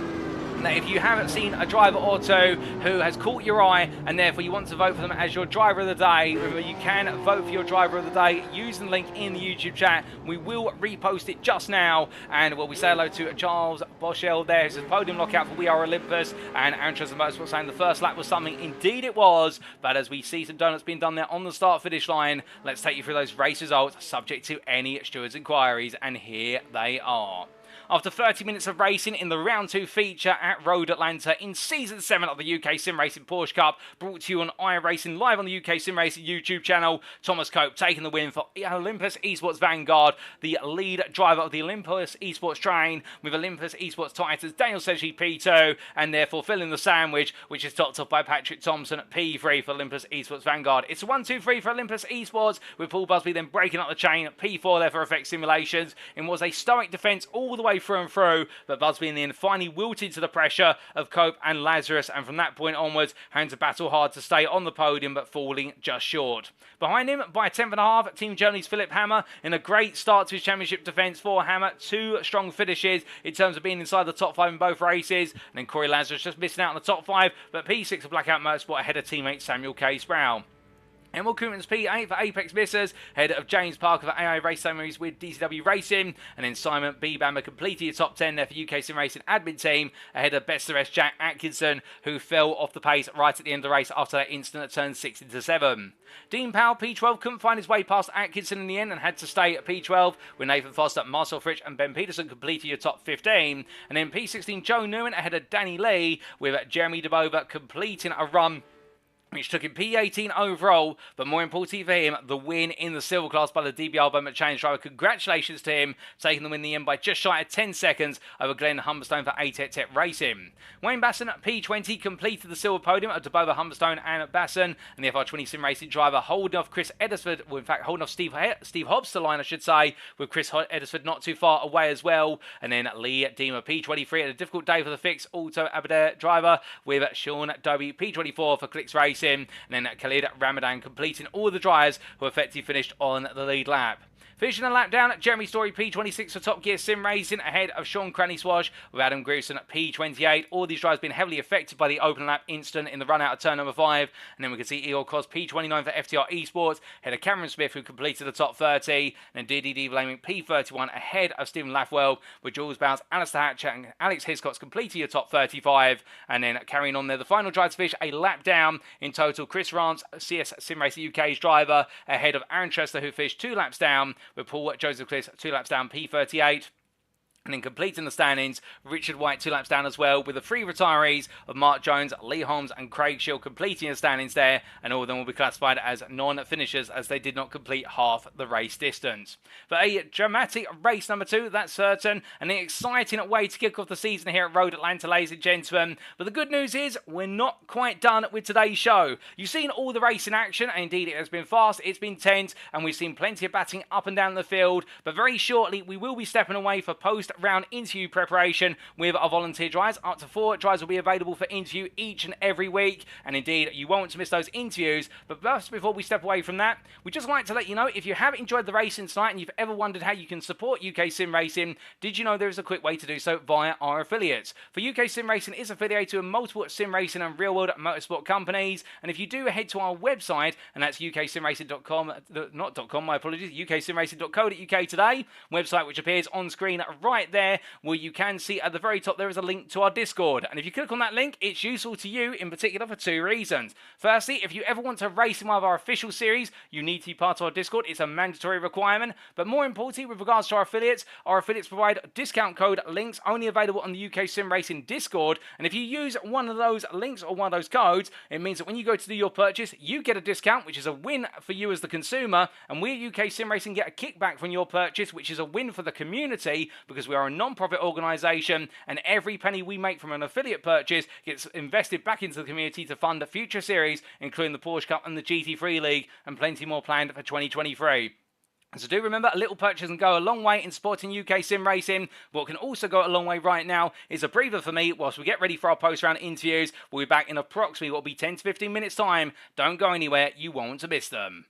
that if you haven't seen a driver or two who has caught your eye and therefore you want to vote for them as your driver of the day, remember you can vote for your driver of the day using the link in the YouTube chat. We will repost it just now, and well, we say hello to Charles Boschel there, who's a podium lockout for We Are Olympus, and Aaron Trezor Motorsport saying the first lap was something. Indeed it was, but as we see some donuts being done there on the start finish line, let's take you through those race results subject to any stewards' inquiries, and here they are. After 30 minutes of racing in the round 2 feature at Road Atlanta in Season 7 of the UK Sim Racing Porsche Cup, brought to you on iRacing live on the UK Sim Racing YouTube channel, Thomas Cope taking the win for Olympus Esports Vanguard, the lead driver of the Olympus Esports train, with Olympus Esports Titans Daniel Sedgey P2, and therefore filling the sandwich, which is topped off by Patrick Thompson at P3 for Olympus Esports Vanguard. It's a 1-2-3 for Olympus Esports, with Paul Busby then breaking up the chain at P4 there for Effect Simulations. It was a stoic defence all the way through and through, but Busby in the end finally wilted to the pressure of Cope and Lazarus, and from that point onwards having to battle hard to stay on the podium, but falling just short. Behind him by a tenth and a half, Team Germany's Philipp Hammer in a great start to his championship defence for Hammer. 2 strong finishes in terms of being inside the top 5 in both races, and then Corey Lazarus just missing out in the top 5, but P6 of Blackout Motorsport ahead of teammate Samuel K. Sproul. Emil Cooman's P8 for Apex Missers, ahead of James Parker for AI Race Summaries with DCW Racing, and then Simon B. Bamber completed your top 10 there for UK Sim Racing admin team, ahead of Best the Rest Jack Atkinson, who fell off the pace right at the end of the race after that incident that turned 6 into 7. Dean Powell, P12, couldn't find his way past Atkinson in the end and had to stay at P12, with Nathan Foster, Marcel Fritsch and Ben Peterson completed your top 15, and then P16 Joe Nguyen ahead of Danny Lee, with Jeremy DeBova completing a run which took him P18 overall, but more importantly for him, the win in the silver class by the DBR Bowman Challenge driver. Congratulations to him, taking the win in the end by just shy of 10 seconds over Glenn Humberstone for ATEC Tech Racing. Wayne Basson at P20 completed the silver podium of DeBova, Humberstone and Basson, and the FR20 Sim Racing driver holding off Chris Edisford, well in fact holding off Steve Hobbs to line I should say, with Chris Edisford not too far away as well, and then Lee Deemer P23 at a difficult day for the fixed Auto Aberdare driver, with Sean Dobie P24 for Clicks Racing, and then Khalid Ramadan completing all the drivers who effectively finished on the lead lap. Finishing the lap down at Jeremy Story P26 for Top Gear Sim Racing, ahead of Sean Cranny Swash with Adam Grewson at P28. All these drivers been heavily affected by the open lap incident in the run out of turn number 5. And then we can see Eeyore Cos P29 for FTR Esports, ahead of Cameron Smith who completed the top 30. And then DDD Blaming P31 ahead of Stephen Lathwell, with Jules Bounce, Alistair Hatcher and Alex Hiscott's completing your top 35. And then carrying on there, the final drive to finish a lap down in total. Chris Rance, CS Sim Racing UK's driver, ahead of Aaron Tressler who finished 2 laps down, with Paul Joseph Cliss 2 laps down P38. And in completing the standings, Richard White 2 laps down as well, with the 3 retirees of Mark Jones, Lee Holmes and Craig Shield completing the standings there, and all of them will be classified as non-finishers as they did not complete half the race distance. But a dramatic race number 2, that's certain, and an exciting way to kick off the season here at Road Atlanta, ladies and gentlemen. But the good news is, we're not quite done with today's show. You've seen all the race in action, and indeed it has been fast, it's been tense, and we've seen plenty of batting up and down the field, but very shortly we will be stepping away for post-round interview preparation with our volunteer drivers. Up to 4 drivers will be available for interview each and every week, and indeed you won't want to miss those interviews. But just before we step away from that, we'd just like to let you know, if you have enjoyed the racing tonight and you've ever wondered how you can support UK Sim Racing, did you know there is a quick way to do so via our affiliates? For UK Sim Racing is affiliated with multiple sim racing and real world motorsport companies, and if you do head to our website, and that's uksimracing.com, not .com, my apologies, uksimracing.co.uk today, website which appears on screen right there, where you can see at the very top there is a link to our Discord. And if you click on that link, it's useful to you in particular for 2 reasons. Firstly, if you ever want to race in one of our official series, you need to be part of our Discord. It's a mandatory requirement. But more importantly, with regards to our affiliates provide discount code links only available on the UK Sim Racing Discord. And if you use one of those links or one of those codes, it means that when you go to do your purchase, you get a discount, which is a win for you as the consumer. And we at UK Sim Racing get a kickback from your purchase, which is a win for the community, because we are a non-profit organisation, and every penny we make from an affiliate purchase gets invested back into the community to fund future series, including the Porsche Cup and the GT3 League, and plenty more planned for 2023. So do remember, a little purchase can go a long way in supporting UK Sim Racing. What can also go a long way right now is a breather for me whilst we get ready for our post-round interviews. We'll be back in approximately what will be 10 to 15 minutes time. Don't go anywhere, you won't want to miss them.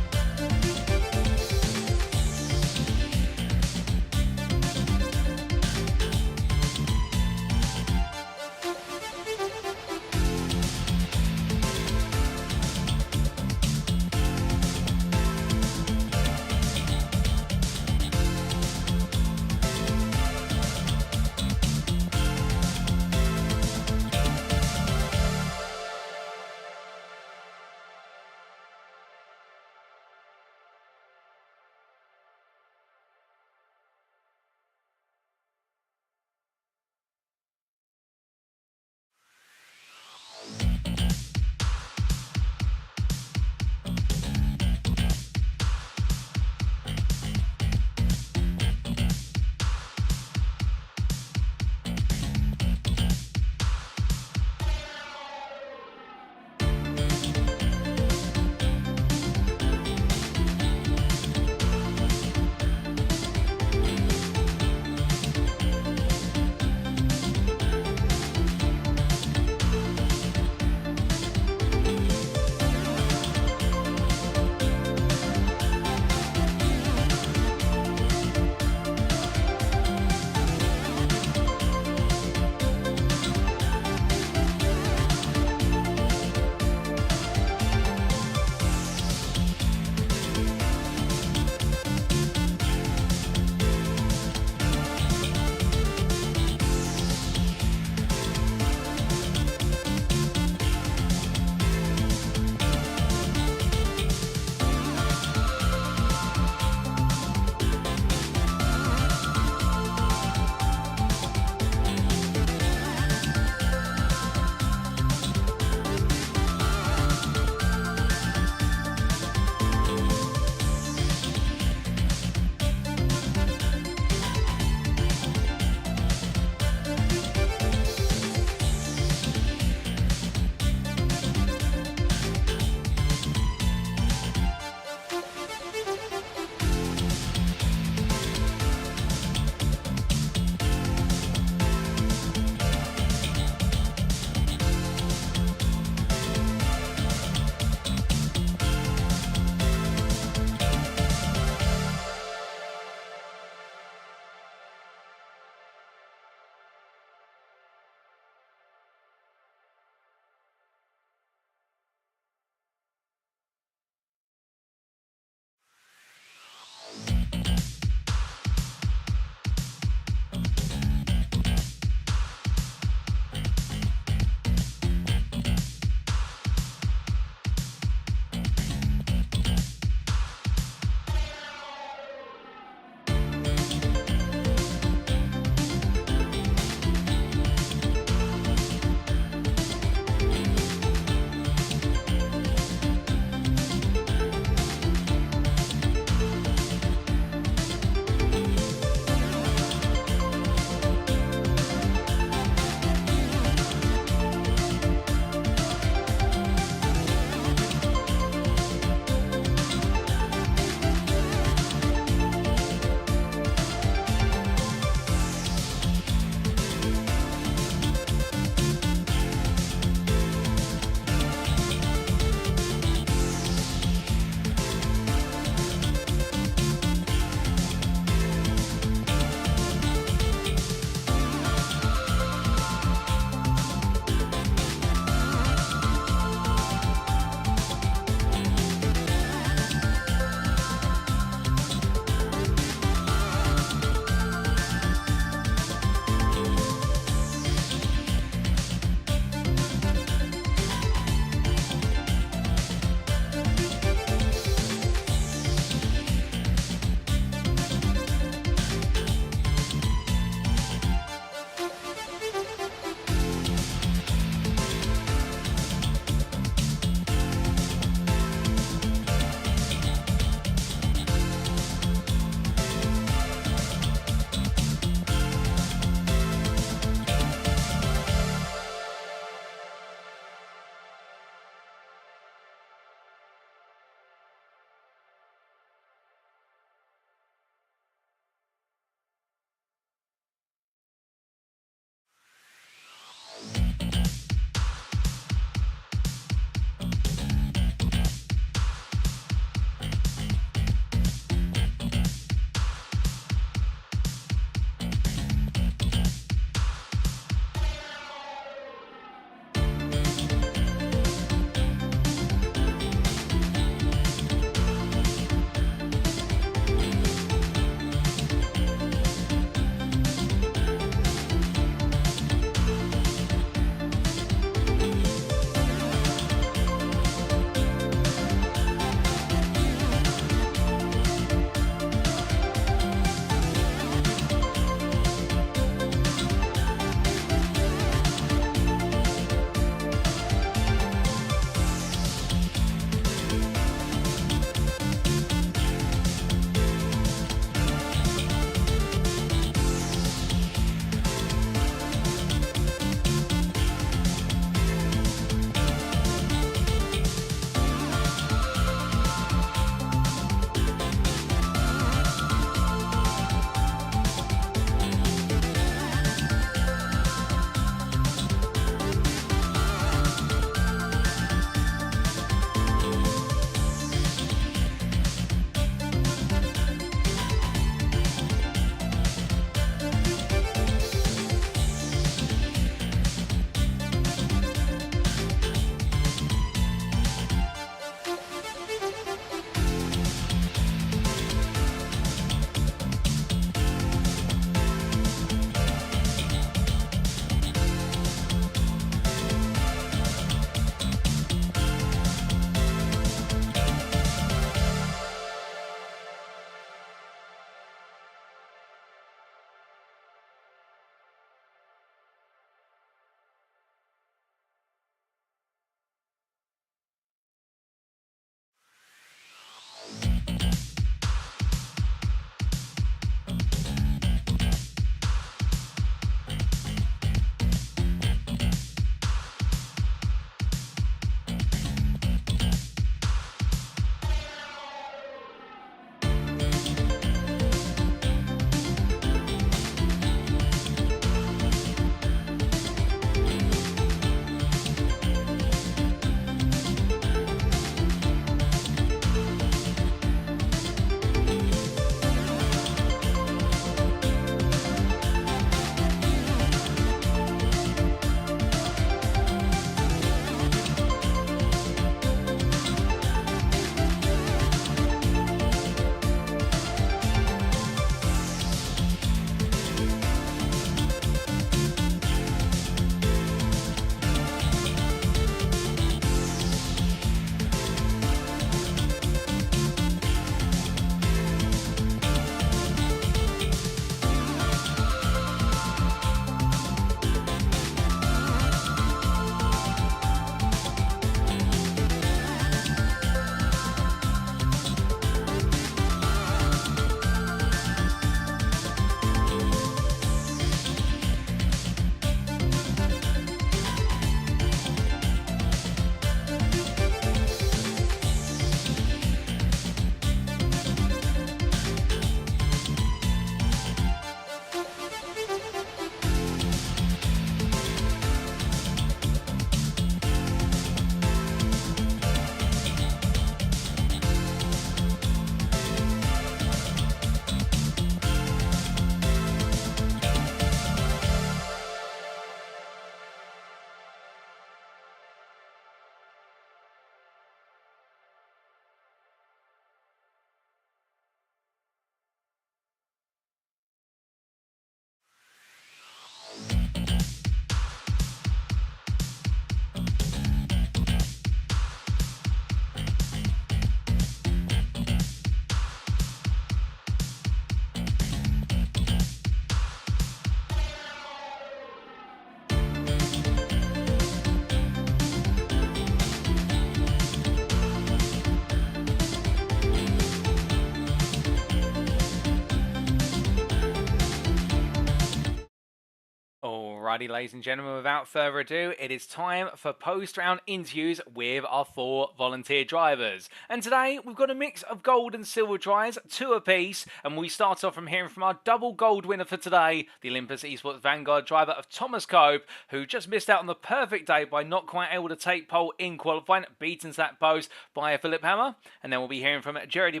Alrighty, ladies and gentlemen, without further ado, it is time for post-round interviews with our 4 volunteer drivers. And today, we've got a mix of gold and silver drivers, 2 apiece, and we start off from hearing from our double gold winner for today, the Olympus Esports Vanguard driver of Thomas Cope, who just missed out on the perfect day by not quite able to take pole in qualifying, beaten to that post by Philipp Hammer. And then we'll be hearing from Jeremy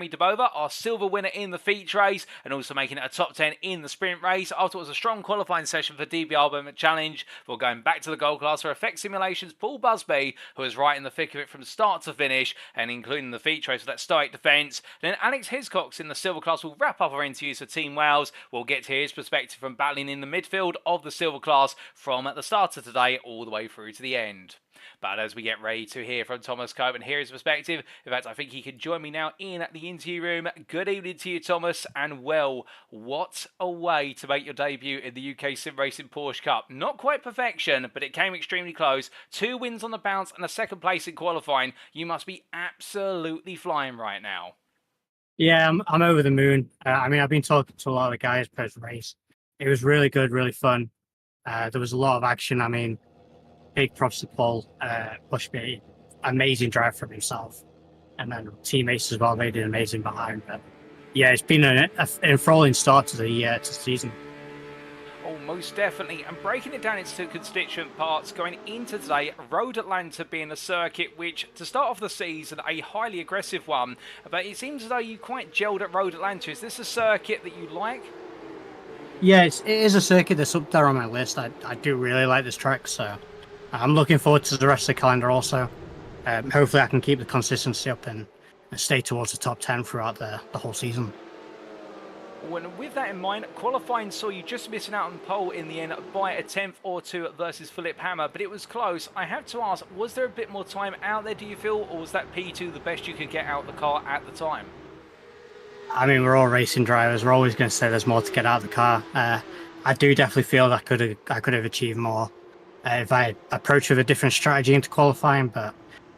Debova, our silver winner in the feature race, and also making it a top 10 in the sprint race. After it was a strong qualifying session for DBR Bowman Challenge. We're going back to the gold class for Effect Simulations Paul Busby, who was right in the thick of it from start to finish, and including the feature race with that stoic defence. Then Alex Hiscox in the silver class will wrap up our interviews for Team Wales. We'll get to his perspective from battling in the midfield of the silver class from at the start of today all the way through to the end. But as we get ready to hear from Thomas Cope and hear his perspective, in fact, I think he can join me now in the interview room. Good evening to you, Thomas, and well, what a way to make your debut in the UKSimRacing Porsche Cup. Not quite perfection, but it came extremely close. 2 wins on the bounce and a 2nd place in qualifying. You must be absolutely flying right now. Yeah, I'm over the moon. I've been talking to a lot of the guys post-race. It was really good, really fun. There was a lot of action. Big props to Paul, Bushby, amazing drive from himself. And then teammates as well, they did amazing behind. But yeah, it's been an enthralling start to the season. Oh, most definitely. And breaking it down into 2 constituent parts, going into today, Road Atlanta being a circuit which, to start off the season, a highly aggressive one. But it seems as though you quite gelled at Road Atlanta. Is this a circuit that you like? Yeah, it is a circuit that's up there on my list. I do really like this track, so I'm looking forward to the rest of the calendar also. Hopefully I can keep the consistency up and stay towards the top 10 throughout the whole season. Well, with that in mind, qualifying saw you just missing out on pole in the end by a 10th or 2 versus Philipp Hammer, but it was close. I have to ask, was there a bit more time out there, do you feel, or was that P2 the best you could get out of the car at the time? We're all racing drivers. We're always going to say there's more to get out of the car. I do definitely feel that I could have achieved more if I approached with a different strategy into qualifying, but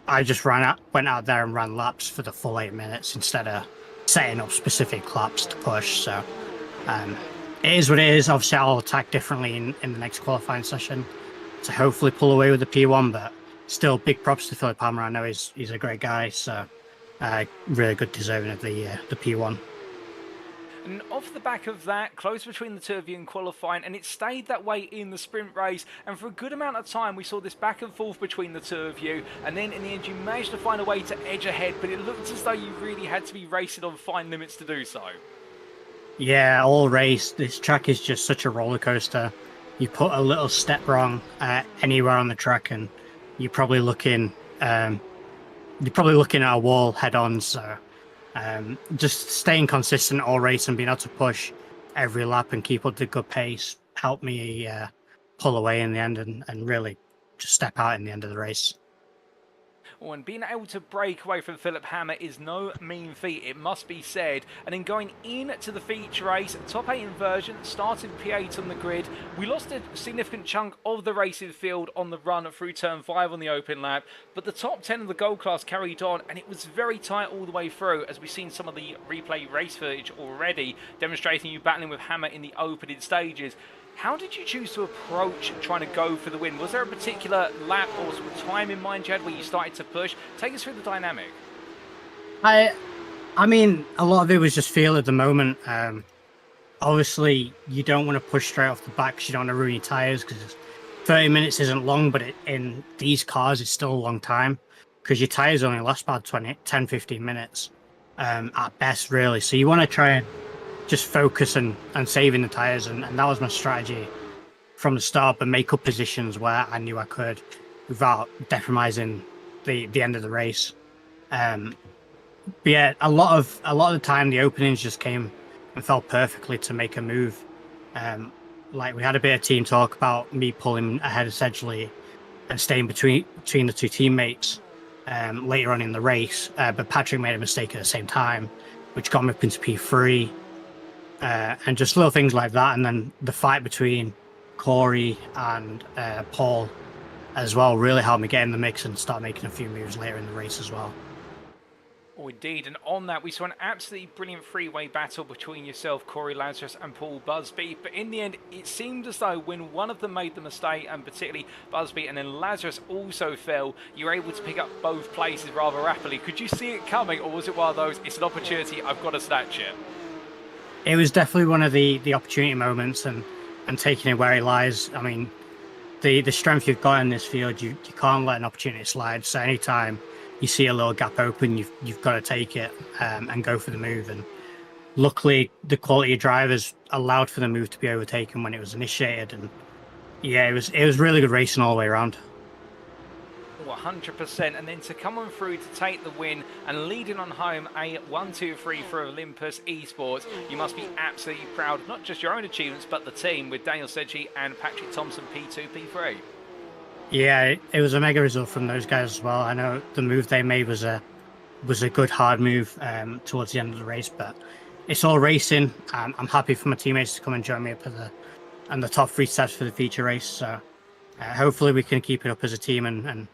I just went out there and ran laps for the full 8 minutes instead of setting up specific laps to push. So it is what it is. Obviously, I'll attack differently in the next qualifying session to hopefully pull away with the P1, but still big props to Philipp Hammer. I know he's a great guy, so really good deserving of the P1. And off the back of that, close between the 2 of you in qualifying, and it stayed that way in the sprint race. And for a good amount of time, we saw this back and forth between the 2 of you. And then in the end, you managed to find a way to edge ahead, but it looked as though you really had to be racing on fine limits to do so. Yeah, all race. This track is just such a roller coaster. You put a little step wrong anywhere on the track, and you're probably looking at a wall head on. So. Just staying consistent all race and being able to push every lap and keep up the good pace helped me pull away in the end and really just step out in the end of the race. Oh, and being able to break away from Philipp Hammer is no mean feat, it must be said. And then going into the feature race, top 8 inversion, starting P8 on the grid. We lost a significant chunk of the racing field on the run through turn 5 on the open lap, but the top 10 of the gold class carried on, and it was very tight all the way through, as we've seen some of the replay race footage already, demonstrating you battling with Hammer in the opening stages. How did you choose to approach trying to go for the win? Was there a particular lap or sort of time in mind you had where you started to push? Take us through the dynamic. A lot of it was just feel at the moment. Obviously, you don't want to push straight off the back because you don't want to ruin your tyres, because 30 minutes isn't long, but in these cars, it's still a long time because your tyres only last about 10, 15 minutes at best, really. So you want to try and just focus and saving the tyres, and that was my strategy from the start, but make up positions where I knew I could without detrimenting the end of the race. But yeah, a lot of the time the openings just came and fell perfectly to make a move. Like we had a bit of team talk about me pulling ahead essentially and staying between the 2 teammates later on in the race, but Patrick made a mistake at the same time, which got me up into P3. And just little things like that, and then the fight between Corey and Paul as well really helped me get in the mix and start making a few moves later in the race as well. Oh, indeed. And on that, we saw an absolutely brilliant three-way battle between yourself, Corey Lazarus, and Paul Busby. But in the end, it seemed as though when one of them made the mistake, and particularly Busby, and then Lazarus also fell, you were able to pick up both places rather rapidly. Could you see it coming, or was it one of those, it's an opportunity, I've got to snatch it? It was definitely one of the opportunity moments, and taking it where it lies. I mean, the strength you've got in this field, you can't let an opportunity slide. So anytime you see a little gap open, you've got to take it and go for the move. And luckily, the quality of drivers allowed for the move to be overtaken when it was initiated. And yeah, it was really good racing all the way around. 100%, and then to come on through to take the win and leading on home a 1-2-3 for Olympus Esports, you must be absolutely proud of not just your own achievements but the team with Daniel Sedgey and Patrick Thompson P2, P3. Yeah, it was a mega result from those guys as well. I know the move they made was a good hard move towards the end of the race, but it's all racing. I'm happy for my teammates to come and join me up at the top three sets for the feature race. So hopefully we can keep it up as a team and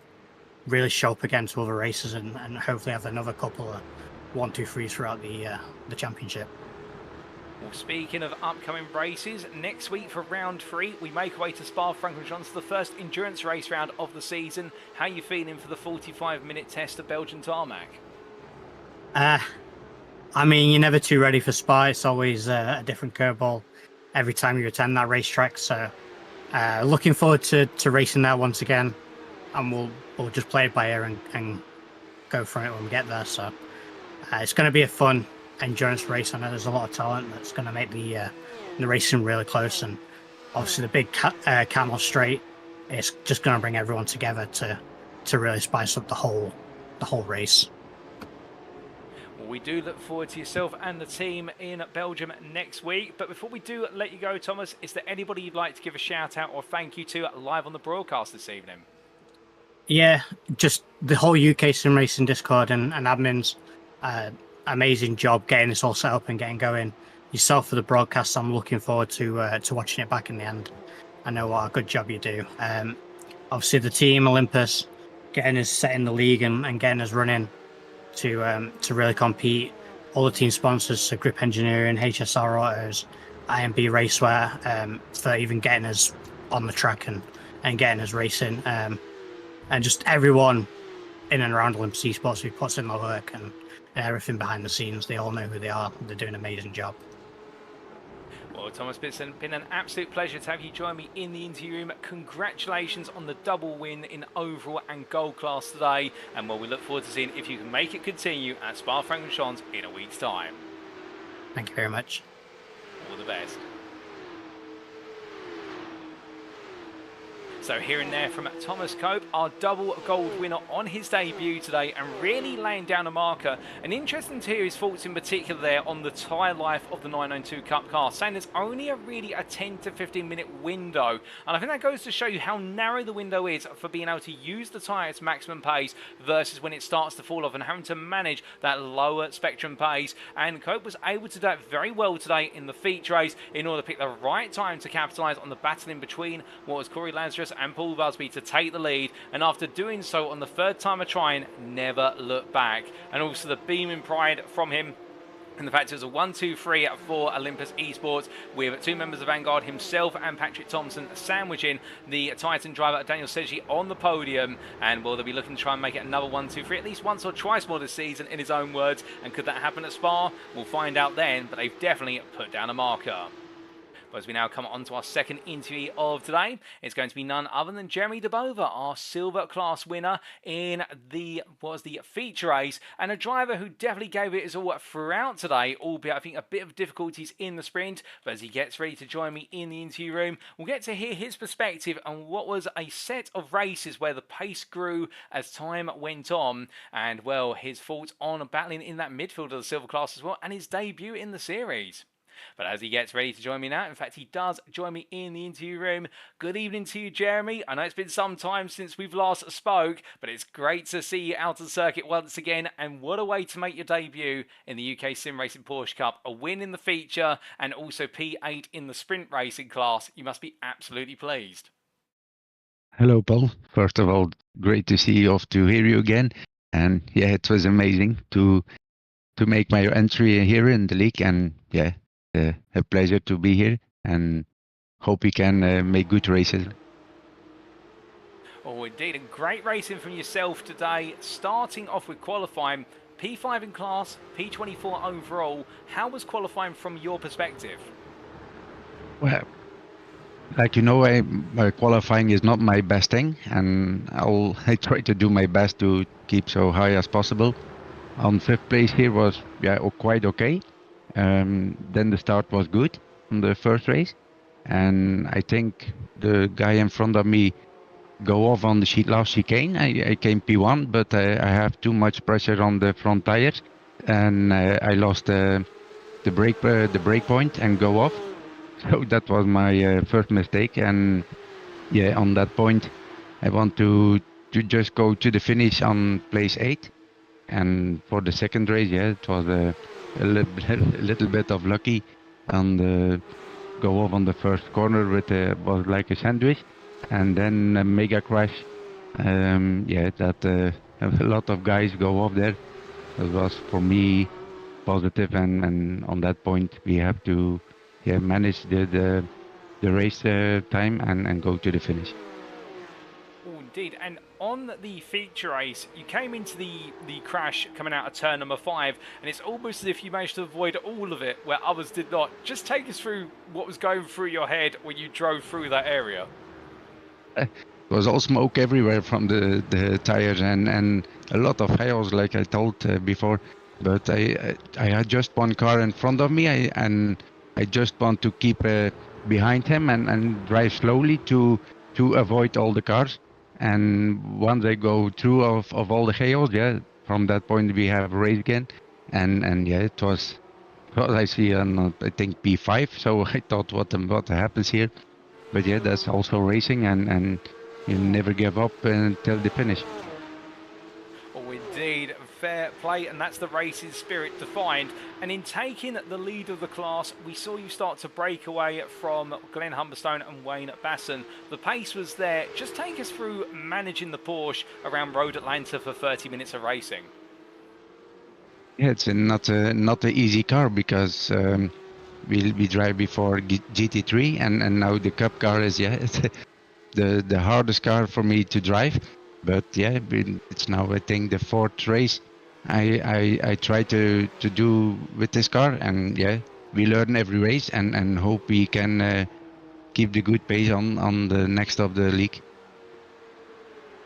really show up against other races and hopefully have another couple of 1-2-3s throughout the championship. Well, speaking of upcoming races, next week for round 3, we make our way to Spa-Francorchamps, the first endurance race round of the season. How are you feeling for the 45-minute test of Belgian tarmac? I mean, you're never too ready for Spa. It's always a different curveball every time you attend that racetrack. So looking forward to racing there once again. And we'll just play it by ear and go for it when we get there. So it's going to be a fun endurance race. I know there's a lot of talent that's going to make the racing really close. And obviously the big Camel Straight is just going to bring everyone together to really spice up the whole race. Well, we do look forward to yourself and the team in Belgium next week. But before we do let you go, Thomas, is there anybody you'd like to give a shout out or thank you to live on the broadcast this evening? Yeah, just the whole UKSimRacing Discord and admins. Amazing job getting this all set up and getting going. Yourself for the broadcast, I'm looking forward to watching it back in the end. I know what a good job you do. Obviously, the team Olympus getting us set in the league and getting us running to really compete. All the team sponsors, so Grip Engineering, HSR Autos, IMB Racewear, for even getting us on the track and getting us racing. And just everyone in and around Olympus Esports who puts in the work and everything behind the scenes. They all know who they are. They're doing an amazing job. Well, Thomas, it's been an absolute pleasure to have you join me in the interview room. Congratulations on the double win in overall and gold class today. And well, we look forward to seeing if you can make it continue at Spa-Francorchamps in a week's time. Thank you very much. All the best. So hearing there from Thomas Cope, our double gold winner on his debut today and really laying down a marker. And interesting to hear his thoughts in particular there on the tyre life of the 992 Cup car, saying there's only really a 10 to 15 minute window. And I think that goes to show you how narrow the window is for being able to use the tyre at its maximum pace versus when it starts to fall off and having to manage that lower spectrum pace. And Cope was able to do that very well today in the feature race in order to pick the right time to capitalise on the battle in between what was Corey Lazarus and Paul Busby to take the lead, and after doing so on the third time of trying, never look back. And also the beaming pride from him and the fact it was a 1-2-3 for Olympus Esports with two members of Vanguard, himself and Patrick Thompson, sandwiching the Titan driver Daniel Sedgey on the podium. And will they be looking to try and make it another 1-2-3 at least once or twice more this season, in his own words? And could that happen at Spa? We'll find out then, but they've definitely put down a marker. But as we now come on to our second interview of today, it's going to be none other than Jeremy DeBova, our silver class winner in the feature race, and a driver who definitely gave it his all throughout today, albeit I think a bit of difficulties in the sprint. But as he gets ready to join me in the interview room, we'll get to hear his perspective on what was a set of races where the pace grew as time went on, and well, his thoughts on battling in that midfield of the silver class as well, and his debut in the series. But as he gets ready to join me now, in fact, he does join me in the interview room. Good evening to you, Jeremy. I know it's been some time since we've last spoke, but it's great to see you out on circuit once again. And what a way to make your debut in the UKSimRacing Porsche Cup. A win in the feature and also P8 in the sprint racing class. You must be absolutely pleased. Hello, Paul. First of all, great to see you off to hear you again. And yeah, it was amazing to make my entry here in the league. And yeah, a pleasure to be here, and hope we can make good races. Oh, indeed, and great racing from yourself today. Starting off with qualifying, P5 in class, P24 overall. How was qualifying from your perspective? Well, like my qualifying is not my best thing, and I try to do my best to keep so high as possible. On fifth place here was quite okay. Then the start was good on the first race, and I think the guy in front of me go off on the last chicane. I came P1, but I have too much pressure on the front tires, and I lost the brake point and go off. So that was my first mistake, and yeah, on that point, I want to just go to the finish on place 8. And for the second race, yeah, it was a little bit of lucky, and go off on the first corner with was like a sandwich, and then a mega crash. Yeah, that a lot of guys go off there. That was for me positive, and on that point we have to manage the race time and go to the finish. Oh, indeed. And on the feature race, you came into the crash coming out of turn number 5, and it's almost as if you managed to avoid all of it where others did not. Just take us through what was going through your head when you drove through that area. It was all smoke everywhere from the tires, and a lot of chaos, like I told before. But I had just one car in front of me, and I just want to keep behind him and drive slowly to avoid all the cars. And once I go through of all the chaos, yeah, from that point we have a race again, and yeah, it was. Well, I see, I think P5. So I thought, what happens here? But yeah, that's also racing, and you never give up until the finish. Oh, indeed, fair play, and that's the race's spirit defined. And in taking the lead of the class, we saw you start to break away from Glenn Humberstone and Wayne Basson. The pace was there. Just take us through managing the Porsche around Road Atlanta for 30 minutes of racing. Yeah, it's not a easy car, because we drive before GT3, and now the Cup car is it's the hardest car for me to drive. But yeah, it's now I think the fourth race I try to do with this car, and yeah, we learn every race, and hope we can keep the good pace on the next of the league.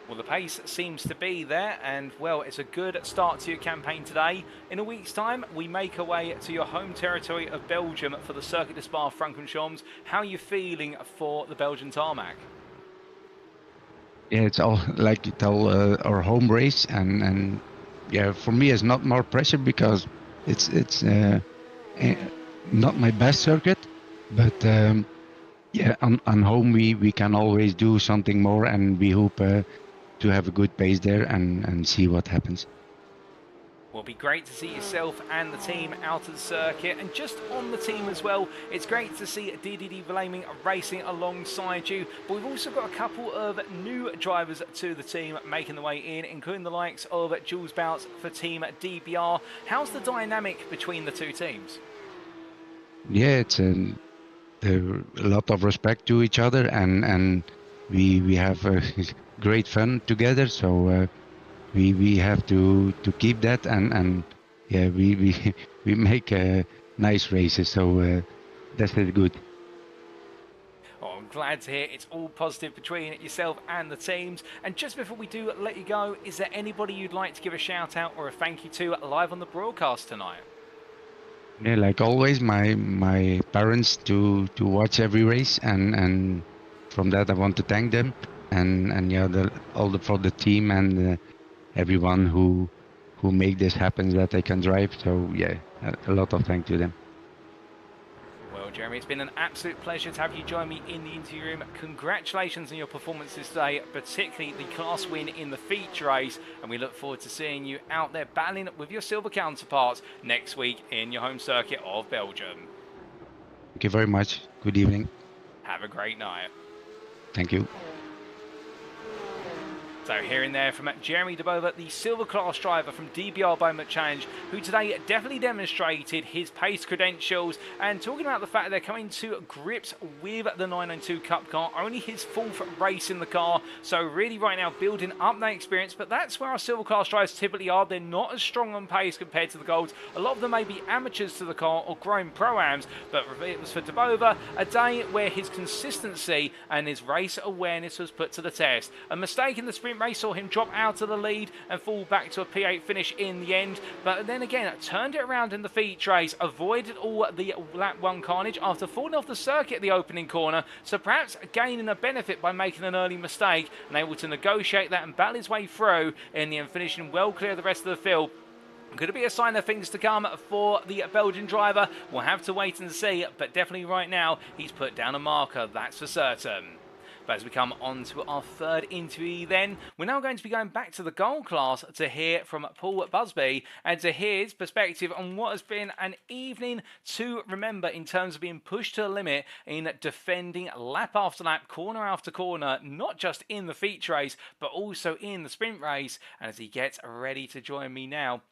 Well, the pace seems to be there, and well, it's a good start to your campaign today. In a week's time, we make our way to your home territory of Belgium for the Circuit de Spa-Francorchamps. How are you feeling for the Belgian tarmac? Yeah, it's all like you tell our home race, and yeah, for me it's not more pressure, because it's not my best circuit, but yeah, on home we can always do something more, and we hope to have a good pace there and see what happens. Well, it'll be great to see yourself and the team out of the circuit. And just on the team as well, it's great to see DDD Vlaming racing alongside you. But we've also got a couple of new drivers to the team making the way in, including the likes of Jules Bouts for Team DBR. How's the dynamic between the two teams? Yeah, it's a lot of respect to each other, and we have great fun together. So we have to keep that, and yeah, we we make nice races. So that is good. Oh, I'm glad to hear it's all positive between yourself and the teams. And just before we do let you go, is there anybody you'd like to give a shout out or a thank you to live on the broadcast tonight? Yeah, like always, my parents to watch every race, and from that I want to thank them, and yeah, for the team, and everyone who make this happen, that I can drive. So yeah, a lot of thanks to them. Well, Jeremy, it's been an absolute pleasure to have you join me in the interview room. Congratulations on your performances today, particularly the class win in the feature race, and we look forward to seeing you out there battling with your silver counterparts next week in your home circuit of Belgium. Thank you very much. Good evening. Have a great night. Thank you. So hearing there from Jeremy Debova, the silver class driver from DBR Beaumont Challenge, who today definitely demonstrated his pace credentials, and talking about the fact they're coming to grips with the 992 Cup car, only his fourth race in the car, so really right now building up that experience. But that's where our silver class drivers typically are. They're not as strong on pace compared to the golds. A lot of them may be amateurs to the car or growing pro-ams, but it was for Debova a day where his consistency and his race awareness was put to the test. A mistake in the sprint race saw him drop out of the lead and fall back to a P8 finish in the end, but then again turned it around in the feature race, avoided all the lap 1 carnage after falling off the circuit at the opening corner, so perhaps gaining a benefit by making an early mistake and able to negotiate that and battle his way through in the end, finishing well clear of the rest of the field. Could it be a sign of things to come for the Belgian driver? We'll have to wait and see, but definitely right now he's put down a marker, that's for certain. But as we come on to our third interview then, we're now going to be going back to the gold class to hear from Paul Busby and to hear his perspective on what has been an evening to remember in terms of being pushed to the limit in defending lap after lap, corner after corner, not just in the feature race, but also in the sprint race. And as he gets ready to join me now,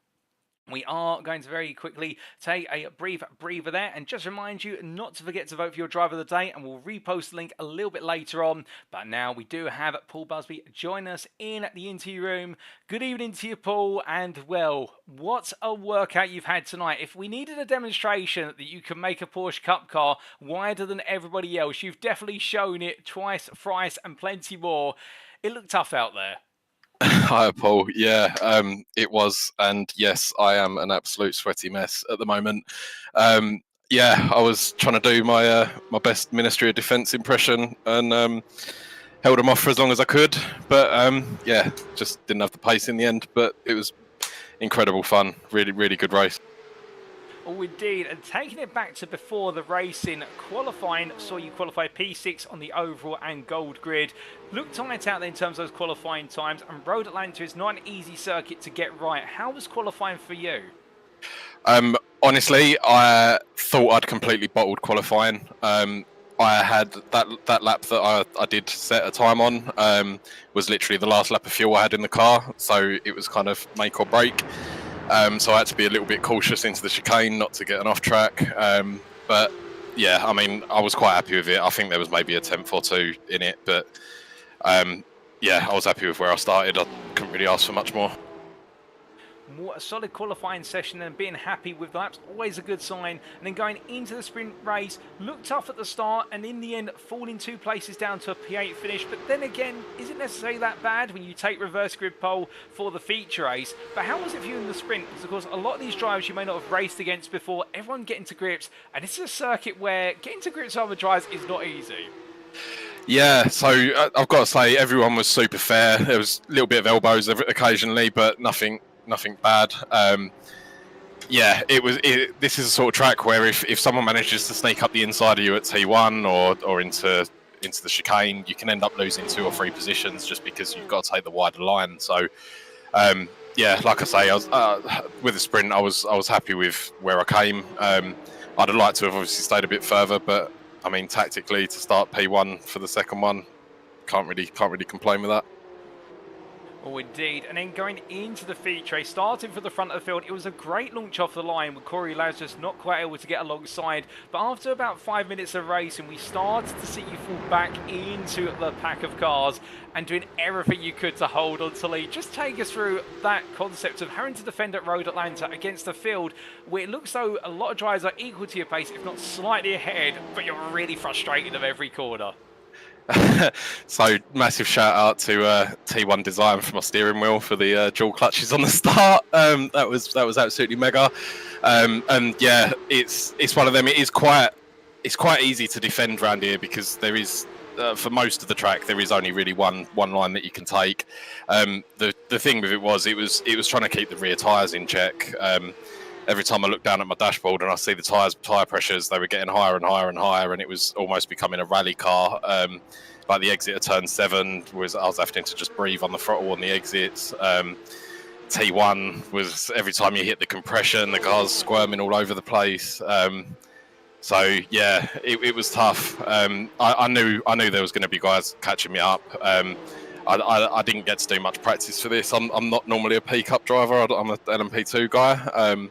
we are going to very quickly take a brief breather there and just remind you not to forget to vote for your driver of the day, and we'll repost the link a little bit later on. But now we do have Paul Busby join us in the interview room. Good evening to you, Paul, and well, what a workout you've had tonight. If we needed a demonstration that you can make a Porsche Cup car wider than everybody else, you've definitely shown it twice, thrice, and plenty more. It looked tough out there. Hi, Paul. Yeah, it was. And yes, I am an absolute sweaty mess at the moment. Yeah, I was trying to do my my best Ministry of Defence impression and held them off for as long as I could. But yeah, just didn't have the pace in the end. But it was incredible fun. Really, really good race. Oh, indeed. And taking it back to before the racing, qualifying saw you qualify P6 on the overall and gold grid. Looked tight out there in terms of those qualifying times, and Road Atlanta is not an easy circuit to get right. How was qualifying for you? Honestly, I thought I'd completely bottled qualifying. I had that lap that I did set a time on was literally the last lap of fuel I had in the car, so it was kind of make or break. So I had to be a little bit cautious into the chicane, not to get an off track. But yeah, I mean, I was quite happy with it. I think there was maybe a 10th or 2 in it, but yeah, I was happy with where I started. I couldn't really ask for much more. What a solid qualifying session, and being happy with the laps, always a good sign. And then going into the sprint race, looked tough at the start, and in the end, falling 2 places down to a P8 finish. But then again, isn't necessarily that bad when you take reverse grid pole for the feature race. But how was it for you in the sprint? Because of course, a lot of these drivers you may not have raced against before, everyone getting to grips, and it's a circuit where getting to grips with other drivers is not easy. Yeah, so I've got to say, everyone was super fair. There was a little bit of elbows occasionally, but nothing bad. Yeah, this is a sort of track where if someone manages to sneak up the inside of you at T1 or into the chicane, you can end up losing 2 or 3 positions just because you've got to take the wider line. So yeah, like I say, I was, with the sprint, I was happy with where I came. I'd have liked to have obviously stayed a bit further, but I mean, tactically to start P1 for the second one, can't really complain with that. Oh, indeed. And then going into the feature race, starting for the front of the field, it was a great launch off the line with Corey Lazarus not quite able to get alongside. But after about 5 minutes of racing, we started to see you fall back into the pack of cars and doing everything you could to hold on to lead. Just take us through that concept of having to defend at Road Atlanta against a field where it looks though a lot of drivers are equal to your pace, if not slightly ahead, but you're really frustrated of every corner. So massive shout out to T1 Design for my steering wheel for the dual clutches on the start. That was absolutely mega. And yeah, it's one of them. It's quite easy to defend around here because there is for most of the track there is only really one line that you can take. The thing with it was trying to keep the rear tyres in check. Every time I looked down at my dashboard and I see the tyre pressures, they were getting higher and higher and higher, and it was almost becoming a rally car. Like the exit of turn 7 I was having to just breathe on the throttle on the exits. T1 was every time you hit the compression, the car's squirming all over the place. So yeah, it was tough. I knew there was going to be guys catching me up. I didn't get to do much practice for this. I'm not normally a P Cup driver. I'm an LMP2 guy.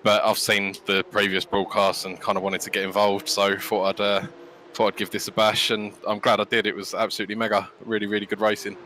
But I've seen the previous broadcasts and kind of wanted to get involved, so thought I'd give this a bash, and I'm glad I did. It was absolutely mega, really, really good racing.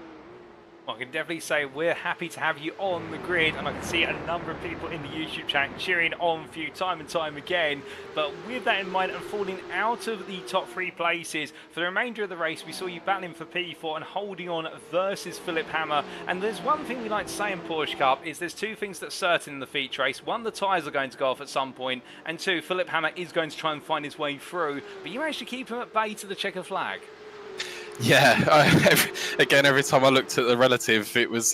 Well, I can definitely say we're happy to have you on the grid, and I can see a number of people in the YouTube chat cheering on for you time and time again. But with that in mind, and falling out of the top 3 places for the remainder of the race, we saw you battling for P4 and holding on versus Philipp Hammer. And there's one thing we like to say in Porsche Cup is there's 2 things that's certain in the feature race. 1, the tyres are going to go off at some point, and 2, Philipp Hammer is going to try and find his way through. But you managed to keep him at bay to the checker flag. Yeah, again, every time I looked at the relative, it was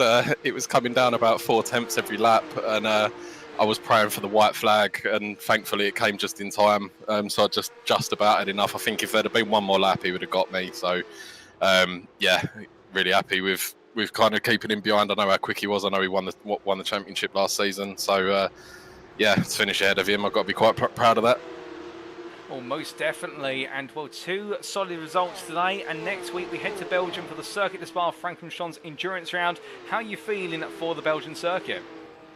coming down about 4 tenths every lap, and I was praying for the white flag, and thankfully it came just in time. So I just about had enough. I think if there'd have been one more lap, he would have got me. So yeah, really happy with kind of keeping him behind. I know how quick he was. I know he won the championship last season. So yeah, to finish ahead of him, I've got to be quite proud of that. Well, most definitely, and well, 2 solid results today, and next week we head to Belgium for the Circuit de Spa-Francorchamps endurance round. How are you feeling for the Belgian circuit?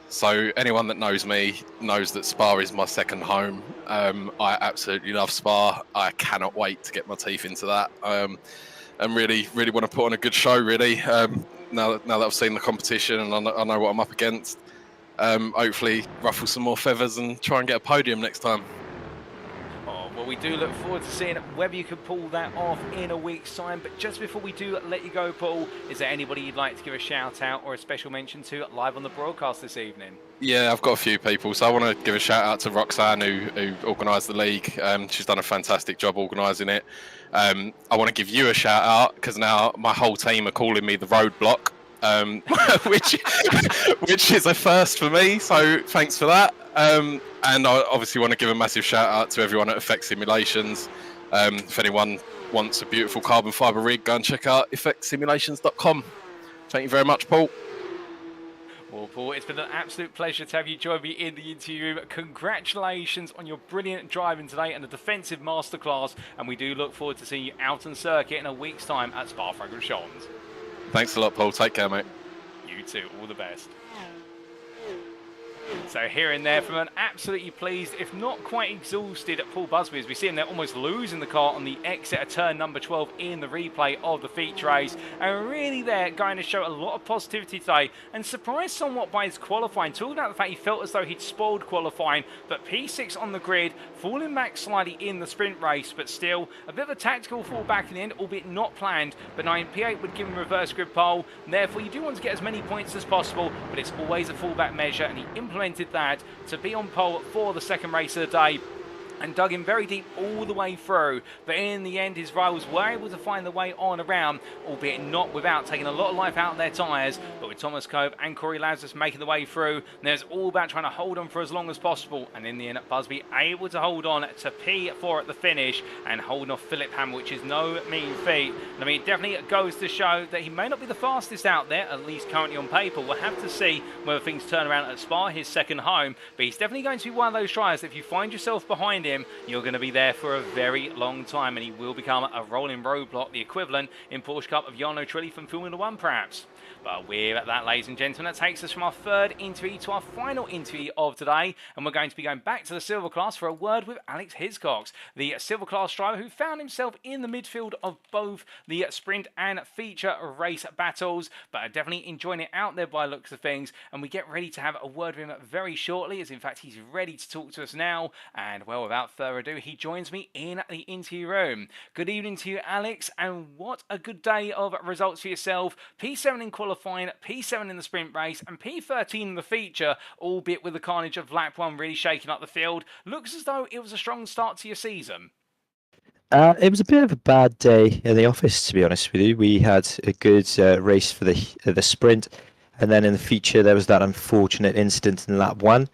So anyone that knows me knows that Spa is my second home. I absolutely love Spa. I cannot wait to get my teeth into that, and really want to put on a good show, really. Now that I've seen the competition and I know what I'm up against, hopefully ruffle some more feathers and try and get a podium next time. Well, we do look forward to seeing whether you can pull that off in a week's time. But just before we do let you go, Paul, is there anybody you'd like to give a shout out or a special mention to live on the broadcast this evening? Yeah, I've got a few people. So I want to give a shout out to Roxanne, who organised the league. She's done a fantastic job organising it. I want to give you a shout out because now my whole team are calling me the Roadblock, which is a first for me. So thanks for that. And I obviously want to give a massive shout out to everyone at Effect Simulations. If anyone wants a beautiful carbon fibre rig, go and check out effectsimulations.com. Thank you very much, Paul. Well, Paul, it's been an absolute pleasure to have you join me in the interview room. Congratulations on your brilliant driving today and the defensive masterclass. And we do look forward to seeing you out on circuit in a week's time at Spa-Francorchamps. Thanks a lot, Paul. Take care, mate. You too. All the best. So here and there from an absolutely pleased, if not quite exhausted, Paul Busby, as we see him there almost losing the car on the exit of turn number 12 in the replay of the feature race, and really there going to show a lot of positivity today, and surprised somewhat by his qualifying, talking about the fact he felt as though he'd spoiled qualifying, but P6 on the grid, falling back slightly in the sprint race, but still a bit of a tactical fall back in the end, albeit not planned, but 9 P8 would give him reverse grid pole, and therefore you do want to get as many points as possible, but it's always a fallback measure, and he implemented that to be on pole for the second race of the day and dug him very deep all the way through, but in the end his rivals were able to find the way on around, albeit not without taking a lot of life out of their tyres, but with Thomas Cove and Corey Lazarus making the way through, and there's all about trying to hold on for as long as possible, and in the end Busby able to hold on to P4 at the finish and holding off Philipp Hammer, which is no mean feat. And I mean, it definitely goes to show that he may not be the fastest out there, at least currently on paper. We'll have to see whether things turn around at Spa, his second home, but he's definitely going to be one of those drivers that if you find yourself behind him, you're going to be there for a very long time, and he will become a rolling roadblock, the equivalent in Porsche Cup of Jarno Trulli from Formula 1 perhaps. But we're at that, ladies and gentlemen. That takes us from our third interview to our final interview of today, and we're going to be going back to the silver class for a word with Alex Hiscox, the silver class driver who found himself in the midfield of both the sprint and feature race battles, but definitely enjoying it out there by the looks of things. And we get ready to have a word with him very shortly, as in fact he's ready to talk to us now. And well, without further ado, he joins me in the interview room. Good evening to you, Alex, and what a good day of results for yourself. P7 in qualifying, P7 in the sprint race, and P13 in the feature, albeit with the carnage of lap 1 really shaking up the field. Looks as though it was a strong start to your season. It was a bit of a bad day in the office, to be honest with you. We had a good race for the sprint, and then in the feature there was that unfortunate incident in lap 1.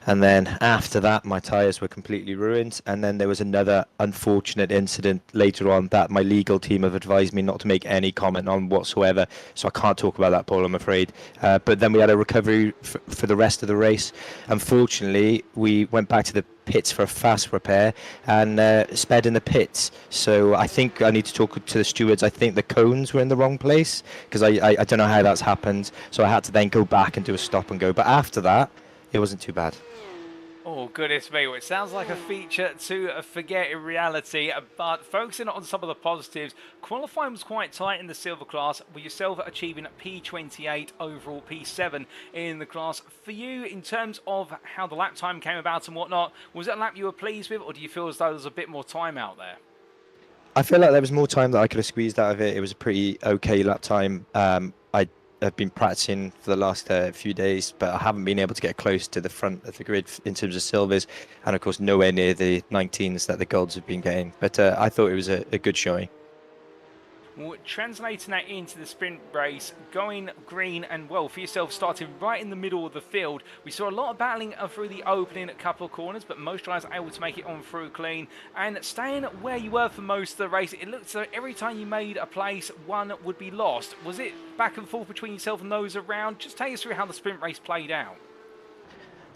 And then after that, my tyres were completely ruined. And then there was another unfortunate incident later on that my legal team have advised me not to make any comment on whatsoever. So I can't talk about that, Paul, I'm afraid. But then we had a recovery for the rest of the race. Unfortunately, we went back to the pits for a fast repair and sped in the pits. So I think I need to talk to the stewards. I think the cones were in the wrong place because I don't know how that's happened. So I had to then go back and do a stop and go. But after that, it wasn't too bad. Oh, goodness me. Well, it sounds like a feature to forget in reality, but focusing on some of the positives, qualifying was quite tight in the silver class, with yourself achieving P28 overall, P7 in the class. For you, in terms of how the lap time came about and whatnot, was it a lap you were pleased with, or do you feel as though there's a bit more time out there? I feel like there was more time that I could have squeezed out of it. It was a pretty okay lap time. I've been practicing for the last few days, but I haven't been able to get close to the front of the grid in terms of silvers, and of course nowhere near the 19s that the golds have been getting. But I thought it was a good showing. Well, translating that into the sprint race, going green and well for yourself, starting right in the middle of the field. We saw a lot of battling through the opening couple of corners, but most drivers able to make it on through clean and staying where you were for most of the race. It looked as though every time you made a place, one would be lost. Was it back and forth between yourself and those around? Just take us through how the sprint race played out.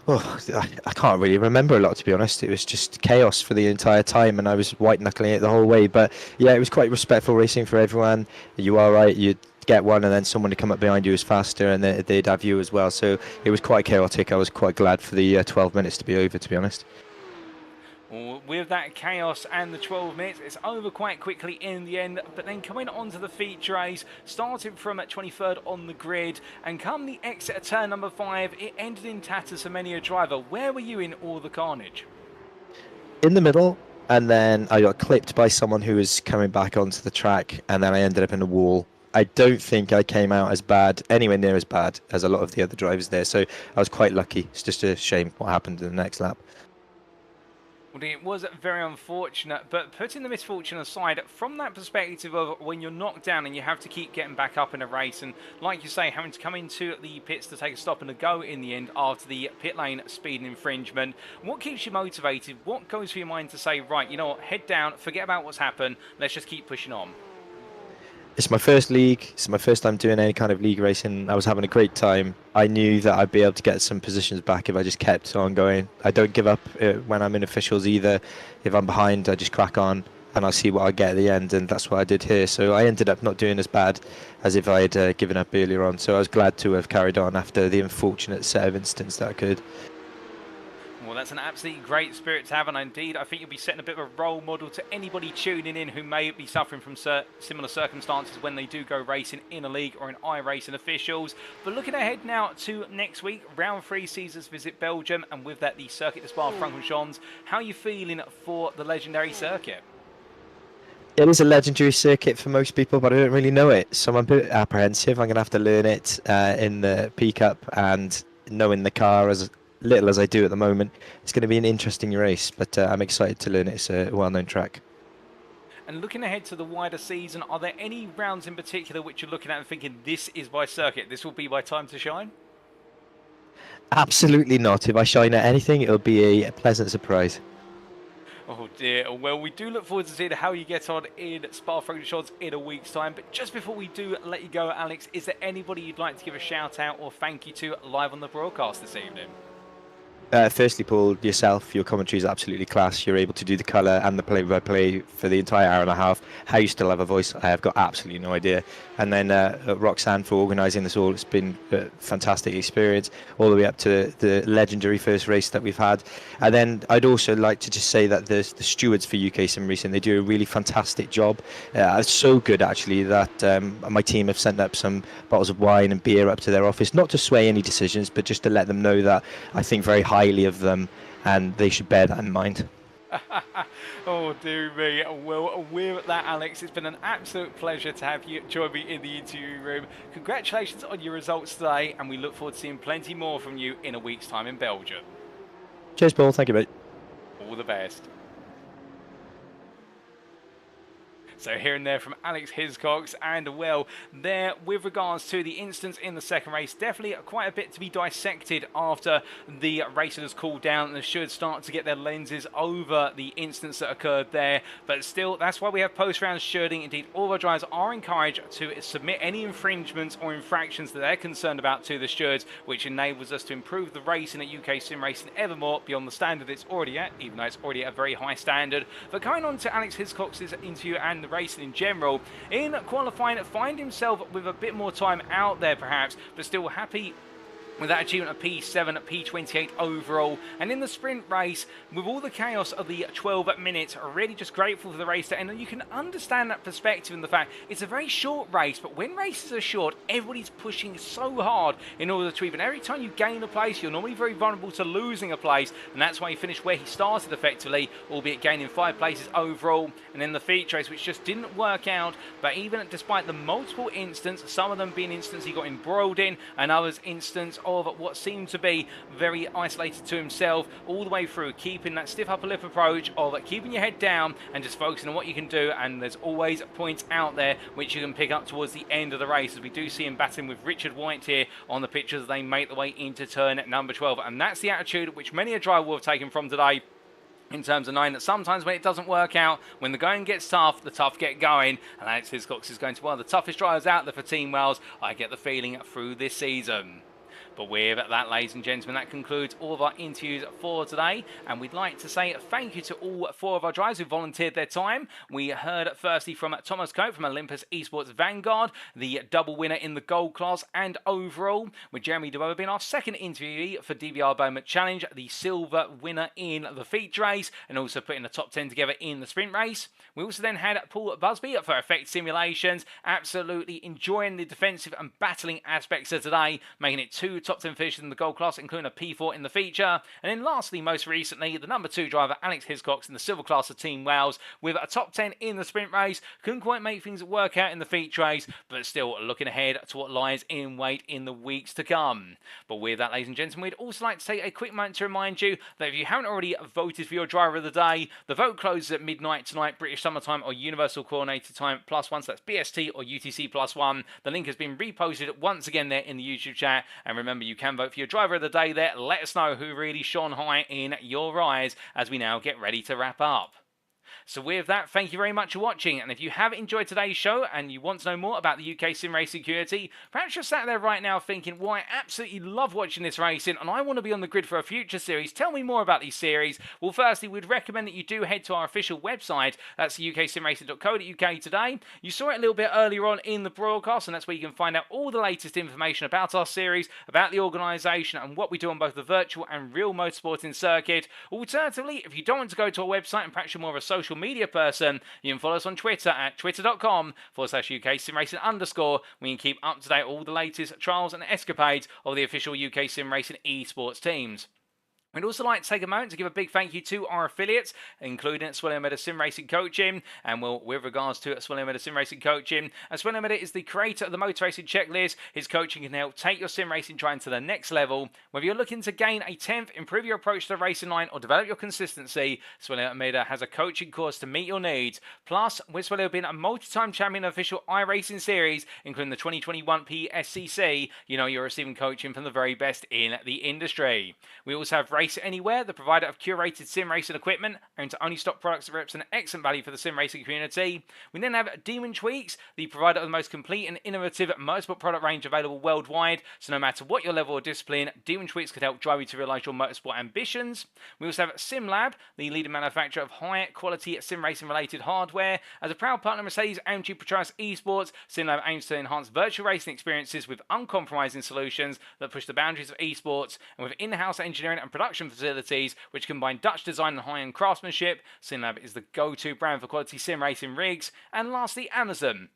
Oh, I can't really remember a lot, to be honest. It was just chaos for the entire time, and I was white-knuckling it the whole way. But yeah, it was quite respectful racing for everyone. You are right, you'd get one, and then someone would come up behind you was faster, and they'd have you as well. So it was quite chaotic. I was quite glad for the 12 minutes to be over, to be honest. With that chaos and the 12 minutes, it's over quite quickly in the end, but then coming on to the feature race, starting from 23rd on the grid, and come the exit of turn number 5, it ended in tatters for many a driver. Where were you in all the carnage? In the middle, and then I got clipped by someone who was coming back onto the track, and then I ended up in a wall. I don't think I came out as bad, anywhere near as bad as a lot of the other drivers there, so I was quite lucky. It's just a shame what happened in the next lap. Well, it was very unfortunate, but putting the misfortune aside, from that perspective of when you're knocked down and you have to keep getting back up in a race, and like you say, having to come into the pits to take a stop and a go in the end after the pit lane speed infringement, what keeps you motivated? What goes through your mind to say, right, you know what, head down, forget about what's happened, let's just keep pushing on? It's my first league. It's my first time doing any kind of league racing. I was having a great time. I knew that I'd be able to get some positions back if I just kept on going. I don't give up when I'm in officials either. If I'm behind, I just crack on and I'll see what I get at the end, and that's what I did here. So I ended up not doing as bad as if I had given up earlier on. So I was glad to have carried on after the unfortunate set of incidents that occurred. Well, that's an absolutely great spirit to have, and indeed, I think you'll be setting a bit of a role model to anybody tuning in who may be suffering from similar circumstances when they do go racing in a league or in iRacing officials. But looking ahead now to next week, round 3 Caesars visit Belgium, and with that, the Circuit de Spa-Francorchamps. How are you feeling for the legendary circuit? It is a legendary circuit for most people, but I don't really know it, so I'm a bit apprehensive. I'm going to have to learn it in the P-Cup, and knowing the car as little as I do at the moment, it's going to be an interesting race, but I'm excited to learn it. It's a well-known track. And looking ahead to the wider season, are there any rounds in particular which you're looking at and thinking, this is my circuit, this will be my time to shine? Absolutely not. If I shine at anything, it'll be a pleasant surprise. Oh dear, well we do look forward to seeing how you get on in Spa-Francorchamps in a week's time, but just before we do let you go, Alex, is there anybody you'd like to give a shout out or thank you to live on the broadcast this evening? Firstly, Paul, yourself, your commentary is absolutely class. You're able to do the colour and the play-by-play for the entire hour and a half. How you still have a voice, I have got absolutely no idea. And then Roxanne for organising this all. It's been a fantastic experience, all the way up to the legendary first race that we've had. And then I'd also like to just say that the stewards for UKSimRacing, they do a really fantastic job. It's so good, actually, that my team have sent up some bottles of wine and beer up to their office, not to sway any decisions, but just to let them know that I think very highly of them, and they should bear that in mind. Oh dear me. Well, with that, Alex, it's been an absolute pleasure to have you join me in the interview room. Congratulations on your results today, and we look forward to seeing plenty more from you in a week's time in Belgium. Cheers, Paul. Thank you, mate. All the best. So hearing there from Alex Hiscox, and well, there with regards to the instance in the second race, definitely quite a bit to be dissected after the race has cooled down, and they should start to get their lenses over the instance that occurred there. But still, that's why we have post-round shielding. Indeed, all our drivers are encouraged to submit any infringements or infractions that they're concerned about to the stewards, which enables us to improve the racing at UK Sim Racing evermore beyond the standard it's already at, even though it's already at a very high standard. But going on to Alex Hiscox's interview and the racing in general, in qualifying, find himself with a bit more time out there perhaps, but still happy with that achievement of P7, P28 overall. And in the sprint race, with all the chaos of the 12 minutes, really just grateful for the race to end. And you can understand that perspective and the fact it's a very short race, but when races are short, everybody's pushing so hard in order to even. Every time you gain a place, you're normally very vulnerable to losing a place, and that's why he finished where he started effectively, albeit gaining 5 places overall. And then the feature race, which just didn't work out, but even despite the multiple instances, some of them being instances he got embroiled in, and others instance of what seemed to be very isolated to himself, all the way through, keeping that stiff upper lip approach of keeping your head down and just focusing on what you can do. And there's always points out there which you can pick up towards the end of the race, as we do see him battling with Richard White here on the pictures as they make their way into turn number 12. And that's the attitude which many a driver will have taken from today, in terms of knowing that sometimes when it doesn't work out, when the going gets tough, the tough get going. And Alex Hiscox is going to be one of the toughest drivers out there for Team Wales, I get the feeling, through this season. But with that, ladies and gentlemen, that concludes all of our interviews for today. And we'd like to say thank you to all 4 of our drivers who volunteered their time. We heard firstly from Thomas Cope from Olympus Esports Vanguard, the double winner in the gold class and overall, with Jeremy DeBoer being our second interviewee for DBR Bowman Challenge, the silver winner in the feature race, and also putting the top 10 together in the sprint race. We also then had Paul Busby for Effect Simulations, absolutely enjoying the defensive and battling aspects of today, making it 2 top 10 finishes in the gold class, including a P4 in the feature. And then lastly, most recently, the number 2 driver, Alex Hiscox, in the silver class of Team Wales, with a top 10 in the sprint race. Couldn't quite make things work out in the feature race, but still looking ahead to what lies in wait in the weeks to come. But with that, ladies and gentlemen, we'd also like to take a quick moment to remind you that if you haven't already voted for your driver of the day, the vote closes at midnight tonight, British Summertime or Universal Coordinated Time +1, so that's BST or UTC +1. The link has been reposted once again there in the YouTube chat, and remember, you can vote for your driver of the day there. Let us know who really shone high in your eyes as we now get ready to wrap up. So with that, thank you very much for watching, and if you have enjoyed today's show and you want to know more about the UK Sim Racing community, perhaps you're sat there right now thinking, well, I absolutely love watching this racing and I want to be on the grid for a future series. Tell me more about these series. Well, firstly, we'd recommend that you do head to our official website. That's uksimracing.co.uk today. You saw it a little bit earlier on in the broadcast, and that's where you can find out all the latest information about our series, about the organisation and what we do on both the virtual and real motorsporting circuit. Alternatively, if you don't want to go to our website and perhaps you're more of a social media person, you can follow us on Twitter at twitter.com/UKSimRacing_, where you can keep up to date all the latest trials and escapades of the official UK Sim Racing esports teams. We'd also like to take a moment to give a big thank you to our affiliates, including Swelling Meta Sim Racing Coaching. And well, with regards to Swelling Meta Sim Racing Coaching, Swelling Meta is the creator of the Motor Racing Checklist. His coaching can help take your sim racing trying to the next level. Whether you're looking to gain a 10th, improve your approach to the racing line, or develop your consistency, Swelling Meta has a coaching course to meet your needs. Plus, with Swelling being a multi-time champion of official iRacing series, including the 2021 PSCC, you know you're receiving coaching from the very best in the industry. We also have Race Anywhere, the provider of curated sim racing equipment, and to only stock products that represent excellent value for the sim racing community. We then have Demon Tweaks, the provider of the most complete and innovative motorsport product range available worldwide. So no matter what your level of discipline, Demon Tweaks can help drive you to realise your motorsport ambitions. We also have SimLab, the leading manufacturer of high quality sim racing related hardware. As a proud partner of Mercedes-AMG Petronas Esports, SimLab aims to enhance virtual racing experiences with uncompromising solutions that push the boundaries of esports, and with in-house engineering and production facilities which combine Dutch design and high-end craftsmanship, SimLab is the go-to brand for quality sim racing rigs. And lastly, Amazon.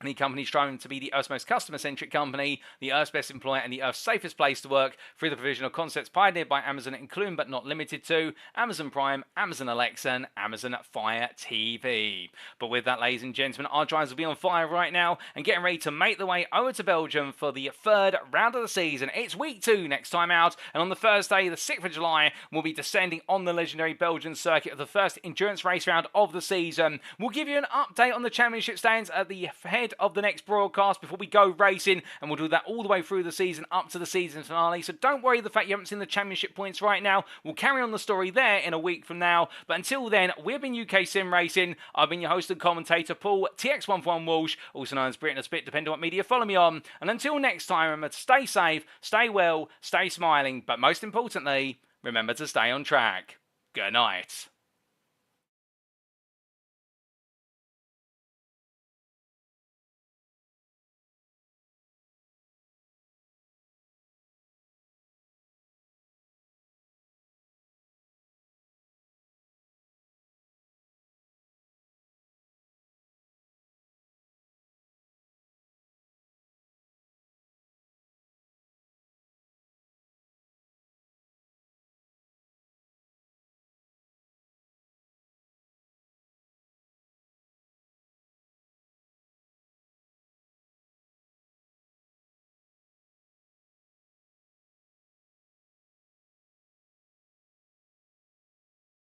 Any company striving to be the Earth's most customer-centric company, the Earth's best employer, and the Earth's safest place to work through the provision of concepts pioneered by Amazon, including but not limited to Amazon Prime, Amazon Alexa, and Amazon Fire TV. But with that, ladies and gentlemen, our drivers will be on fire right now and getting ready to make their way over to Belgium for the third round of the season. It's week 2 next time out, and on the Thursday, the 6th of July, we'll be descending on the legendary Belgian circuit of the first endurance race round of the season. We'll give you an update on the championship standings at the head of the next broadcast before we go racing, and we'll do that all the way through the season up to the season finale. So don't worry the fact you haven't seen the championship points right now. We'll carry on the story there in a week from now. But until then, we've been UK Sim Racing. I've been your host and commentator, Paul TX141 Walsh, also known as Britain a Spit, depending on what media you follow me on. And until next time, remember to stay safe, stay well, stay smiling, but most importantly, remember to stay on track. Good night.